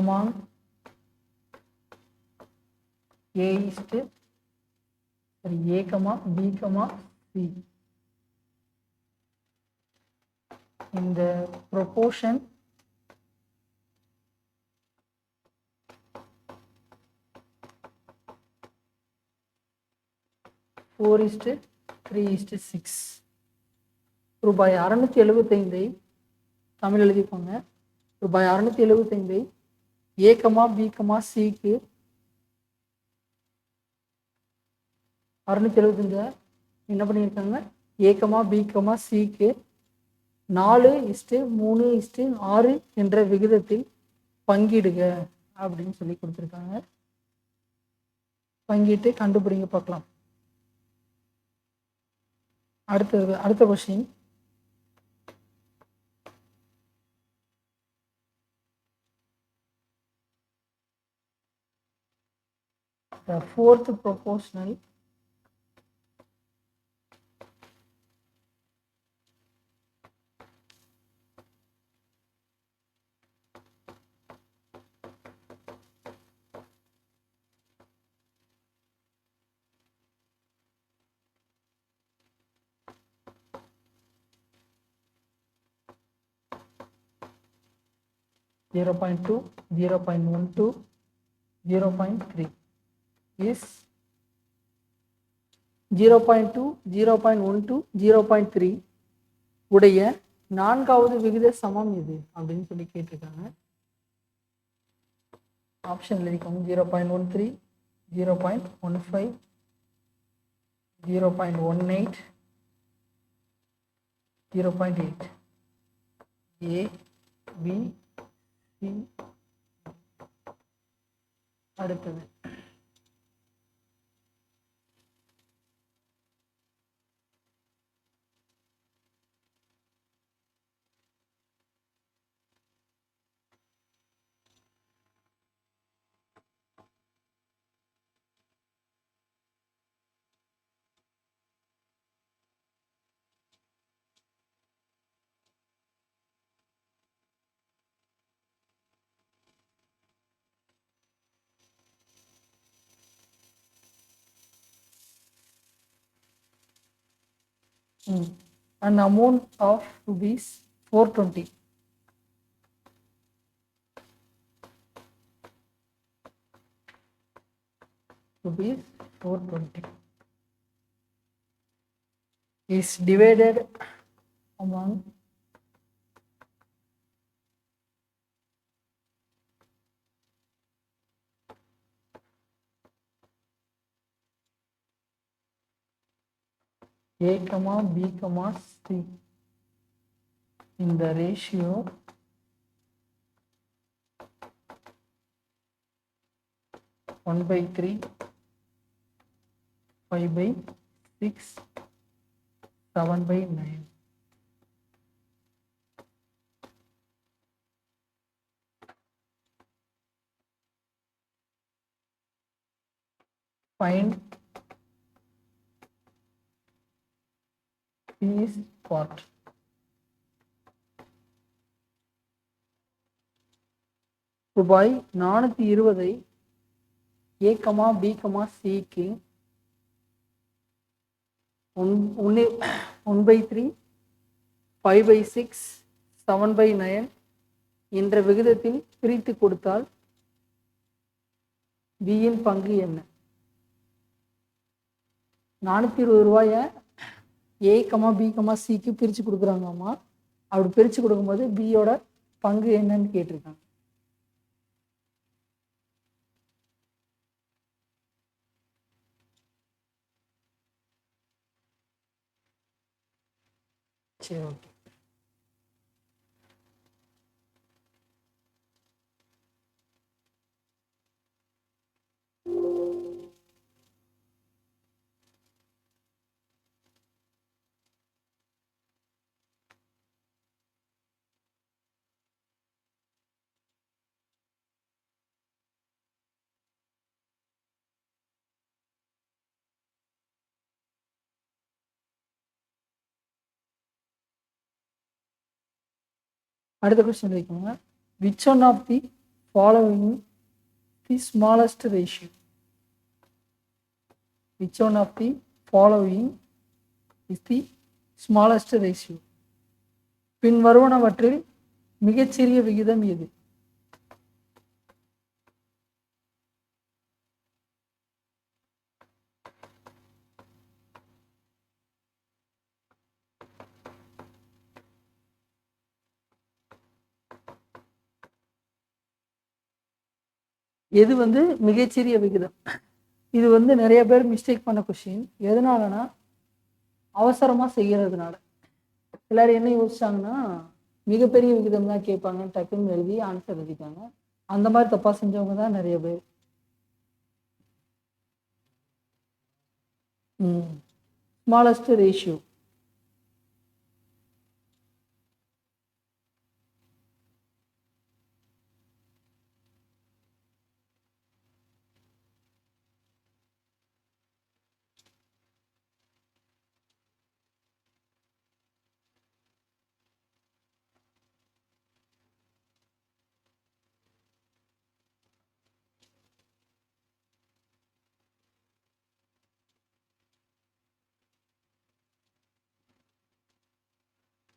among A is to A, B, C in the proportion 4:3:6. ரூபாய் 675 தமிழ் எழுதிக்கோங்க. ரூபாய் 675 A, B, Cக்கு 675 என்ன பண்ணியிருக்காங்க, A, B, Cக்கு 4:3:6 என்ற விகிதத்தில் பங்கிடுக அப்படின்னு சொல்லி கொடுத்துருக்காங்க. பங்கிட்டு கண்டுபிடிங்க பார்க்கலாம். அடுத்த question, the fourth proportional (0.2, 0.12, 0.3) is 0.2, 0.12, 0.3 உடைய நான்காவது விகித சமம் இது அப்படின்னு சொல்லி கேட்டிருக்காங்க. ஆப்ஷன் எழுதிக்கோங்க. 0.13, 0.15, 0.18, 0.8. A, B, C. அடுத்தது an amount of rupees 420. Rupees 420 is divided among A, B, C in the ratio 1/3, 5/6, 7/9. Find P's part. ரூபாய் 420 A, B, Cக்கு 1/3, 5/6, 7/9 என்ற விகிதத்தில் பிரித்து கொடுத்தால் பியின் பங்கு என்ன? 420 ரூபாயை A, B, Cக்கு பிரித்து கொடுக்குறாங்கம்மா. அப்படி பிரித்து கொடுக்கும்போது பியோட பங்கு என்னன்னு கேட்டிருக்காங்க. சரி, ஓகே. அடுத்த கொஸ்டின் வைக்கோங்க. Which one of the following the smallest ratio? Which one of the following is the smallest ratio? பின் வருவனவற்றில் மிகச்சிறிய விகிதம் எது? எது மிகச்சிறிய விகிதம்? இது நிறைய பேர் மிஸ்டேக் பண்ண கொஸ்டின். எதனாலனா அவசரமாக செய்கிறதுனால. எல்லாரும் என்ன யோசிச்சாங்கன்னா மிகப்பெரிய விகிதம் தான் கேட்பாங்க, டக்குன்னு எழுதி ஆன்சர் எழுதிக்காங்க. அந்த மாதிரி தப்பாக செஞ்சவங்க தான் நிறைய பேர். ஸ்மாலஸ்ட் ரேஷியோ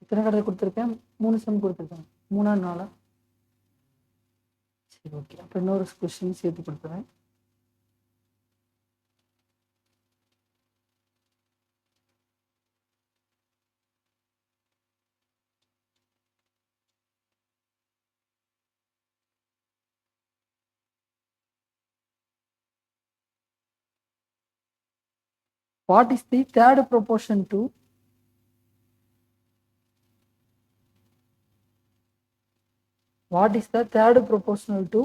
எத்தனை கடை கொடுத்துருக்கேன்? 3 சம் கொடுத்துருக்கேன். 3ஆ 4ஆ? சரி, ஓகே. அப்போ இன்னொரு கொஸ்டின் சேர்த்து கொடுத்துறேன். What is the third proportion to? What is the third proportional to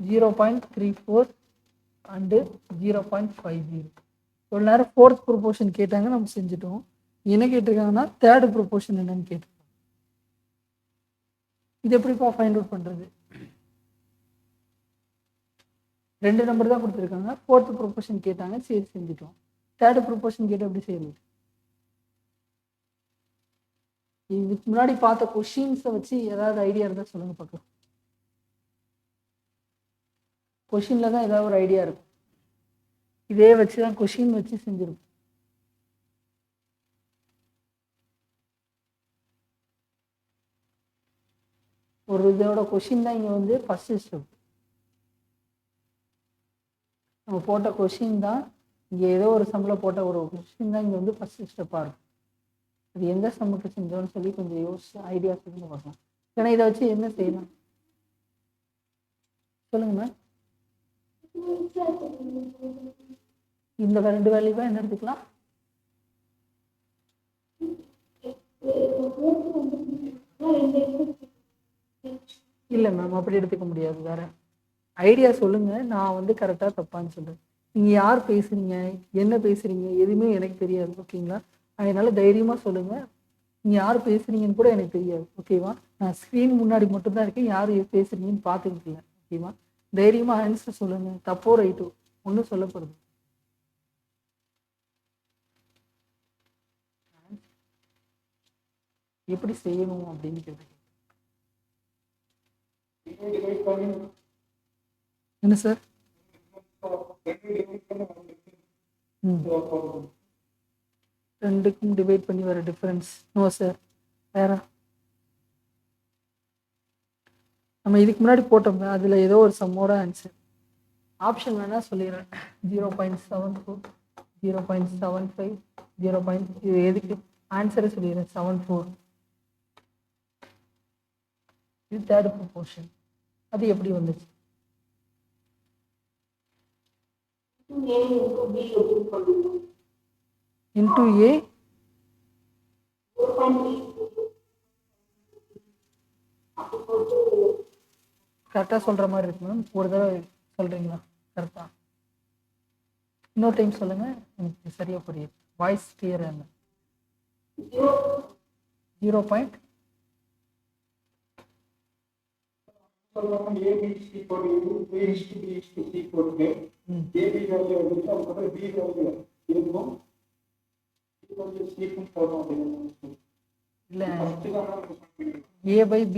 0.34 and 0.50? இவ்வளோ நேரம் ஃபோர்த் ப்ரொபோர்ஷன் கேட்டாங்க, நம்ம செஞ்சுட்டோம். என்ன கேட்டிருக்காங்கன்னா தேர்ட் ப்ரொபோர்ஷன் என்னன்னு கேட்டிருக்காங்க. இது எப்படிப்பா ஃபைண்ட் அவுட் பண்ணுறது? 2 நம்பர் தான் கொடுத்துருக்காங்க. ஃபோர்த் ப்ரொபோர்ஷன் கேட்டாங்க, சரி செஞ்சுட்டோம். தேர்ட் ப்ரொபோர்ஷன் கேட்டால் எப்படி செய்யுது? இதுக்கு முன்னாடி பார்த்த கொஷின்ஸை வச்சு ஏதாவது ஐடியா இருந்தால் சொல்லுங்க பார்க்கலாம். கொஷின்ல தான் ஏதாவது ஒரு ஐடியா இருக்கும். இதே வச்சு தான் கொஷின் வச்சு செஞ்சிருக்கும். ஒரு இதோட கொஷின் தான் இங்கே வந்து ஃபஸ்ட்டு ஸ்டெப். நம்ம போட்ட கொஷின் தான் இங்கே ஏதோ ஒரு சம்மில் போட்ட ஒரு கொஷின் தான் இங்கே வந்து ஃபஸ்ட்டு ஸ்டெப்பாக இருக்கும். அது எந்த சம்முக்கு செஞ்சோன்னு சொல்லி கொஞ்சம் யோசிச்சு ஐடியா சொல்லி பார்க்கலாம். ஏன்னா இதை வச்சு என்ன செய்யலாம் சொல்லுங்க மேம். இந்த 2 வேல்யூவாக என்ன எடுத்துக்கலாம்? இல்லை மேம் அப்படி எடுத்துக்க முடியாது. வேற ஐடியா சொல்லுங்க, நான் வந்து கரெக்டாக தப்பான்னு சொல்றேன். நீங்க யார் பேசுறீங்க, என்ன பேசுறீங்க, எதுவுமே எனக்கு தெரியாது. ஓகேங்களா? அதனால தைரியமா சொல்லுங்க. நீங்க யார் பேசுறீங்கன்னு கூட எனக்கு தெரியாது. ஓகேவா? நான் ஸ்க்ரீன் முன்னாடி மட்டும்தான் இருக்கேன், யார் பேசுறீங்கன்னு பார்த்துக்கிட்டு. ஓகேவா? தைரியமா ஆன்சர் சொல்லுங்க. தப்போ ரைட்டோ ஒன்றும் சொல்லப்படுது. எப்படி செய்யணும் அப்படின்னு கேட்டேன். என்ன சார்? ரெண்டுக்கும் டிவைட் பண்ணி வர டிஃபரன்ஸ் நோ சார். வேற நம்ம இதுக்கு முன்னாடி போட்டோம்னா அதில் ஏதோ ஒரு சம்மோட ஆன்சர் ஆப்ஷன் வேணா சொல்லிடுறேன். 0.74, 0.75, 0. இது எதுக்கு ஆன்சரை சொல்லிடுறேன். 74 இது தேர்ட் ப்ரொபோர்ஷன். அது எப்படி வந்துச்சு? இன்டூ ஏ கரெக்டாக சொல்கிற மாதிரி இருக்கு மேம். ஒரு தடவை சொல்கிறீங்களா கரெக்டாக? இன்னொரு டைம் சொல்லுங்கள், எனக்கு சரியாக புரியுது. வாய்ஸ் கிளியர் என்ன? 0. இல்லை A by B,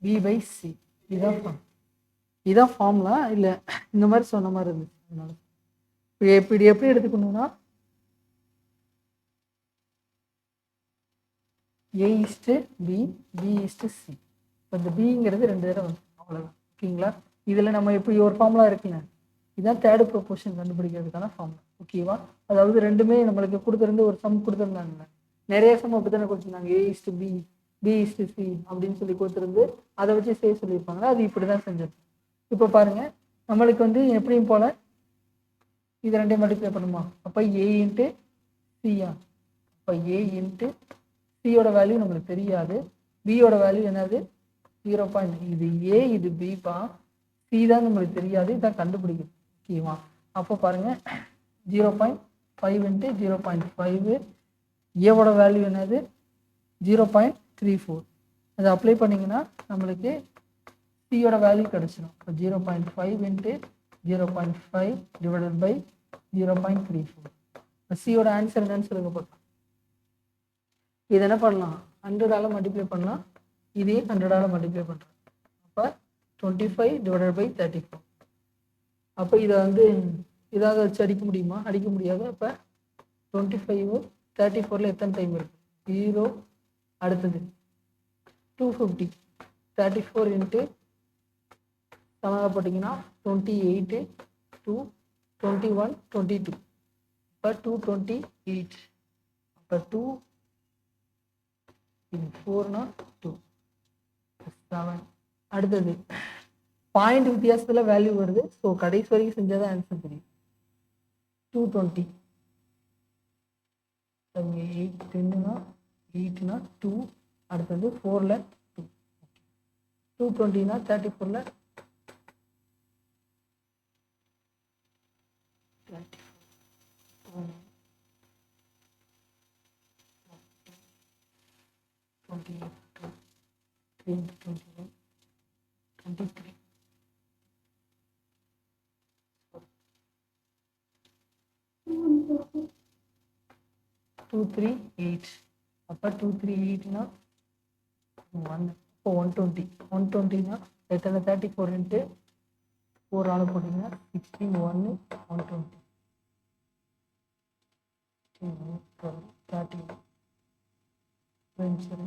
B by C இதான் ஃபார்ம். இதான் ஃபார்ம்லாம் இல்லை இந்த மாதிரி சொன்ன மாதிரி இருந்துச்சு. அதனால இப்படி எப்படி எடுத்துக்கணும்னா A/B, B/C. இப்போ இந்த பிங்கிறது 2 தடவை வந்து அவ்வளோதான். ஓகேங்களா? இதில் நம்ம இப்படி ஒரு ஃபார்முலா இருக்குல்ல, இதுதான் தேர்ட் ப்ரொபோர்ஷன் கண்டுபிடிக்கிறதுக்கான ஃபார்முலா. ஓகேவா? அதாவது ரெண்டுமே நம்மளுக்கு கொடுத்துருந்து ஒரு சம் கொடுத்துருந்தாங்க. நிறைய சம் அப்படி தானே கொடுத்துருந்தாங்க. A/B, B/C அப்படின்னு சொல்லி கொடுத்துருந்து அதை வச்சு செய்ய சொல்லியிருப்பாங்க. அது இப்படி தான் செஞ்சது. இப்போ பாருங்க, நம்மளுக்கு வந்து எப்படியும் போல இது ரெண்டையும் மல்டிப்ளை பண்ணுமா? அப்போ A இன்ட்டு சியா? அப்போ A இன்ட்டு சியோட வேல்யூ நம்மளுக்கு தெரியாது. பியோட வேல்யூ என்னது? 0. இது A, இது B பா. சி தான் நம்மளுக்கு தெரியாது, இதான் கண்டுபிடிக்குது. ஓகேவா? அப்போ பாருங்க 0.5 இன்ட்டு 0.5. ஏவோட வேல்யூ என்னது? 0.34. அதை அப்ளை பண்ணிங்கன்னா நம்மளுக்கு சியோட வேல்யூ கிடச்சிடும். இப்போ 0.5 இன்ட்டு 0.5 டிவைடட் பை 0.34. இப்போ சியோட ஆன்சர் என்னன்னு சொல்லுங்க பார்க்கலாம். இது என்ன பண்ணலாம்? 100ஆல் மல்டிப்ளை பண்ணலாம். இதே 100ஆல் மல்டிப்ளை பண்ணுறோம். அப்போ 25 டிவைடட் பை 34. அப்போ இதை வந்து இதாக வச்சு அடிக்க முடியுமா? அடிக்க முடியாது. அப்போ 25 34ல் எத்தனை டைம் இருக்குது? 0. அடுத்தது 250. 34 இன்ட்டு 7 போட்டிங்கன்னா 28, 2, 21, 22. இப்போ 228. அப்போ 2 இது 4னா 2 7. அடுத்தது பாயிண்ட் வித்தியாசத்தில் வேல்யூ வருது. ஸோ கடைசி வரைக்கும் செஞ்சால் தான் ஆன்சர் தெரியும். 220. 8 10னா 8னா 2. அடுத்தது 4ல் 2. 220னா 34ல் 34. 28, 21, 23. 238. அப்போ 238னா 1. இப்போ 120. 120னா எத்தனை? 34 இன்ட்டு 4 போட்டிங்கன்னா 16, 1, 120. 30 ஆன்சர்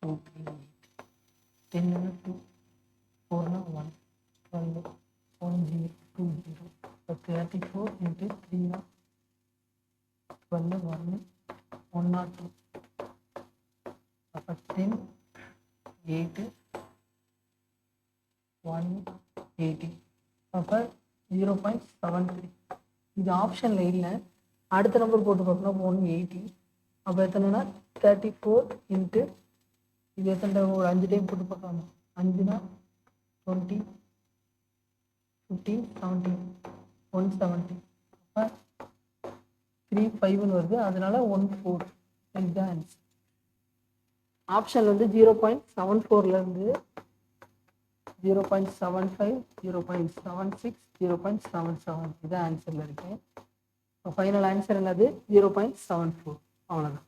ஓகே 10 2 4 1 12 1 0 2 0 34 into 3 12 1 102 அப்போ 10 8 180 அப்போ 0.73 இது ஆப்ஷனில் இல்லை. அடுத்த நம்பர் போட்டு பார்க்கணும் 180 அப்போ எத்தனைனா 34 இன்ட்டு இது எத்தனை ஒரு 5 டைம் போட்டு பார்க்கலாமா 5னா 20 15 17 170 அப்போ 35ன்னு வருது. அதனால 14 இதுதான் ஆன்சர். ஆப்ஷன் வந்து 0.74லேருந்து 0.75 0.76 0.77 இதுதான் ஆன்சரில் இருக்கு. இப்போ ஃபைனல் ஆன்சர் என்னது 0.74. அவ்வளோதான்.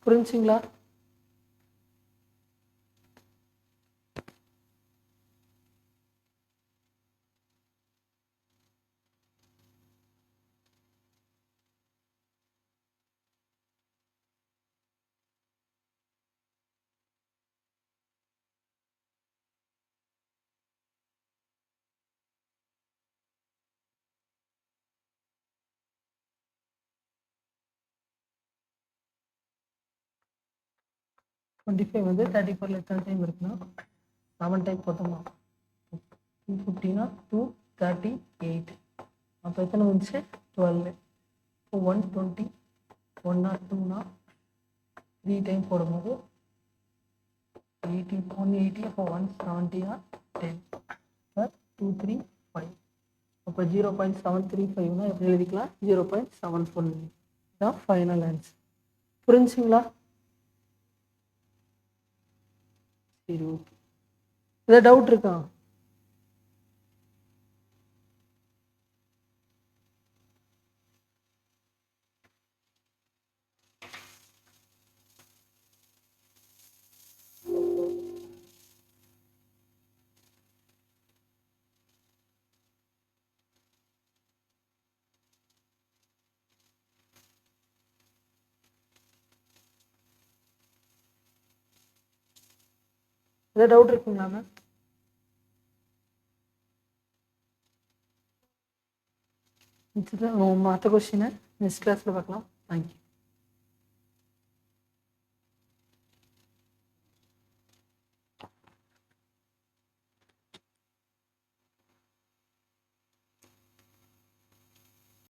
புரிஞ்சுங்களா? டுவெண்ட்டி ஃபைவ் வந்து 34ல் எத்தனை டைம் இருக்குன்னா 7 டைம் போட்டோமா 250னா 238 அப்போ எத்தனை வந்துச்சு 12. இப்போ 120 102னா 3 டைம் போடும்போது 80 180 அப்போ 170னா 10 இப்போ 235 அப்போ 0.735னா எப்படி எழுதிக்கலாம் 0.74 இதுதான் ஃபைனல் ஆன்சர். புரிஞ்சுங்களா? சரி ஓகே. ஏதாவது டவுட் இருக்கா? ஏதாவது டவுட் இருக்குங்களா மேம்? மற்ற கொஸ்டினை நெக்ஸ்ட் கிளாஸில் பார்க்கலாம். தேங்க்யூ.